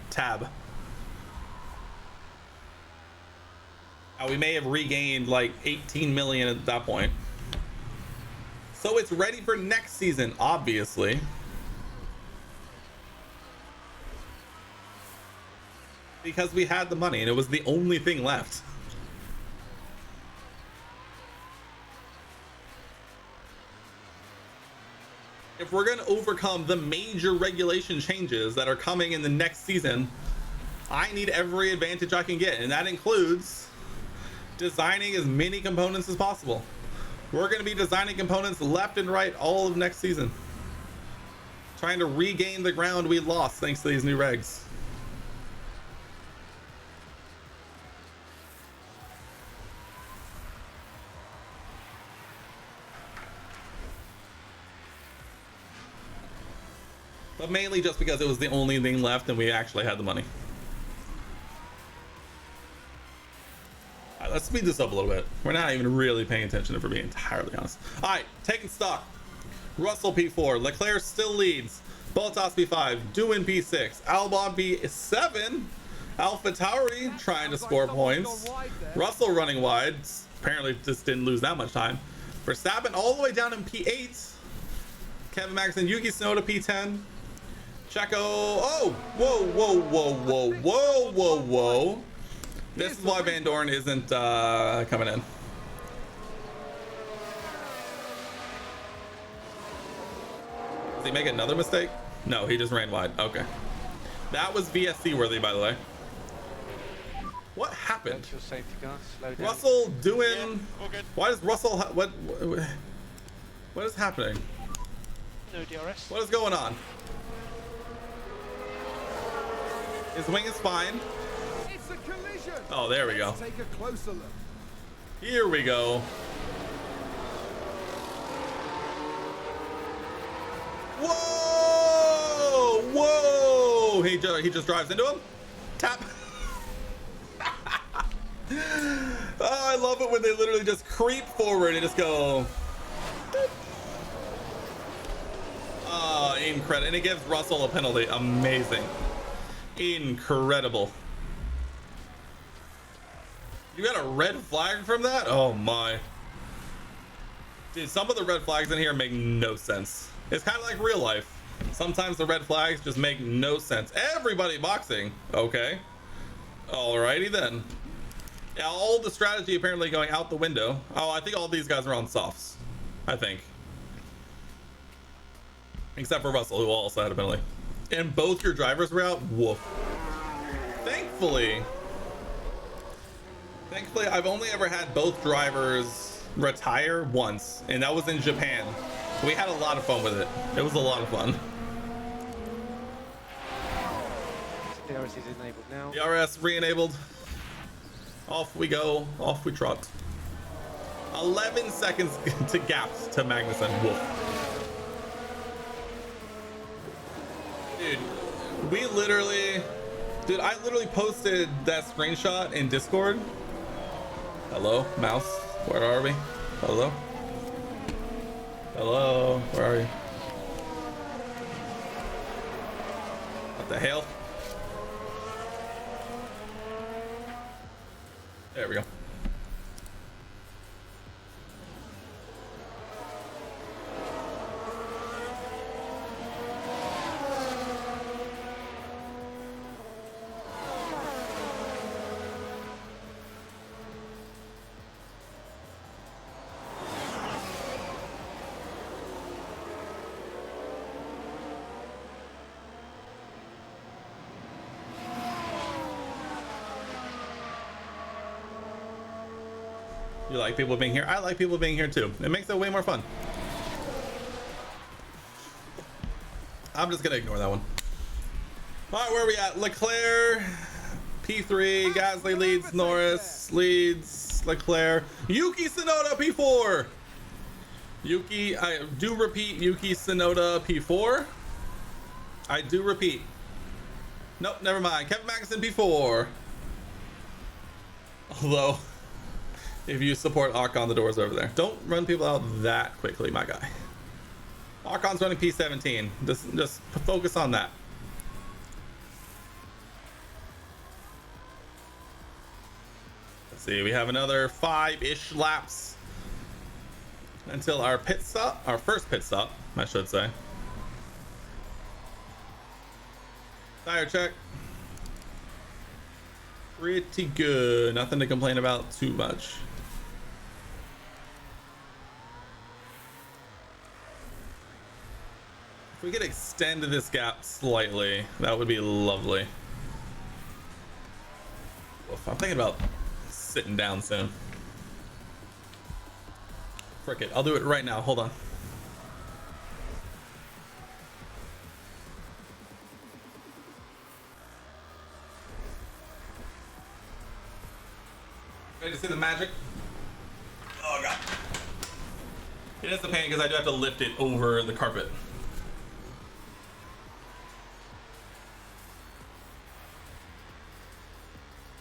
tab. We may have regained like 18 million at that point. So it's ready for next season, obviously. Because we had the money and it was the only thing left. If we're going to overcome the major regulation changes that are coming in the next season, I need every advantage I can get, and that includes designing as many components as possible. We're going to be designing components left and right all of next season, trying to regain the ground we lost thanks to these new regs. But mainly just because it was the only thing left and we actually had the money. All right, let's speed this up a little bit. We're not even really paying attention if we're being entirely honest. All right, taking stock. Russell P4, Leclerc still leads. Bottas P5, Doohan P6, Albon P7, AlphaTauri trying to score points. Russell running wide, apparently just didn't lose that much time. Verstappen all the way down in P8. Kevin Magnussen, Yuki Tsunoda P10. Checo, oh, whoa, whoa, whoa, whoa, whoa, whoa, whoa. This is why Van Dorn isn't coming in. Did he make another mistake? No, he just ran wide. Okay. That was VSC worthy, by the way. What happened? Your safety car, slow down. Russell doing... Yeah, all good. Why does Russell... What is happening? No DRS. What is going on? His wing is fine. It's a collision. Oh, there we go. Let's take a closer look. Here we go. Whoa! Whoa! He just drives into him. Tap. Oh, I love it when they literally just creep forward and just go. Oh, incredible. And it gives Russell a penalty. Amazing. Incredible. You got a red flag from that? Oh my. Dude, some of the red flags in here make no sense. It's kind of like real life. Sometimes the red flags just make no sense. Everybody boxing. Okay. Alrighty then. Yeah, all the strategy apparently going out the window. Oh, I think all these guys are on softs. I think. Except for Russell, who also had a penalty. And both your drivers were out? Woof. Thankfully, I've only ever had both drivers retire once, and that was in Japan. We had a lot of fun with it. It was a lot of fun. DRS is enabled now. DRS re-enabled. Off we go. Off we trot. 11 seconds to gap to Magnussen. Woof. Dude, I literally posted that screenshot in Discord. Hello, mouse, where are we? Hello? Hello, where are you? What the hell? There we go. You like people being here? I like people being here too. It makes it way more fun. I'm just gonna ignore that one. All right, where are we at? Leclerc, P3, Gasly leads, Norris leads, Leclerc, Yuki Tsunoda, P4. Yuki, I do repeat, Yuki Tsunoda, P4. I do repeat. Nope, never mind. Kevin Magnussen, P4. Although, if you support Ocon, the door's over there. Don't run people out that quickly, my guy. Ocon's running P17. Just focus on that. Let's see, we have another 5-ish laps until our pit stop, our first pit stop, I should say. Tire check. Pretty good. Nothing to complain about too much. If we could extend this gap slightly, that would be lovely. Oof, I'm thinking about sitting down soon. Frick it, I'll do it right now. Hold on. Ready to see the magic? Oh god. It is a pain because I do have to lift it over the carpet.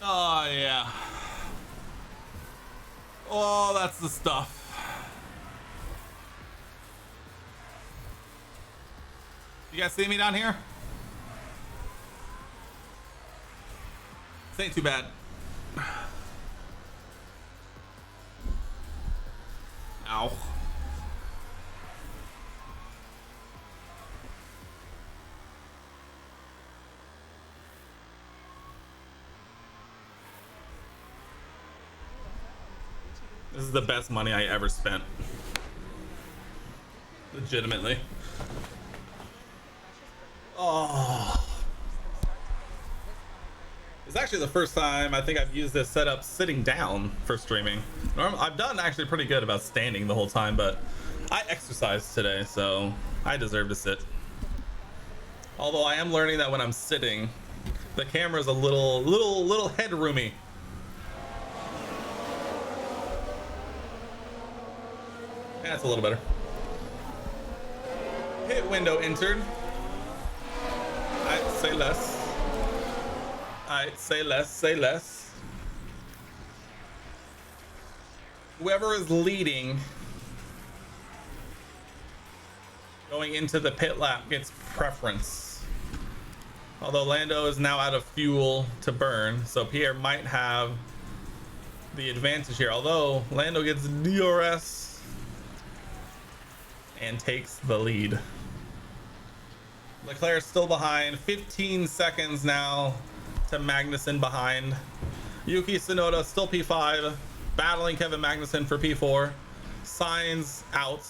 Oh yeah. Oh, that's the stuff. You guys see me down here? This ain't too bad. Ow. This is the best money I ever spent. Legitimately. Oh. It's actually the first time I think I've used this setup sitting down for streaming. I've done actually pretty good about standing the whole time, but I exercised today, so I deserve to sit. Although I am learning that when I'm sitting, the camera's a little headroomy. That's a little better. Pit window entered. I'd say less. I'd say less, say less. Whoever is leading going into the pit lap gets preference. Although Lando is now out of fuel to burn, so Pierre might have the advantage here. Although Lando gets DRS and takes the lead. Leclerc still behind, 15 seconds now to Magnussen behind. Yuki Tsunoda still P5, battling Kevin Magnussen for P4. Signs out.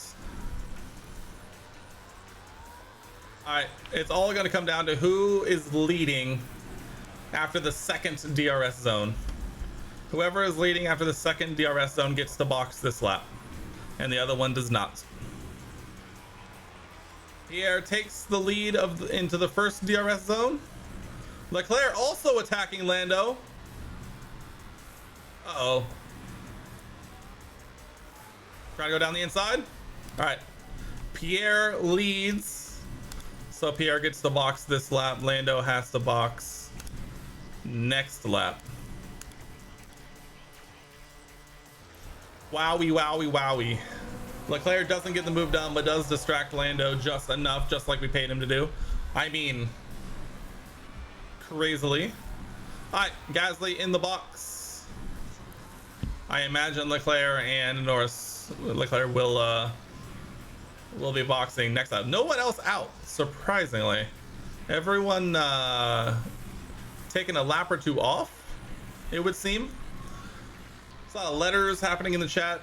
Alright, it's all going to come down to who is leading after the second DRS zone. Whoever is leading after the second DRS zone gets to box this lap, and the other one does not. Pierre takes the lead into the first DRS zone. Leclerc also attacking Lando. Uh-oh. Trying to go down the inside. All right. Pierre leads. So Pierre gets to box this lap. Lando has to box next lap. Wowie, wowie, wowie. Leclerc doesn't get the move done, but does distract Lando just enough, just like we paid him to do. I mean, crazily. All right, Gasly in the box. I imagine Leclerc and Norris. Leclerc will be boxing next up. No one else out, surprisingly. Everyone taking a lap or two off, it would seem. There's a lot of letters happening in the chat.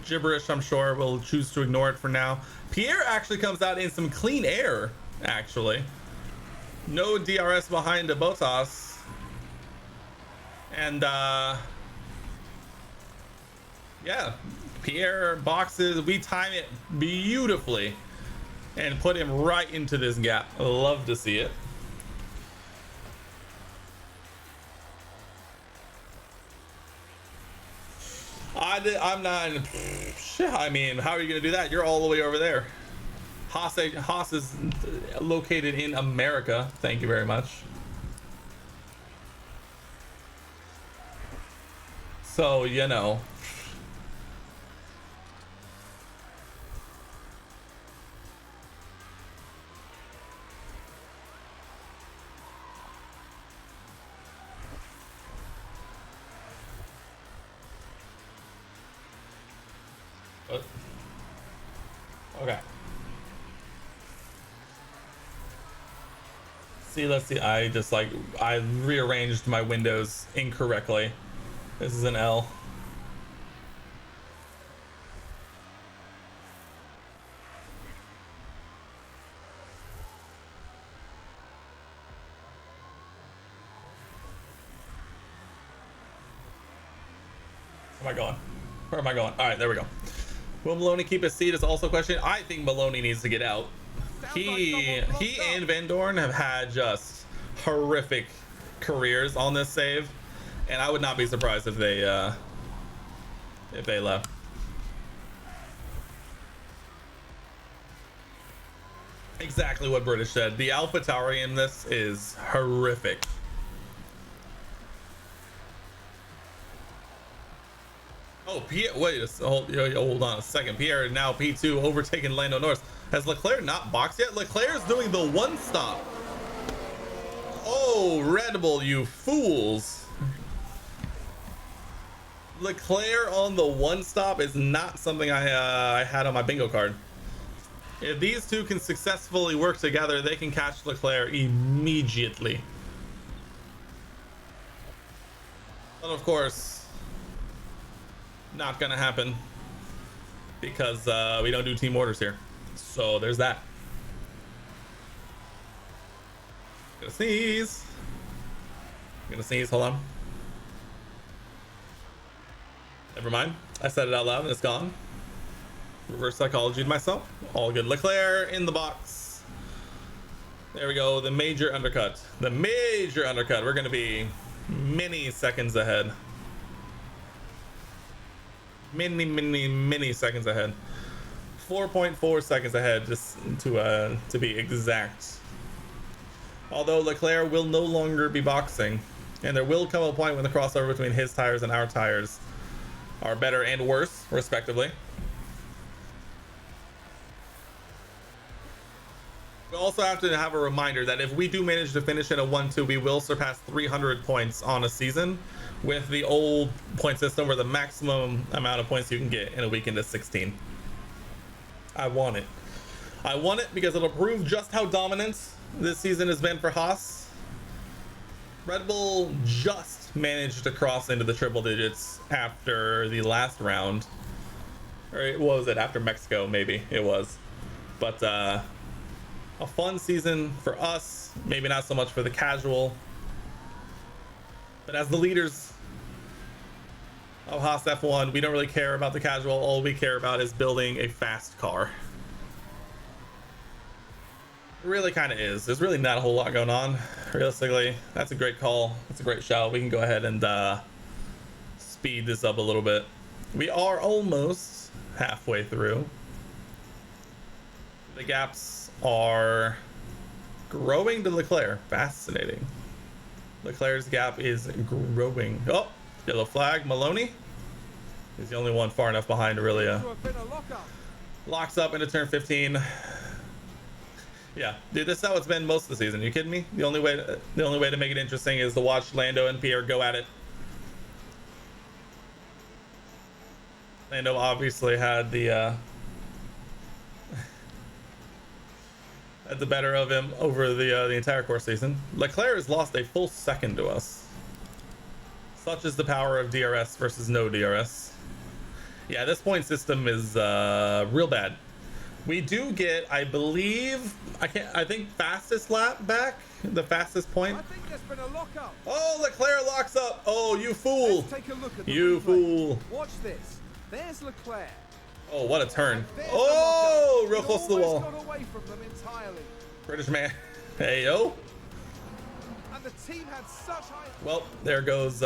Gibberish, I'm sure. We'll choose to ignore it for now. Pierre actually comes out in some clean air, actually. No DRS behind Bottas. And, yeah, Pierre boxes. We time it beautifully and put him right into this gap. I love to see it. I'm not. I mean, how are you gonna do that? You're all the way over there. Haas is located in America. Thank you very much. So you know. Okay. Let's see. I rearranged my windows incorrectly. This is an L. Where am I going? Where am I going? All right, there we go. Will Maloney keep his seat is also a question. I think Maloney needs to get out. He and Van Dorn have had just horrific careers on this save, and I would not be surprised if they left. Exactly what British said. The AlphaTauri in this is horrific. Oh, Pierre, hold on a second. Pierre now P2 overtaking Lando Norris. Has Leclerc not boxed yet? Leclerc's doing the one stop. Oh, Red Bull, you fools. Leclerc on the one stop is not something I had on my bingo card. If these two can successfully work together, they can catch Leclerc immediately. But of course, not gonna happen because we don't do team orders here. So there's that. Gonna sneeze. Hold on. Never mind. I said it out loud and it's gone. Reverse psychology to myself. All good. Leclerc in the box. There we go. The major undercut. We're gonna be many seconds ahead. Many seconds ahead. 4.4 seconds ahead, just to be exact. Although Leclerc will no longer be boxing, and there will come a point when the crossover between his tires and our tires are better and worse, respectively. We also have to have a reminder that if we do manage to finish in a 1-2, we will surpass 300 points on a season with the old point system where the maximum amount of points you can get in a weekend is 16. I want it. I want it because it'll prove just how dominant this season has been for Haas. Red Bull just managed to cross into the triple digits after the last round. Or what was it? After Mexico, maybe it was. But a fun season for us, maybe not so much for the casual. But as the leaders of Haas F1, we don't really care about the casual. All we care about is building a fast car. It really kind of is. There's really not a whole lot going on. Realistically, that's a great call. That's a great shout. We can go ahead and speed this up a little bit. We are almost halfway through. The gaps are growing to Leclerc. Fascinating. Leclerc's gap is growing. Oh, yellow flag. Maloney. He's the only one far enough behind to really locks up into turn 15. Yeah, dude, this is how it's been most of the season. You kidding me? The only way to make it interesting is to watch Lando and Pierre go at it. Lando obviously had the had the better of him over the entire course season. Leclerc has lost a full second to us. Such is the power of DRS versus no DRS. Yeah, this point system is real bad. We do get, I believe, I think fastest lap back, the fastest point. I think there's been a lockup. Oh, Leclerc locks up. Oh, you fool. Let's take a look at the You replay. fool. Watch this. There's Leclerc. Oh, what a turn. There's Oh, the real lockup. close to the He wall. almost got away from them entirely. British man. Hey, yo. And the team had such high... Well, there goes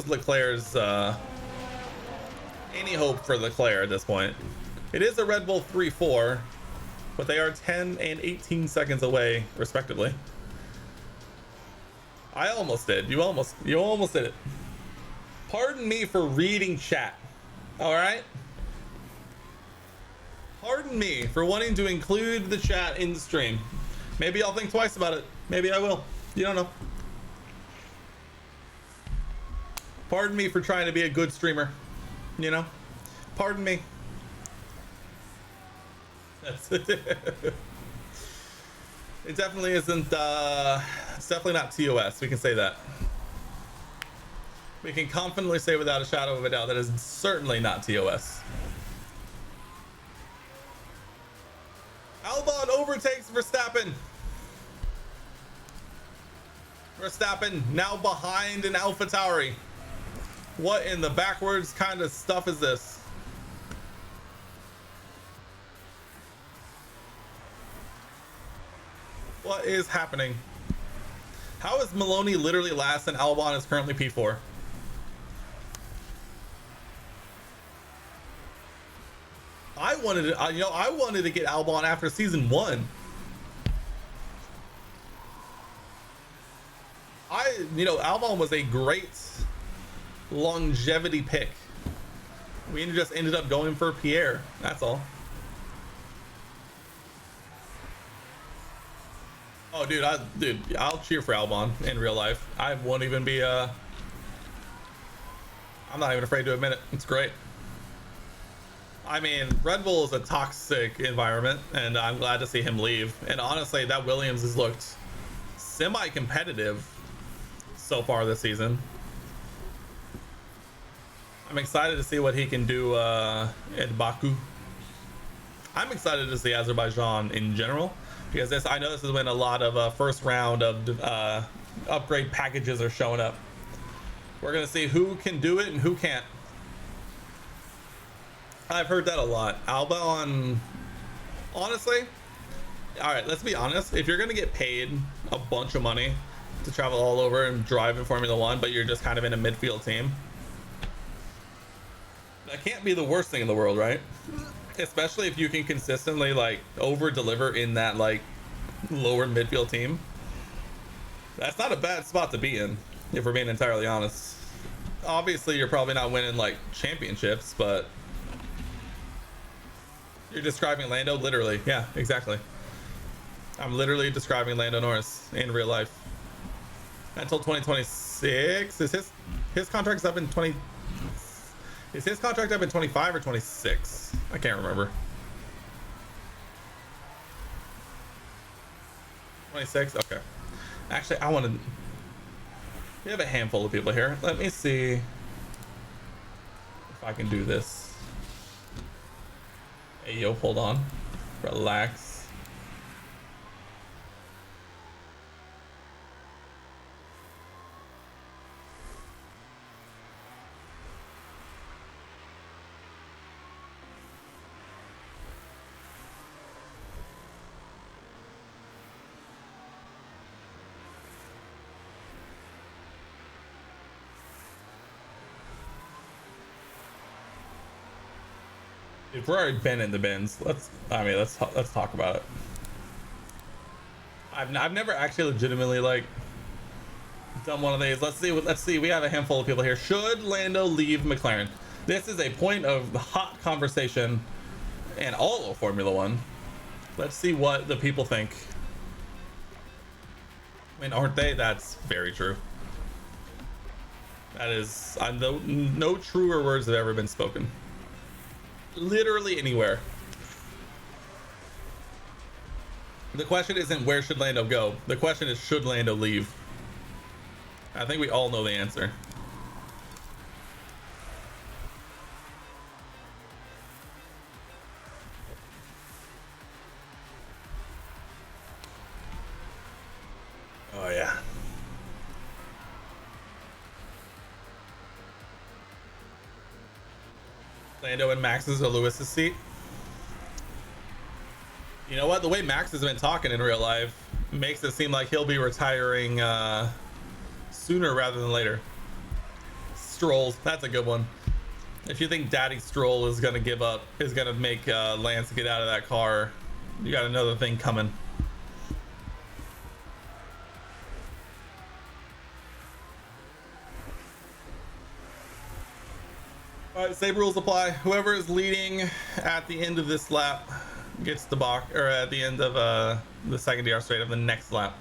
Leclerc's any hope for Leclerc at this point. It is a Red Bull 3-4, but they are 10 and 18 seconds away, respectively. I almost did. You almost did it. Pardon me for reading chat. All right. Pardon me for wanting to include the chat in the stream. Maybe I'll think twice about it. Maybe I will. You don't know. Pardon me for trying to be a good streamer. You know? Pardon me. That's it. It definitely isn't, it's definitely not TOS. We can say that. We can confidently say without a shadow of a doubt that is certainly not TOS. Albon overtakes Verstappen. Verstappen now behind an AlphaTauri. What in the backwards kind of stuff is this? What is happening? How is Maloney literally last and Albon is currently P4? I wanted to get Albon after season 1. Albon was a great longevity pick. We just ended up going for Pierre. That's all. Oh, dude, I'll cheer for Albon in real life. I won't even be. I'm not even afraid to admit it. It's great. I mean, Red Bull is a toxic environment, and I'm glad to see him leave. And honestly, that Williams has looked semi-competitive so far this season. I'm excited to see what he can do at Baku. I'm excited to see Azerbaijan in general, because I know this is when a lot of first round of upgrade packages are showing up. We're gonna see who can do it and who can't. I've heard that a lot. Albon, honestly, all right, let's be honest. If you're gonna get paid a bunch of money to travel all over and drive in Formula One, but you're just kind of in a midfield team, that can't be the worst thing in the world, right? Especially if you can consistently like over deliver in that like lower midfield team. That's not a bad spot to be in, if we're being entirely honest. Obviously you're probably not winning like championships, but you're describing Lando literally. Yeah, exactly. I'm literally describing Lando Norris in real life. Until 2026. Is his contract's up in 20? Is his contract up in 25 or 26? I can't remember. 26? Okay. Actually, we have a handful of people here. Let me see if I can do this. Hey, yo, hold on. Relax. If we're already been in the bins, let's talk about it. I've never actually legitimately like done one of these. Let's see. We have a handful of people here. Should Lando leave McLaren? This is a point of hot conversation in all of Formula One. Let's see what the people think. I mean, aren't they? That's very true. That is, no truer words have ever been spoken. Literally anywhere. The question isn't where should Lando go. The question is, should Lando leave? I think we all know the answer. Oh yeah. Lando and Max's or Lewis's seat. You know what? The way Max has been talking in real life makes it seem like he'll be retiring sooner rather than later. Strolls, that's a good one. If you think Daddy Stroll is gonna give up, is gonna make Lance get out of that car, you got another thing coming. All right, same rules apply. Whoever is leading at the end of this lap gets the box, or at the end of the second DR straight of the next lap.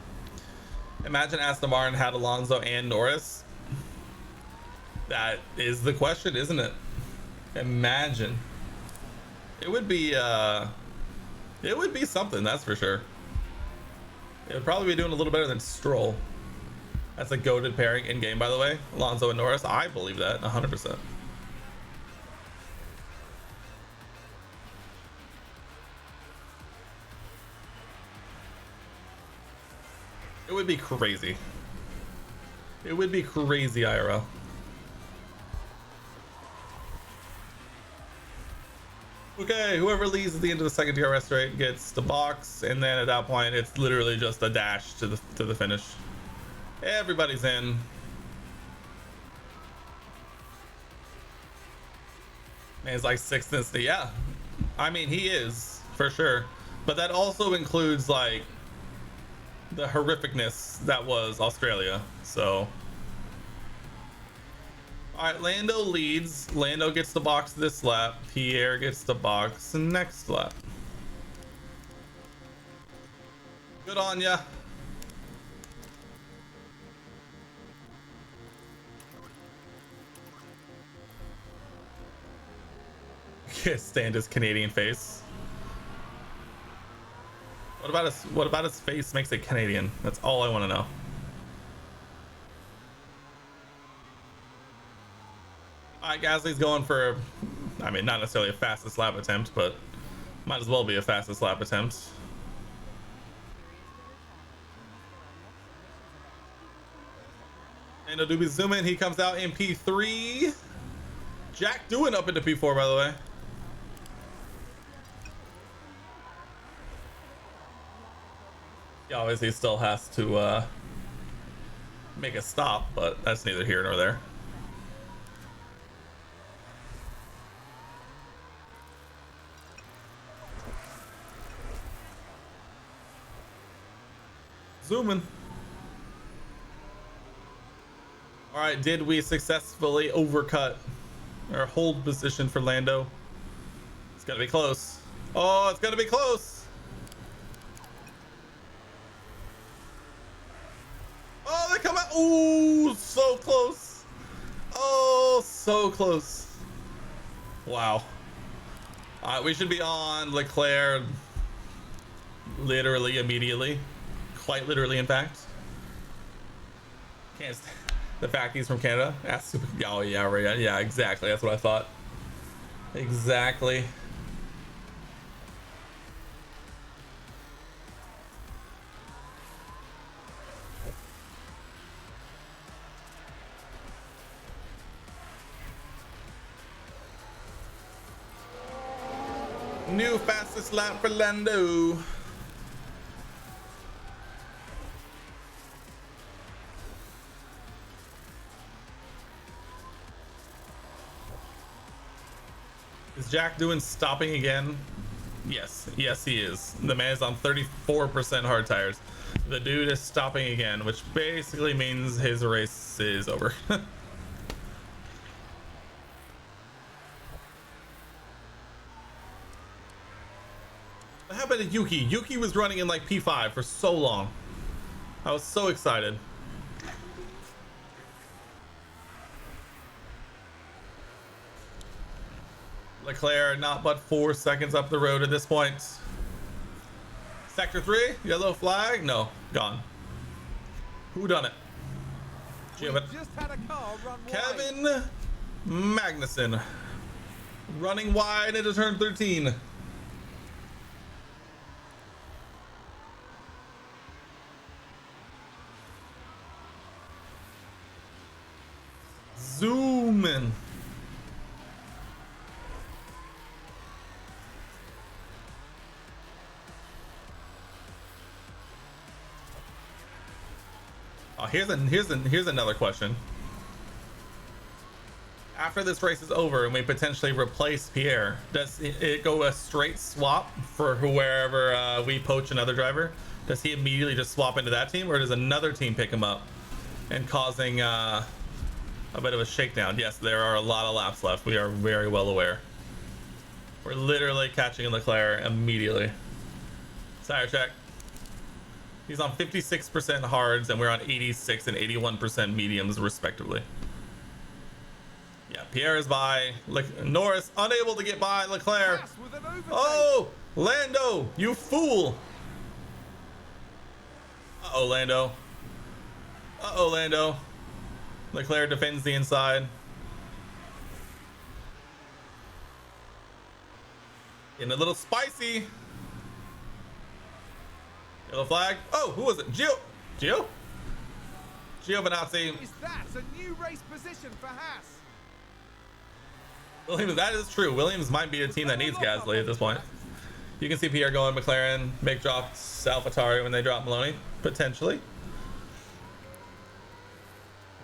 Imagine Aston Martin had Alonso and Norris. That is the question, isn't it? Imagine. It would be something, that's for sure. It would probably be doing a little better than Stroll. That's a goated pairing in game, by the way. Alonso and Norris, I believe that 100%. It would be crazy. It would be crazy, IRL. Okay, whoever leads at the end of the second DRS straight gets the box, and then at that point, it's literally just a dash to the finish. Everybody's in. Man's like sixth instant. Yeah, I mean he is for sure, but that also includes like the horrificness that was Australia. So all right, Lando leads. Lando gets the box this lap. Pierre gets the box next lap. Good on ya. Can't stand his Canadian face. What about his face makes it Canadian? That's all I want to know. Alright, Gasly's going for, I mean, not necessarily a fastest lap attempt, but might as well be a fastest lap attempt. And Adobe zoom in, he comes out in P3. Jack doing up into P4, by the way. He obviously still has to make a stop, but that's neither here nor there. Zooming. All right, did we successfully overcut or hold position for Lando? It's gonna be close. Oh, it's gonna be close. Oh, they come out. Ooh, so close. Oh, so close. Wow. All right, we should be on Leclerc literally immediately. Quite literally, in fact. Can't stand the fact he's from Canada. That's super. Oh yeah, right. Yeah, exactly. That's what I thought. Exactly. New fastest lap for Lando. Is Jack doing stopping again? Yes, yes he is. The man is on 34% hard tires. The dude is stopping again, which basically means his race is over. What happened to Yuki? Yuki was running in like P5 for so long. I was so excited. Leclerc not but 4 seconds up the road at this point. Sector 3, yellow flag. No, gone. Who done it? We just had a car run wide. Kevin Magnussen running wide into turn 13. Zoom in. Oh, here's another question. After this race is over and we potentially replace Pierre, does it go a straight swap for wherever we poach another driver? Does he immediately just swap into that team, or does another team pick him up and causing a bit of a shakedown? Yes, there are a lot of laps left. We are very well aware. We're literally catching Leclerc immediately. Tire check. He's on 56% hards, and we're on 86 and 81% mediums, respectively. Yeah, Pierre is by. Norris unable to get by Leclerc. Haas with an overtake. Oh, Lando, you fool. Uh-oh, Lando. Uh-oh, Lando. Leclerc defends the inside. Getting a little spicy. Yellow flag. Oh, who was it? Gio Benazzi. Is that a new race position for Haas? Williams, that is true. Williams might be a team that needs Gasly at this point. You can see Pierre going McLaren, make drops AlphaTauri when they drop Maloney, potentially.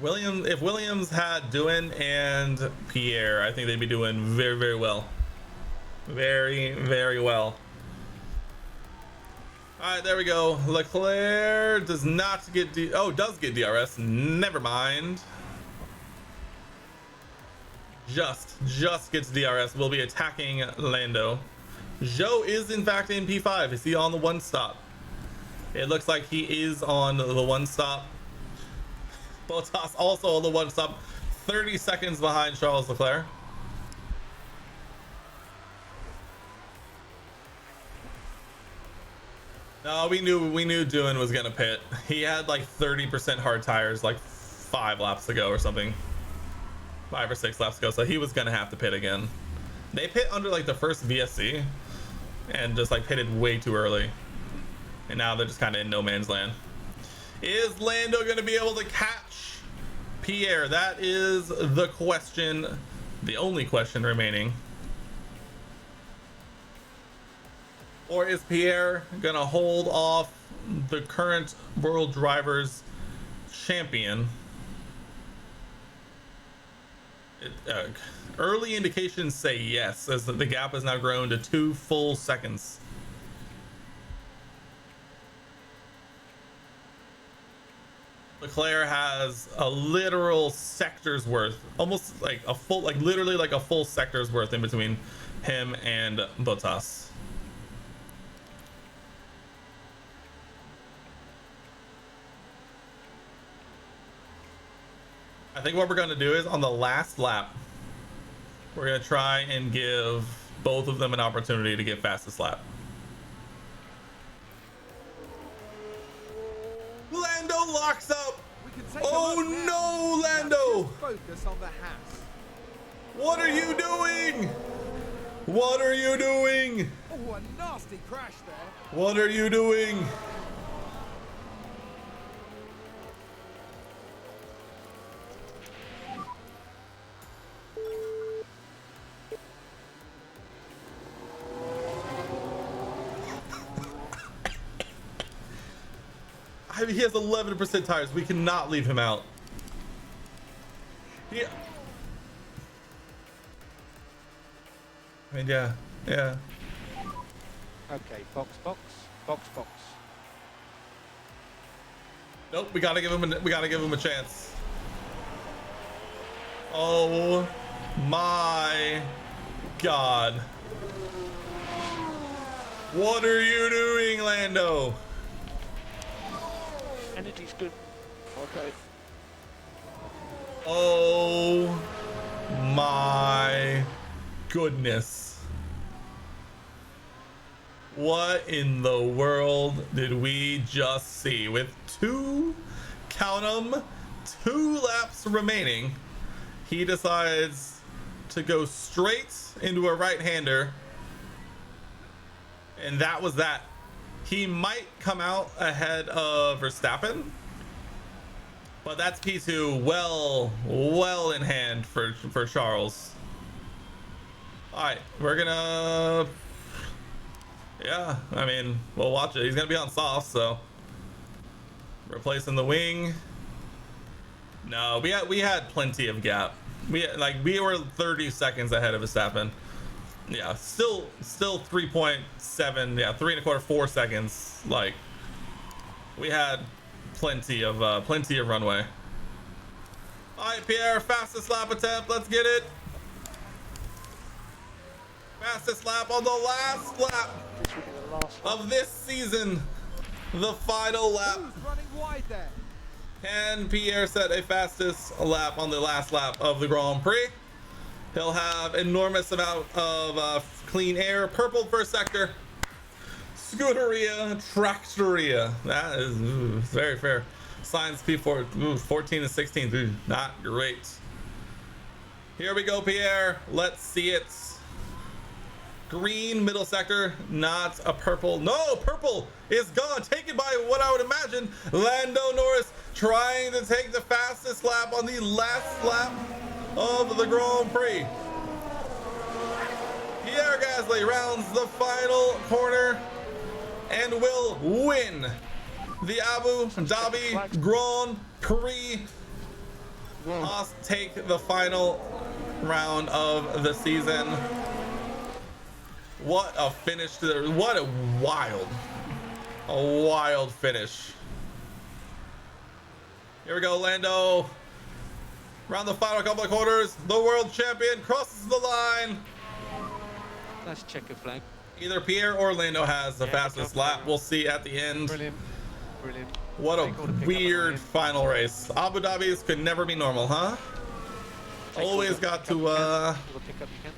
If Williams had Doohan and Pierre, I think they'd be doing very, very well. Very, very well. All right, there we go. Leclerc does not get does get DRS. Never mind. Just gets DRS. We'll be attacking Lando. Zhou is in fact in P5. Is he on the one stop? It looks like he is on the one stop. Bottas also on the one stop. 30 seconds behind Charles Leclerc. No, we knew Doohan was gonna pit. He had like 30% hard tires like 5 laps ago or something. 5 or 6 laps ago, so he was gonna have to pit again. They pit under like the first VSC and just like pitted way too early. And now they're just kind of in no man's land. Is Lando gonna be able to catch Pierre? That is the question, the only question remaining. Or is Pierre gonna hold off the current World Drivers Champion? Early indications say yes, as the gap has now grown to 2 full seconds. Leclerc has a literal sector's worth, almost like a full, like literally like a full sector's worth in between him and Bottas. I think what we're going to do is on the last lap, we're going to try and give both of them an opportunity to get fastest lap. Lando locks up. We can take Oh a look now. no, Now Lando. just focus on the Haas. What are you doing? What are you doing? Oh, a nasty crash there. What are you doing? I mean, he has 11% tires. We cannot leave him out. Yeah. I mean, yeah. Okay, box. Nope, we gotta give him a chance. Oh my God. What are you doing, Lando? Energy's good. Okay. Oh my goodness. What in the world did we just see? With count 'em, 2 laps remaining, he decides to go straight into a right-hander. And that was that. He might come out ahead of Verstappen, but that's P2 well in hand for Charles. All right, we're gonna, yeah, I mean, we'll watch it. He's gonna be on soft, so replacing the wing. No, we had plenty of gap. We were 30 seconds ahead of Verstappen. Yeah, still 3.7, yeah, 3 1/4, 4 seconds. Like, we had plenty of runway. All right, Pierre, fastest lap attempt. Let's get it. Fastest lap on the last lap This will be the last one. of this season. The final lap. Who's running wide there? Can Pierre set a fastest lap on the last lap of the Grand Prix? He'll have enormous amount of clean air. Purple first sector. Scuderia, Tractoria. That is very fair. Science P4, 14 and 16. Not great. Here we go, Pierre. Let's see it. Green middle sector, not a purple. No, purple is gone, taken by what I would imagine Lando Norris, trying to take the fastest lap on the last lap of the Grand Prix. Pierre Gasly rounds the final corner and will win the Abu Dhabi Grand Prix. Haas take the final round of the season. What a finish to the, what a wild finish. Here we go, Lando. Around the final couple of quarters, the world champion crosses the line. Nice checker flag. Either Pierre or Lando has the fastest lap. We'll see at the end. Brilliant. Brilliant. What a Take all the pick up weird behind. final race. Abu Dhabi's could never be normal, huh? Take all Always the got pick up you to can. All the pick up you can.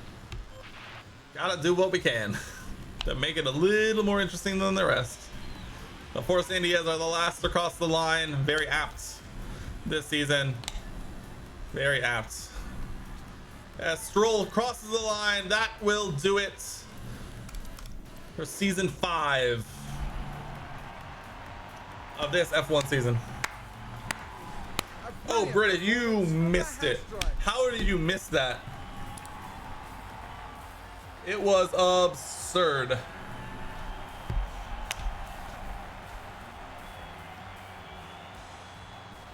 gotta do what we can to make it a little more interesting than the rest. Of course, Indias are the last to cross the line. Very apt this season. Very apt. As Stroll crosses the line, that will do it for season 5 of this F1 season. Oh, Britta, you missed it. How did you miss that? It was absurd.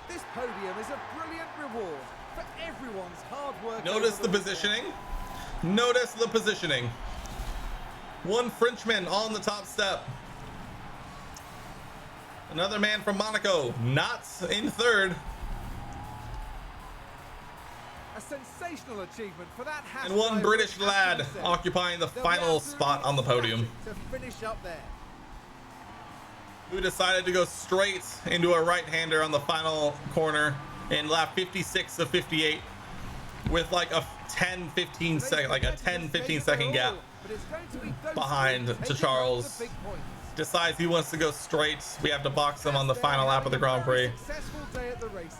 This podium is a brilliant reward for everyone's hard work. Notice over the weekend. positioning. Notice the positioning. One Frenchman on the top step. Another man from Monaco, not in third. A sensational achievement for that Haas And one driver, British as lad Tom said. occupying the They'll be final absolutely spot on the podium. ecstatic to finish up there. Who decided to go straight into a right-hander on the final corner in lap 56 of 58 with like a 10-15 second, like a 10-15 second gap. But it's going to be those behind three to taking Charles. home the big points. Decides he wants to go straight. We have to box him on the final lap of the Grand Prix. Successful day at the races.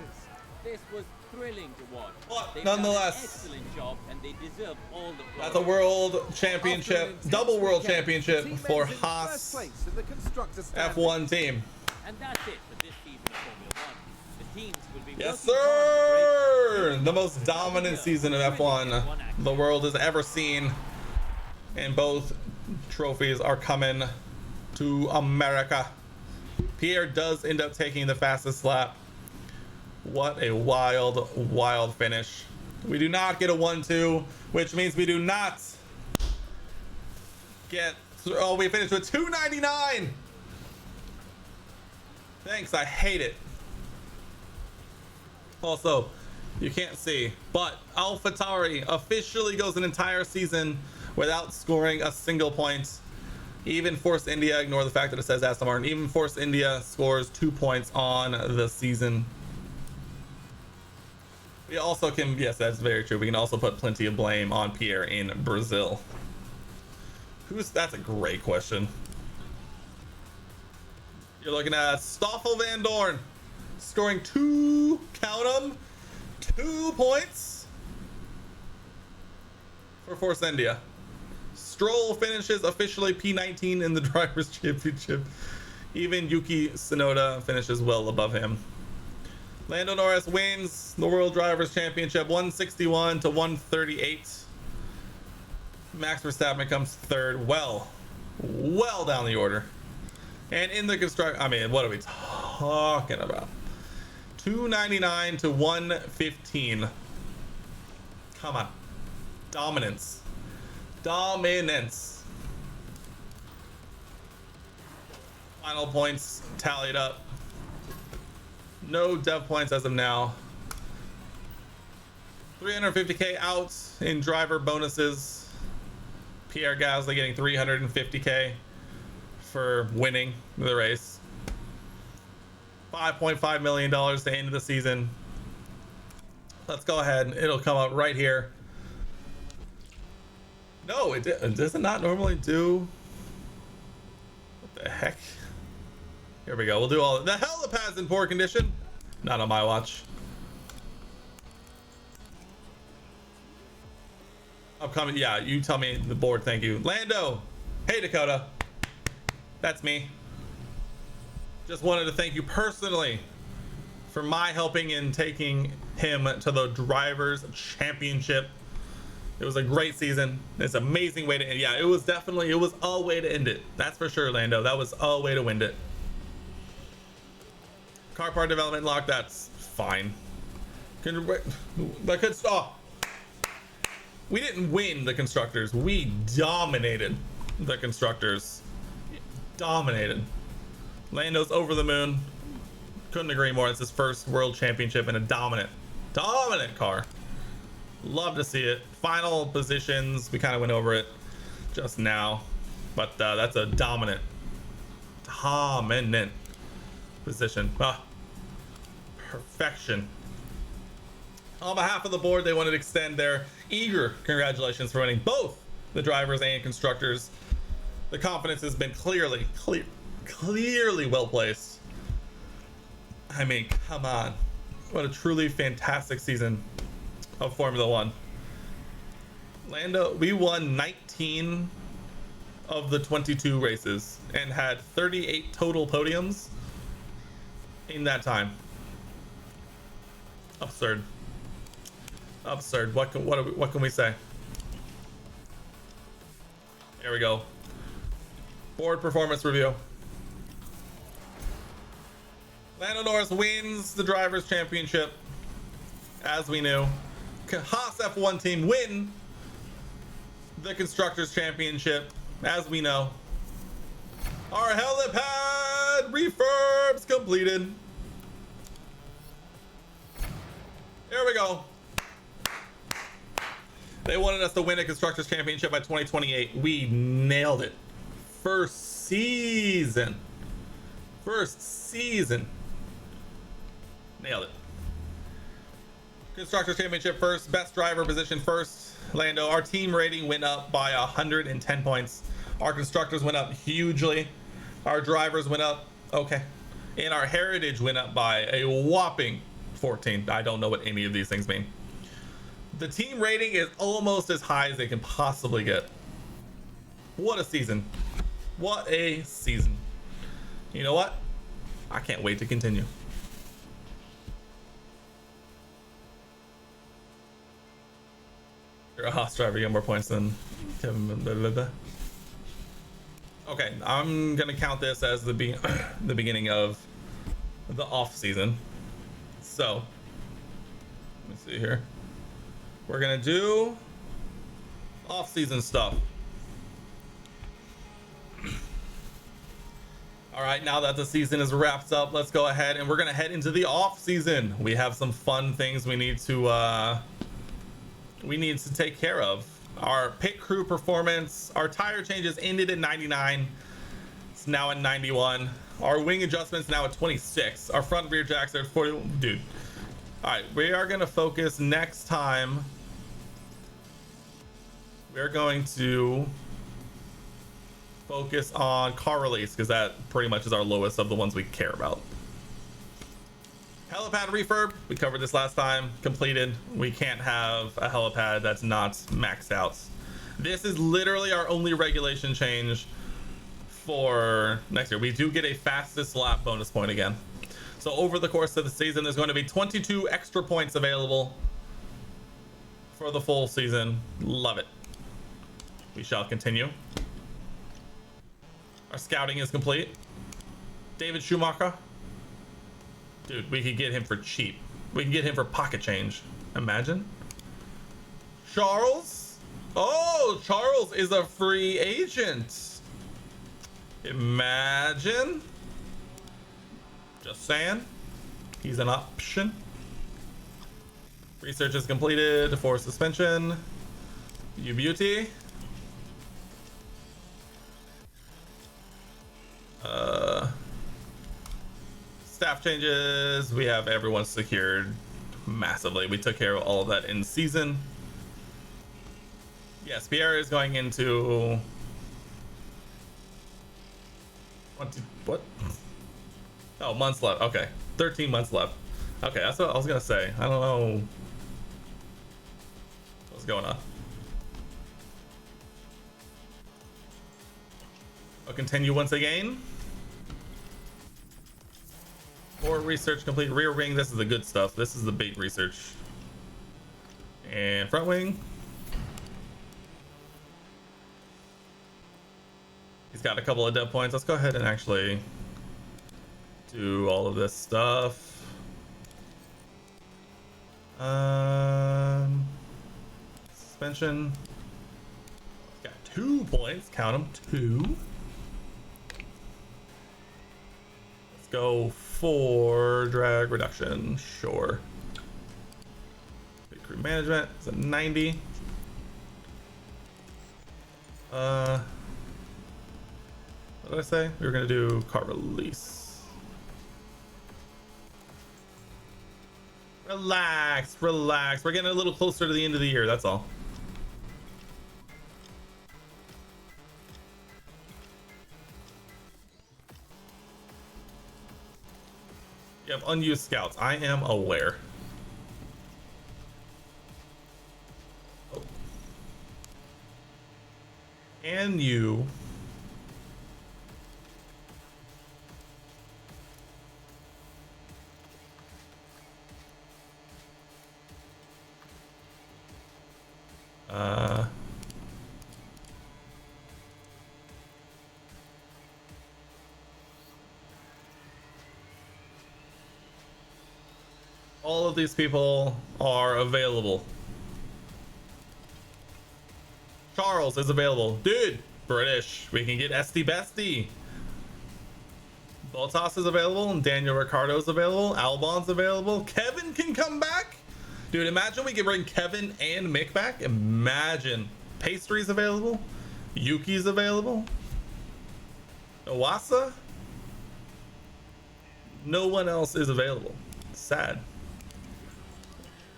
This was thrilling to watch. But They've nonetheless, done an excellent job and they deserve all the that's a glory. world After an championship, intense double world weekend, championship team for ends in first Haas place in the constructors' standings. F1 team. And that's it for this season of Formula One. The teams will be Yes, working hard to break sir! The most dominant season of F1 the world has ever seen. And both trophies are coming to America. Pierre does end up taking the fastest lap. What a wild finish. We do not get a 1-2, which means we do not get, oh, we finished with 299. Thanks, I hate it. Also, you can't see, but AlphaTauri officially goes an entire season without scoring a single point. Even Force India, ignore the fact that it says Aston Martin, even Force India scores 2 points on the season. We also can, yes, that's very true. We can also put plenty of blame on Pierre in Brazil. That's a great question. You're looking at Stoffel Van Dorn scoring 2 points for Force India. Stroll finishes officially P19 in the Drivers' Championship. Even Yuki Tsunoda finishes well above him. Lando Norris wins the World Drivers' Championship 161 to 138. Max Verstappen comes third, well down the order. And in the construct, I mean, what are we talking about? 299 to 115. Come on. Dominance. Final points tallied up. No dev points as of now. 350k out in driver bonuses. Pierre Gasly getting 350k for winning the race. $5.5 million to end of the season. Let's go ahead. It'll come up right here. No, does it not normally do? What the heck? Here we go. We'll do all the helipad's in poor condition. Not on my watch. Upcoming, yeah, you tell me the board. Thank you. Lando. Hey, Dakota. That's me. Just wanted to thank you personally for my helping in taking him to the Drivers' Championship. It was a great season. It's an amazing way to end. Yeah, it was a way to end it. That's for sure, Lando. That was a way to win it. Car part development lock, that's fine. We didn't win the constructors. We dominated the constructors. Dominated. Lando's over the moon. Couldn't agree more. It's his first world championship in a dominant car. Love to see it. Final positions, we kind of went over it just now, but that's a dominant position. Perfection. On behalf of the board, they wanted to extend their eager congratulations for winning both the drivers and constructors. The confidence has been clearly well placed. I mean, come on. What a truly fantastic season of Formula One. Lando, we won 19 of the 22 races and had 38 total podiums in that time. Absurd. What can we say? There we go. Board performance review. Lando Norris wins the Drivers' Championship, as we knew. Haas F1 team win the Constructors' Championship, as we know. Our helipad refurbs completed. There we go. They wanted us to win a Constructors' Championship by 2028. We nailed it. First season. Nailed it. Constructors' Championship first. Best driver position first. Lando. Our team rating went up by 110 points. Our constructors went up hugely. Our drivers went up, okay. And our heritage went up by a whopping 14. I don't know what any of these things mean. The team rating is almost as high as they can possibly get. What a season. What a season. You know what? I can't wait to continue. You're a Haas driver, you get more points than Kevin. Blah, blah, blah. Okay, I'm gonna count this as the beginning of the off season. So, let me see here. We're gonna do off season stuff. All right, now that the season is wrapped up, let's go ahead and we're gonna head into the off season. We have some fun things we need to take care of. Our pit crew performance, our tire changes ended at 99. It's now at 91. Our wing adjustments now at 26. Our front rear jacks are at 40. Dude, All right, we are going to focus next time. We're going to focus on car release because that pretty much is our lowest of the ones we care about. Helipad refurb, we covered this last time, completed. We can't have a helipad that's not maxed out. This is literally our only regulation change for next year. We do get a fastest lap bonus point again. So over the course of the season, there's going to be 22 extra points available for the full season. Love it. We shall continue. Our scouting is complete. David Schumacher. Dude, we could get him for cheap. We can get him for pocket change. Imagine. Charles. Oh, Charles is a free agent. Imagine. Just saying. He's an option. Research is completed for suspension. You beauty. Staff changes. We have everyone secured massively. We took care of all of that in season. Yes, Pierre is going into 20, what? Oh, months left. Okay, 13 months left. Okay, that's what I was gonna say. I don't know what's going on. I'll continue once again. More research complete. Rear wing, this is the good stuff. This is the bait research. And front wing. He's got a couple of dev points. Let's go ahead and actually do all of this stuff. Suspension. Got 2 points. Count them. 2. Let's go for drag reduction. Sure. Big crew management is a 90. What did I say? We were gonna do car release. Relax, relax. We're getting a little closer to the end of the year, that's all. You have unused scouts. I am aware. Oh. Can you all of these people are available. Charles is available. Dude, British. We can get SD Bestie. Bottas is available. Daniel Ricciardo is available. Albon's available. Kevin can come back. Dude, imagine we can bring Kevin and Mick back. Imagine. Pastry's available. Yuki's available. Owasa. No one else is available. Sad.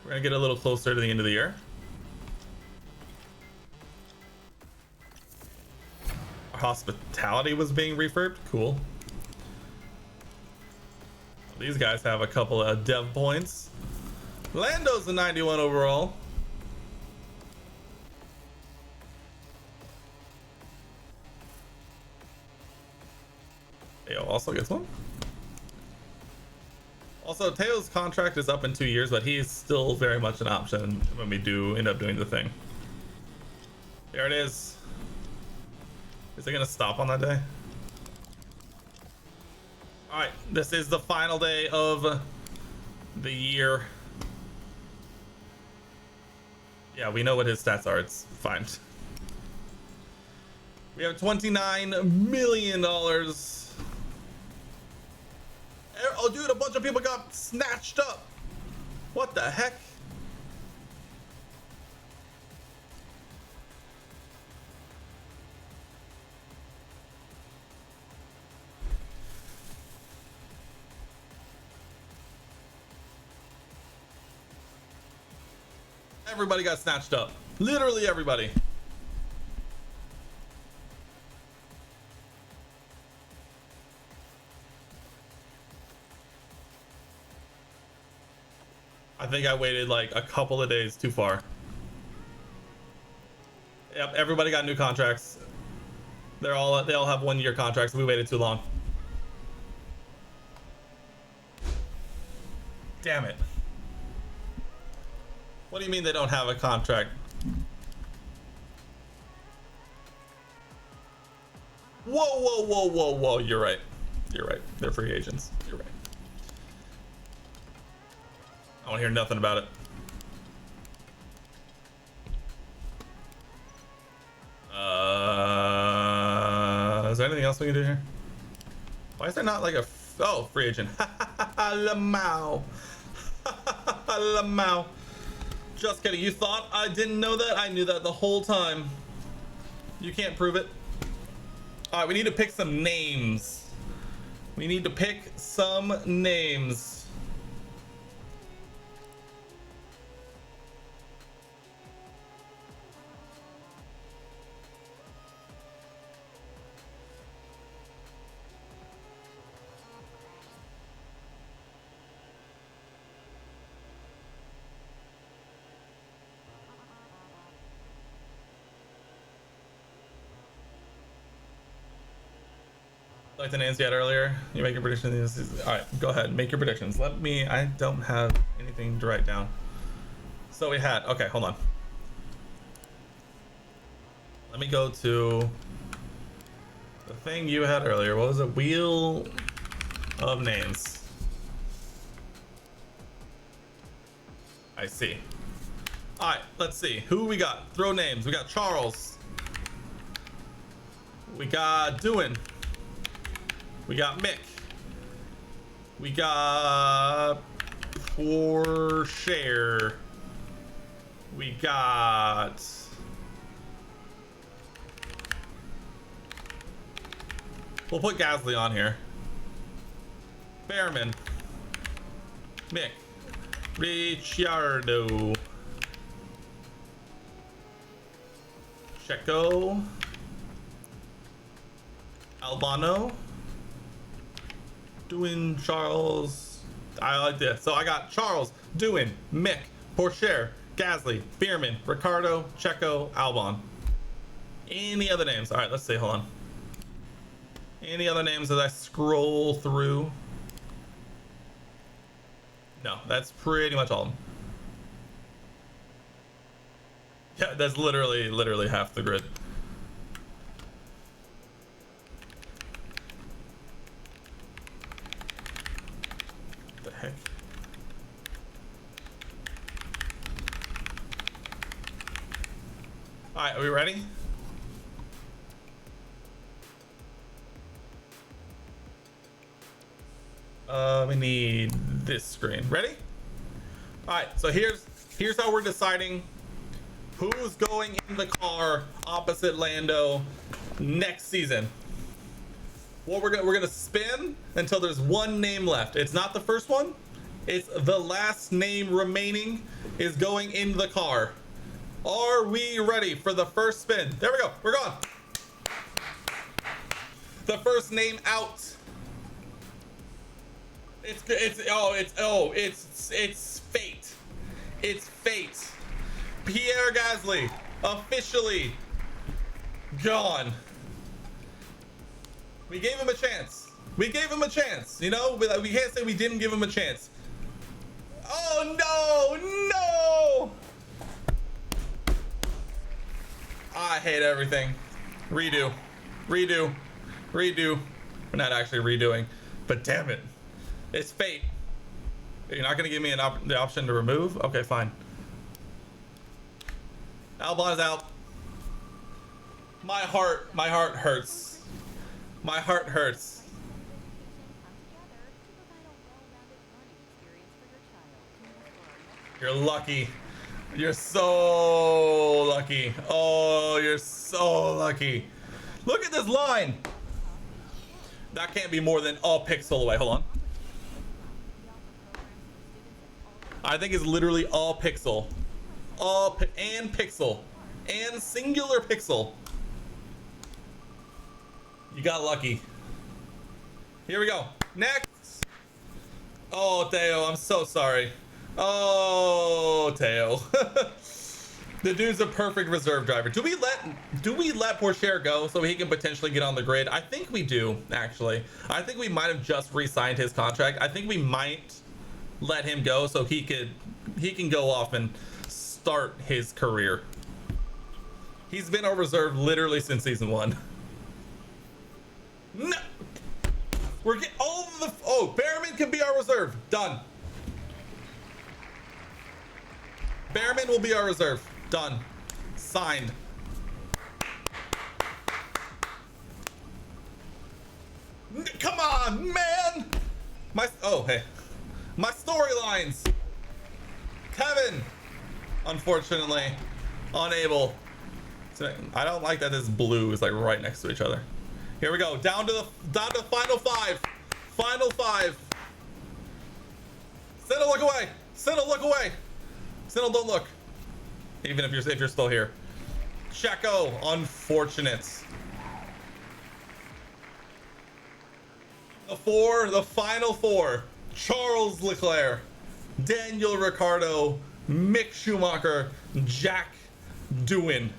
We're gonna get a little closer to the end of the year. Our hospitality was being refurbed. Cool. These guys have a couple of dev points. Lando's a 91 overall. Teo also gets one. Also, Teo's contract is up in 2 years, but he's still very much an option when we do end up doing the thing. There it is. Is it gonna stop on that day? All right, this is the final day of the year. Yeah, we know what his stats are. It's fine. We have $29 million. Oh, dude, a bunch of people got snatched up. What the heck? Everybody got snatched up. Literally everybody. I think I waited like a couple of days too far. Yep, everybody got new contracts. They all have 1-year contracts. We waited too long. Damn it. What do you mean they don't have a contract? Whoa, whoa, whoa, whoa, whoa. You're right. You're right. They're free agents. You're right. I don't hear nothing about it. Is there anything else we can do here? Why is there not like a oh, free agent? Lamau. Lamau. Just kidding. You thought I didn't know that? I knew that the whole time. You can't prove it. All right, we need to pick some names. We need to pick some names. Like the names you had earlier, you make your predictions. All right, go ahead, make your predictions. Let me. I don't have anything to write down. So we had. Okay, hold on. Let me go to the thing you had earlier. What was it? Wheel of names. I see. All right, let's see. Who we got? Throw names. We got Charles. We got Dewin. We got Mick. We got Porsche. We got we'll put Gasly on here. Behrman. Mick. Ricciardo. Checo. Albano. Dewin, Charles. I like this. So I got Charles, Dewin, Mick, Porsche, Gasly, Behrman, Ricardo, Checo, Albon. Any other names? All right, let's see. Hold on. Any other names as I scroll through? No, that's pretty much all of them. Yeah, that's literally half the grid. Heck. All right, are we ready? We need this screen. Ready? All right, so here's how we're deciding who's going in the car opposite Lando next season. Well, we're gonna spin until there's one name left. It's not the first one. It's the last name remaining is going in the car. Are we ready for the first spin? There we go. We're gone. The first name out. It's fate. It's fate. Pierre Gasly officially gone. We gave him a chance. We gave him a chance. You know, we can't say we didn't give him a chance. Oh no, no! I hate everything. Redo. Redo. Redo. We're not actually redoing, but damn it. It's fate. You're not gonna give me the option to remove? Okay, fine. Albon is out. My heart hurts. My heart hurts. You're lucky. You're so lucky. Oh, you're so lucky. Look at this line. That can't be more than a pixel away. Hold on. I think it's literally a pixel. And pixel. And singular pixel. You got lucky. Here we go. Next. Oh, Theo, I'm so sorry. Oh, Theo. The dude's a perfect reserve driver. Do we let Pourchaire go so he can potentially get on the grid? I think we do, actually. I think we might have just re-signed his contract. I think we might let him go so he can go off and start his career. He's been our reserve literally since season 1. No. We're getting all of the. Oh, Behrman can be our reserve. Done. Behrman will be our reserve. Done. Signed. Come on, man. Hey. My storylines. Kevin, unfortunately, unable. I don't like that this blue is like right next to each other. Here we go. Down to the final 5. Final 5. Sinnel, look away. Sinnel, look away. Sinnel, don't look. Even if you're still here. Checo, unfortunate. The final 4. Charles Leclerc, Daniel Ricciardo, Mick Schumacher, Jack Doohan.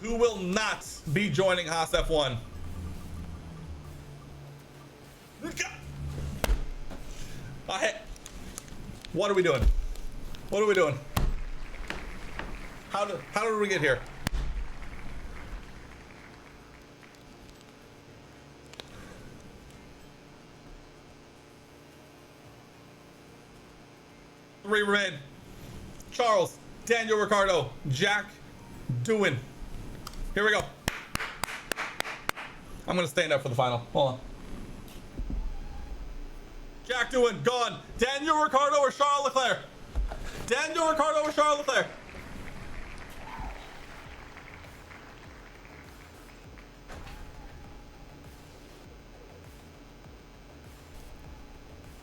Who will not be joining Haas F1? What are we doing? What are we doing? How did we get here? Three remain. Charles, Daniel Ricciardo, Jack Doohan. Here we go. I'm gonna stand up for the final. Hold on. Jack Doohan, gone. Daniel Ricciardo or Charles Leclerc? Daniel Ricciardo or Charles Leclerc?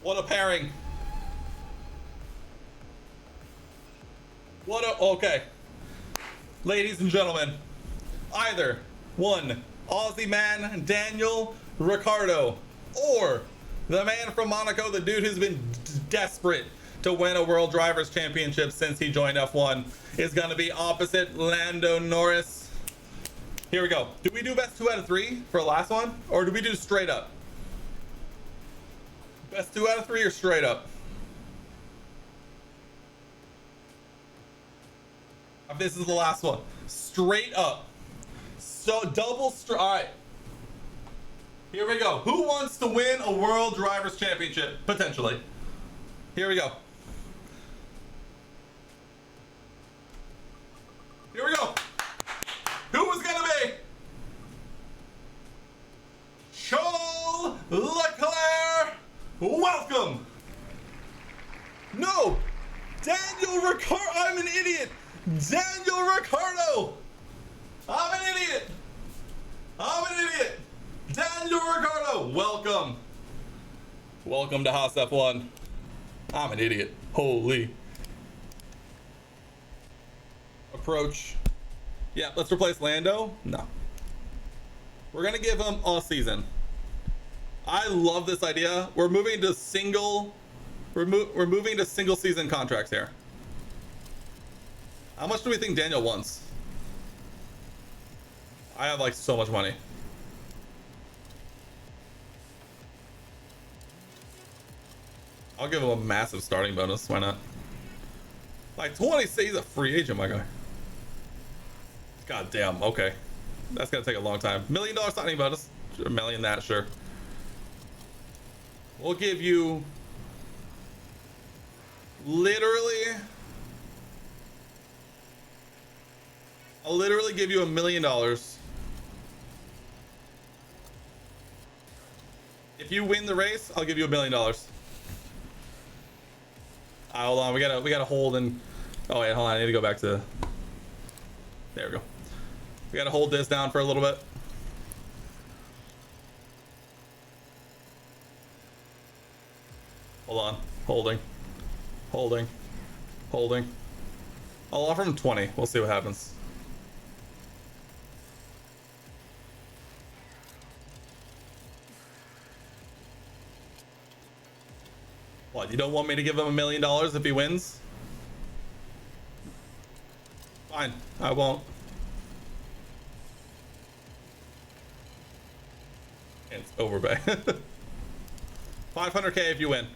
What a pairing. Okay. Ladies and gentlemen, either one, Aussie man Daniel Ricciardo, or the man from Monaco, the dude who's been desperate to win a World Drivers' Championship since he joined F1, is going to be opposite Lando Norris. Here we go. Do we do best 2 out of 3 for the last one? Or do we do straight up? Best 2 out of 3 or straight up? This is the last one. Straight up. So all right. Here we go. Who wants to win a World Drivers' Championship? Potentially. Here we go. Here we go. Who is gonna be? Charles Leclerc. Welcome. No. Daniel Ricciardo. I'm an idiot. Daniel Ricciardo. I'm an idiot. Daniel Ricciardo. Welcome. Welcome to Haas F1. I'm an idiot. Holy. Approach. Yeah, let's replace Lando. No. We're gonna give him a season. I love this idea. We're moving to single season contracts here. How much do we think Daniel wants? I have like so much money. I'll give him a massive starting bonus. Why not? Like 20, say he's a free agent, my guy. God damn. Okay. That's gonna take a long time. $1 million signing bonus. $1 million that, sure. We'll give you literally. I'll literally give you $1 million. If you win the race, I'll give you $1 million. Hold on, we gotta hold and. Oh wait, hold on. I need to go back to. There we go. We gotta hold this down for a little bit. Hold on, holding. Holding. I'll offer him 20. We'll see what happens. What, you don't want me to give him $1 million if he wins? Fine, I won't. It's over, bae. 500k if you win.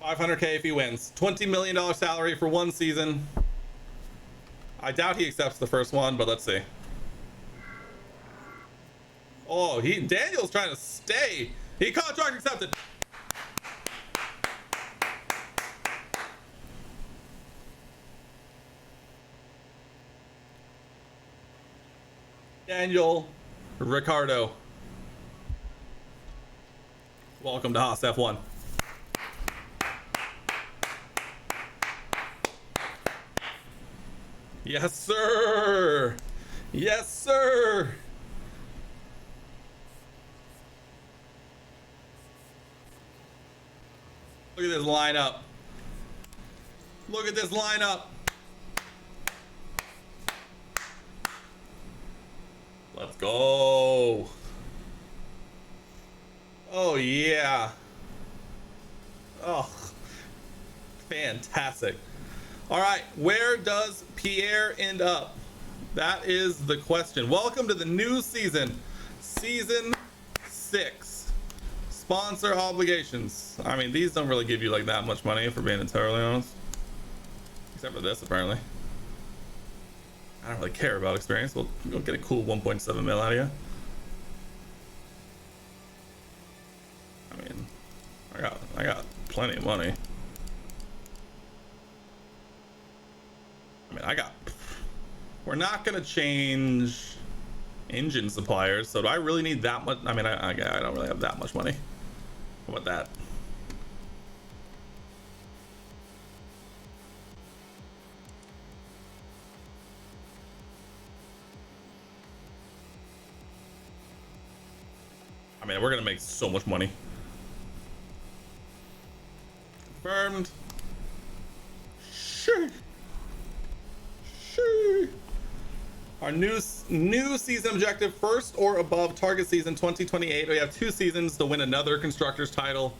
500k if he wins. $20 million salary for 1 season. I doubt he accepts the first one, but let's see. Oh, Daniel's trying to stay. He contract accepted. Daniel Ricciardo. Welcome to Haas F1. Yes, sir. Yes, sir. Look at this lineup. Look at this lineup. Let's go. Oh, yeah. Oh, fantastic. All right, where does Pierre end up? That is the question. Welcome to the new season, season 6. Sponsor obligations. I mean, these don't really give you like that much money, if we're being entirely honest. Except for this, apparently. I don't really care about experience. We'll get a cool 1.7 mil out of you. I mean, I got plenty of money. I mean, we're not gonna change engine suppliers, so do I really need that much? I mean, I don't really have that much money. How about that? I mean, we're gonna make so much money. Confirmed. Sure. Our new season objective, first or above target season 2028. We have 2 seasons to win another constructors title.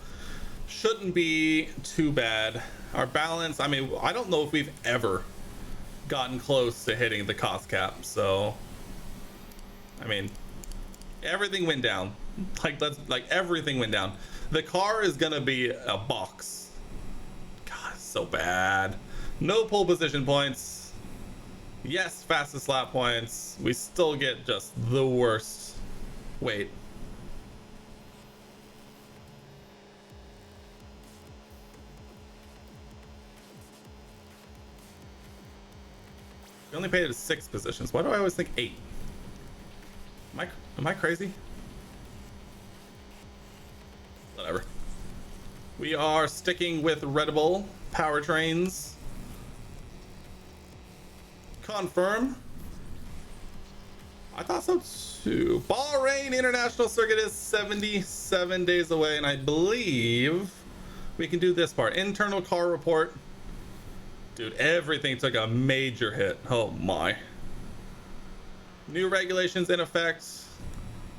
Shouldn't be too bad. Our balance, I mean, I don't know if we've ever gotten close to hitting the cost cap. So, I mean, everything went down. Like everything went down. The car is gonna be a box. God, it's so bad. No pole position points. Yes, fastest lap points. We still get just the worst. Wait. We only paid it 6 positions. Why do I always think 8? Am I crazy? Whatever. We are sticking with Red Bull powertrains. Confirm. I thought so too. Bahrain International Circuit is 77 days away, and I believe we can do this part. Internal car report. Dude, everything took a major hit. Oh my. New regulations in effect.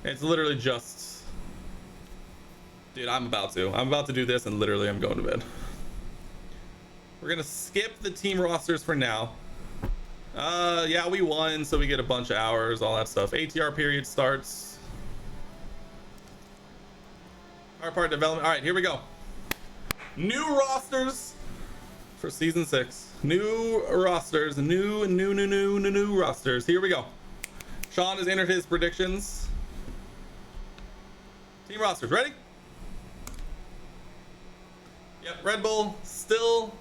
It's literally just... Dude, I'm about to do this, and literally I'm going to bed. We're gonna skip the team rosters for now. Yeah, we won, so we get a bunch of hours, all that stuff. ATR period starts. Our part development. All right, here we go. New rosters for season 6. New rosters. New rosters. Here we go. Sean has entered his predictions. Team rosters, ready? Yep, Red Bull still.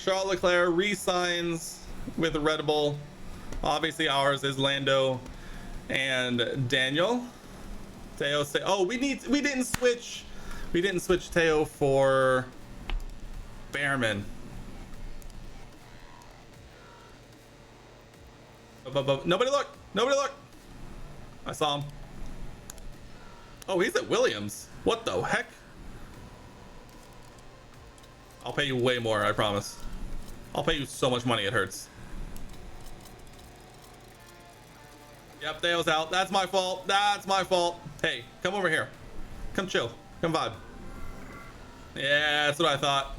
Charles Leclerc re-signs with Red Bull. Obviously ours is Lando and Daniel. Teo say, oh, we didn't switch Teo for Behrman. Nobody look. I saw him. Oh, he's at Williams. What the heck? I'll pay you way more, I promise. I'll pay you so much money it hurts. Yep, Theo's out. That's my fault. That's my fault. Hey, come over here. Come chill. Come vibe. Yeah, that's what I thought.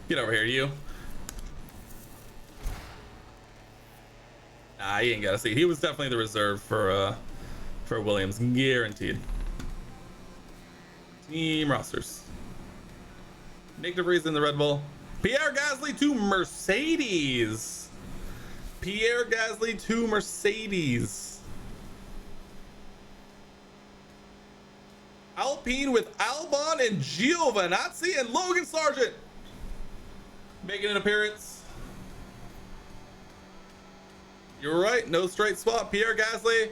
Get over here, you. Nah, he ain't got a seat. He was definitely the reserve for Williams, guaranteed. Team rosters. Nick DeVries in the Red Bull. Pierre Gasly to Mercedes. Pierre Gasly to Mercedes. Alpine with Albon and Giovinazzi and Logan Sargent making an appearance. You're right, no straight spot. Pierre Gasly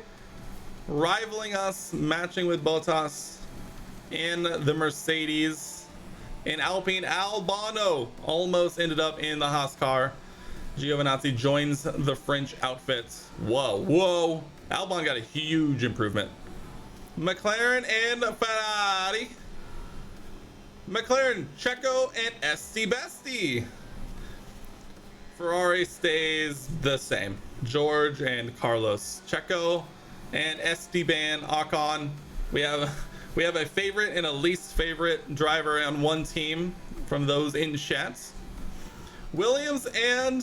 rivaling us, matching with Bottas in the Mercedes. And Alpine Albano almost ended up in the Haas car. Giovinazzi joins the French outfit. Whoa, whoa. Albon got a huge improvement. McLaren and Ferrari. McLaren, Checo, and Esti. Ferrari stays the same. George and Carlos. Checo and Esteban Ocon. We have a favorite and a least favorite driver on one team from those in chat. Williams and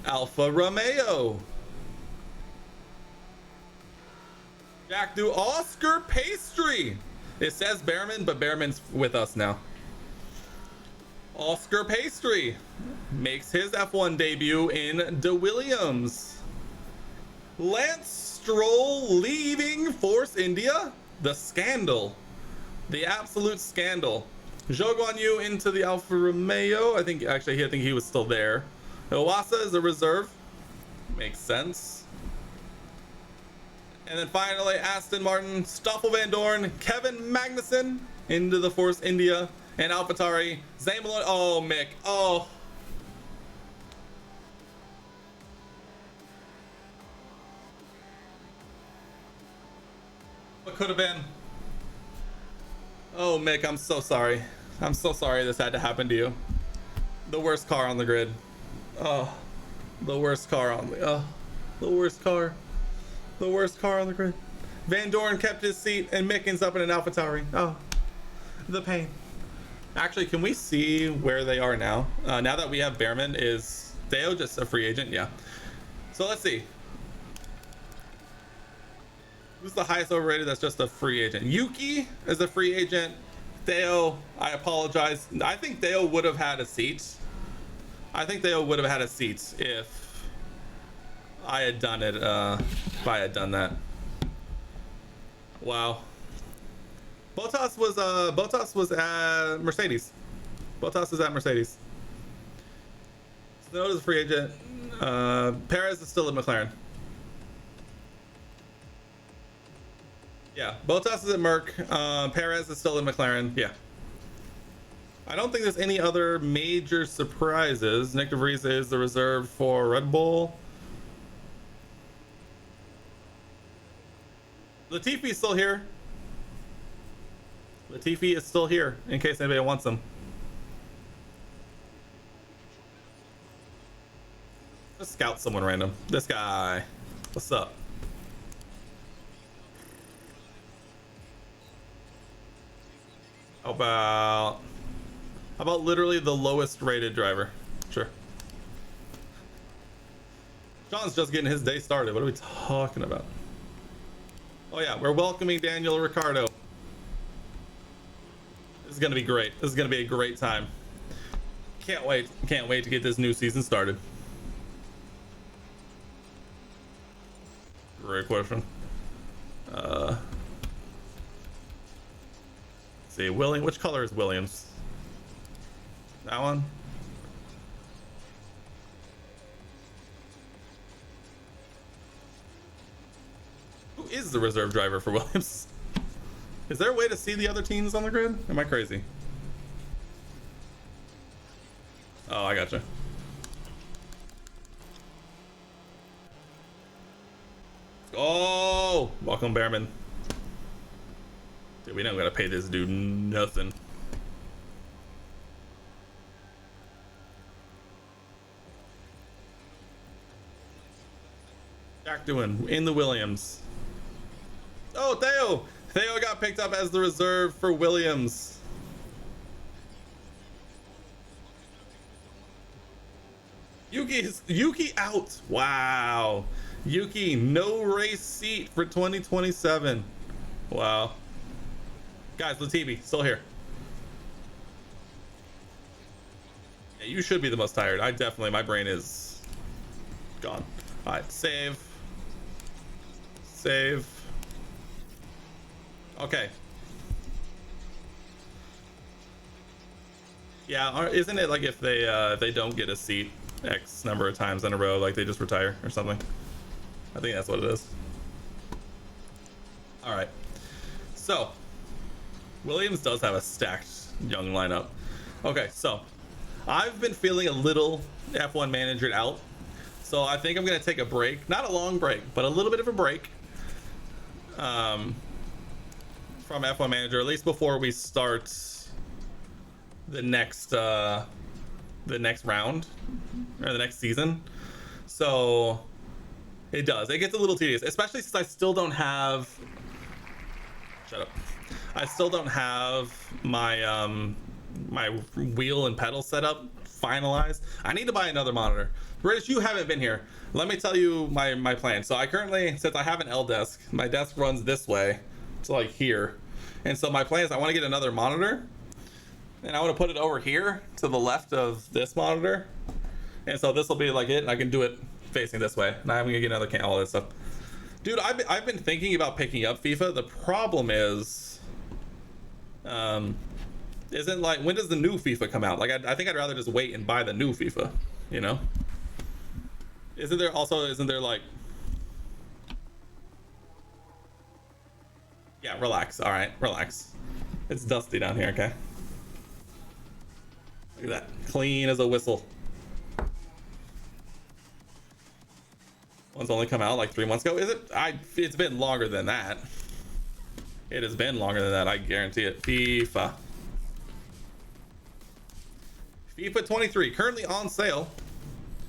Alfa Romeo. Jack do Oscar Pastry. It says Behrman, but Behrman's with us now. Oscar Pastry makes his F1 debut in De Williams. Lance Stroll leaving Force India. The scandal. The absolute scandal. Zhou Guan Yu into the Alfa Romeo. I think he was still there. Iwasa is a reserve. Makes sense. And then finally, Aston Martin, Stoffel Van Dorn, Kevin Magnussen into the Force India, and AlphaTauri, Zane Maloney. Oh, Mick. Oh. What could have been? Oh, Mick, I'm so sorry. I'm so sorry this had to happen to you. The worst car on the grid. Oh, the worst car on the... Oh, the worst car. The worst car on the grid. Van Dorn kept his seat and Mick ends up in an AlphaTauri. Oh, the pain. Actually, can we see where they are now? Now that we have Behrman, is Theo just a free agent? Yeah. So let's see. Who's the highest overrated that's just a free agent? Yuki is a free agent. Theo, I apologize. I think Theo would have had a seat. I think Theo would have had a seat if I had done it, if I had done that. Wow. Bottas was at Mercedes. Bottas is at Mercedes. Tsunoda is a free agent. Perez is still at McLaren. Yeah, Bottas is at Merc. Perez is still in McLaren. Yeah. I don't think there's any other major surprises. Nick DeVries is the reserve for Red Bull. Latifi is still here. Latifi is still here in case anybody wants him. Let's scout someone random. This guy. What's up? How about literally the lowest rated driver? Sure. John's just getting his day started. What are we talking about? Oh yeah, we're welcoming Daniel Ricciardo. This is gonna be great. This is gonna be a great time. Can't wait. Can't wait to get this new season started. Great question. Let's see, which color is Williams? That one? Who is the reserve driver for Williams? Is there a way to see the other teams on the grid? Am I crazy? Oh, I gotcha. Oh, welcome Behrman. Dude, we don't gotta pay this dude nothing. Zach doing in the Williams? Oh, Theo! Theo got picked up as the reserve for Williams. Yuki out. Wow. Yuki, no race seat for 2027. Wow. Guys, Latifi, still here. Yeah, you should be the most tired. My brain is gone. All right, save. Save. Okay. Yeah, isn't it like if they don't get a seat X number of times in a row, like they just retire or something? I think that's what it is. All right. So, Williams does have a stacked young lineup. Okay, so I've been feeling a little F1 managered out. So I think I'm going to take a break. Not a long break, but a little bit of a break. From F1 Manager, at least before we start the next round or the next season. So it gets a little tedious, especially since I still don't have my my wheel and pedal setup finalized. I need to buy another monitor. British, you haven't been here. Let me tell you my plan. So I currently, since I have an L desk, my desk runs this way, so like here. And so my plan is I want to get another monitor, and I want to put it over here to the left of this monitor. And so this will be like it, and I can do it facing this way. And I'm gonna get another all this stuff. Dude, I've been thinking about picking up FIFA. The problem is, isn't like, when does the new FIFA come out? Like I think I'd rather just wait and buy the new FIFA, you know? Isn't there like, yeah, relax. All right, relax. It's dusty down here, okay? Look at that, clean as a whistle. One's only come out like 3 months ago. Is it? It's been longer than that. It has been longer than that, I guarantee it. FIFA 23, currently on sale.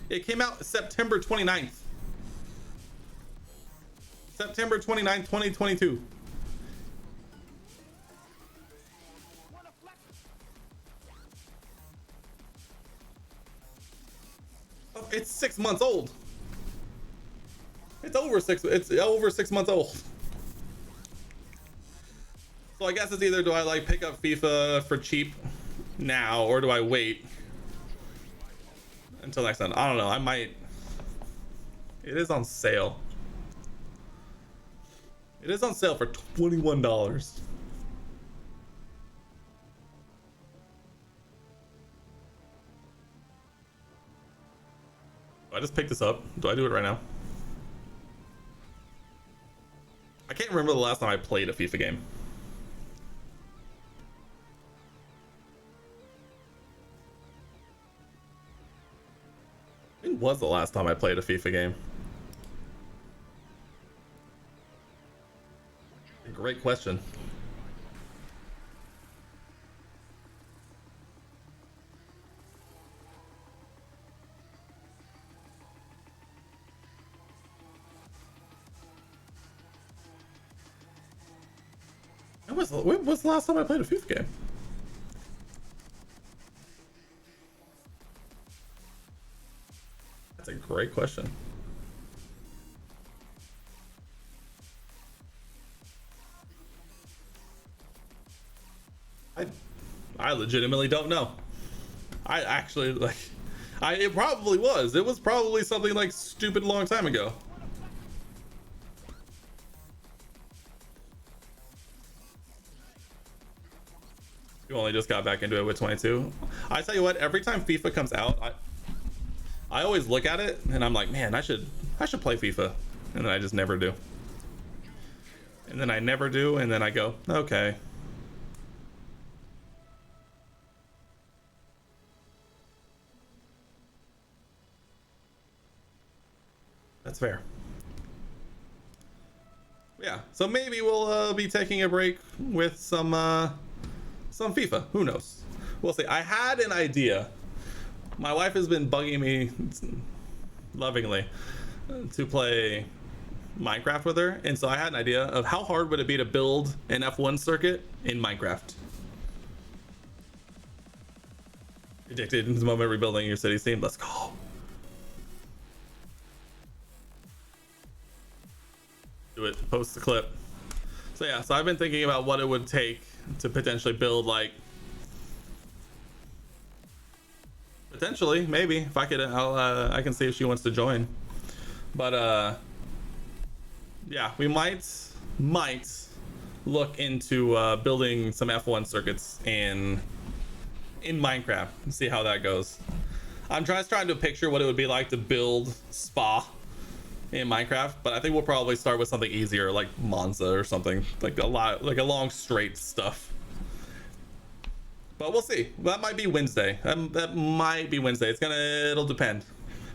It came out September 29th. September 29th, 2022. Oh, it's 6 months old. It's over 6 months old. So I guess it's either, do I like pick up FIFA for cheap now, or do I wait until next time? I don't know. I might. It is on sale. It is on sale for $21. Do I just pick this up? Do I do it right now? I can't remember the last time I played a FIFA game. When was the last time I played a FIFA game? Great question. When was the last time I played a FIFA game? That's a great question. I legitimately don't know. I actually, like, it probably was. It was probably something like stupid long time ago. You only just got back into it with 22. I tell you what, every time FIFA comes out, I always look at it and I'm like, man, I should play FIFA, and then I just never do. And then I never do, and then I go, okay. That's fair. Yeah, so maybe we'll be taking a break with some FIFA. Who knows? We'll see. I had an idea. My wife has been bugging me lovingly to play Minecraft with her, and so I had an idea of how hard would it be to build an F1 circuit in Minecraft. Addicted in the moment rebuilding your city scene. Let's go. Do it. Post the clip. So yeah, so I've been thinking about what it would take to potentially build, like, potentially, maybe if I could, I can see if she wants to join. But yeah, we might look into building some F1 circuits in Minecraft and see how that goes. I'm just trying to picture what it would be like to build Spa in Minecraft, but I think we'll probably start with something easier like Monza or something, like a long straight stuff. But we'll see. That might be Wednesday. That might be Wednesday. It'll depend.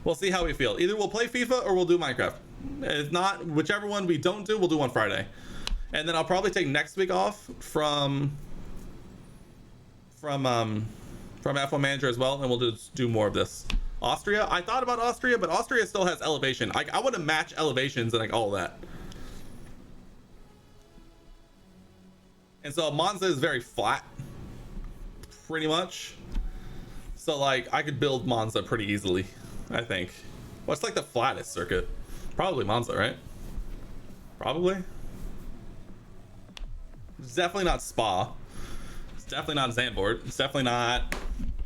We'll see how we feel. Either we'll play FIFA or we'll do Minecraft. If not, whichever one we don't do, we'll do on Friday. And then I'll probably take next week off from F1 Manager as well, and we'll just do more of this. Austria, I thought about Austria, but Austria still has elevation. I want to match elevations and like all that. And so Monza is very flat, pretty much. So like I could build Monza pretty easily, I think. What's like the flattest circuit? Probably Monza, right? Probably. It's definitely not Spa. It's definitely not Zandvoort. It's definitely not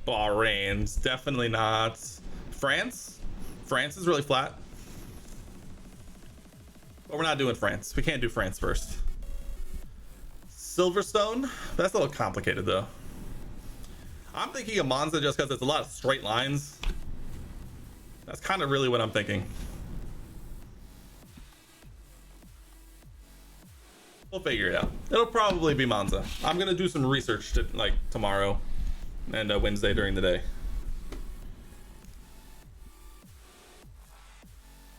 Bahrain. It's definitely not France. France is really flat. But we're not doing France. We can't do France first. Silverstone, that's a little complicated though. I'm thinking of Monza just because it's a lot of straight lines. That's kind of really what I'm thinking. We'll figure it out. It'll probably be Monza. I'm gonna do some research like tomorrow and Wednesday during the day.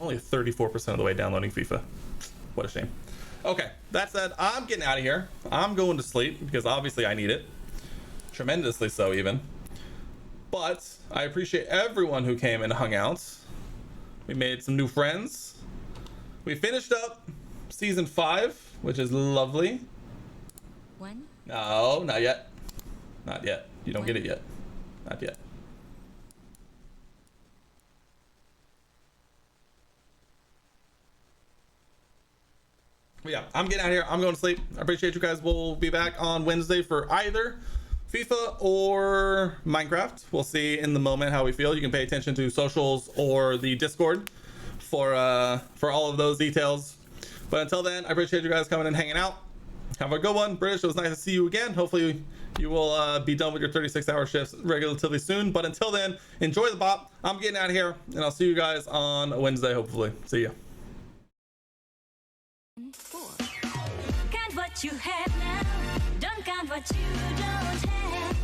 Only 34% of the way downloading FIFA. What a shame. Okay, that said, I'm getting out of here. I'm going to sleep because obviously I need it. Tremendously so, even. But I appreciate everyone who came and hung out. We made some new friends. We finished up season 5, which is lovely. One. No, not yet. Not yet. You don't get it yet. Not yet. But yeah, I'm getting out of here. I'm going to sleep. I appreciate you guys. We'll be back on Wednesday for either FIFA or Minecraft. We'll see in the moment how we feel. You can pay attention to socials or the Discord for all of those details. But until then, I appreciate you guys coming and hanging out. Have a good one. British, it was nice to see you again. Hopefully you will be done with your 36-hour shifts relatively soon. But until then, enjoy the bop. I'm getting out of here, and I'll see you guys on Wednesday, hopefully. See ya. Count what you have now, don't count what you don't have.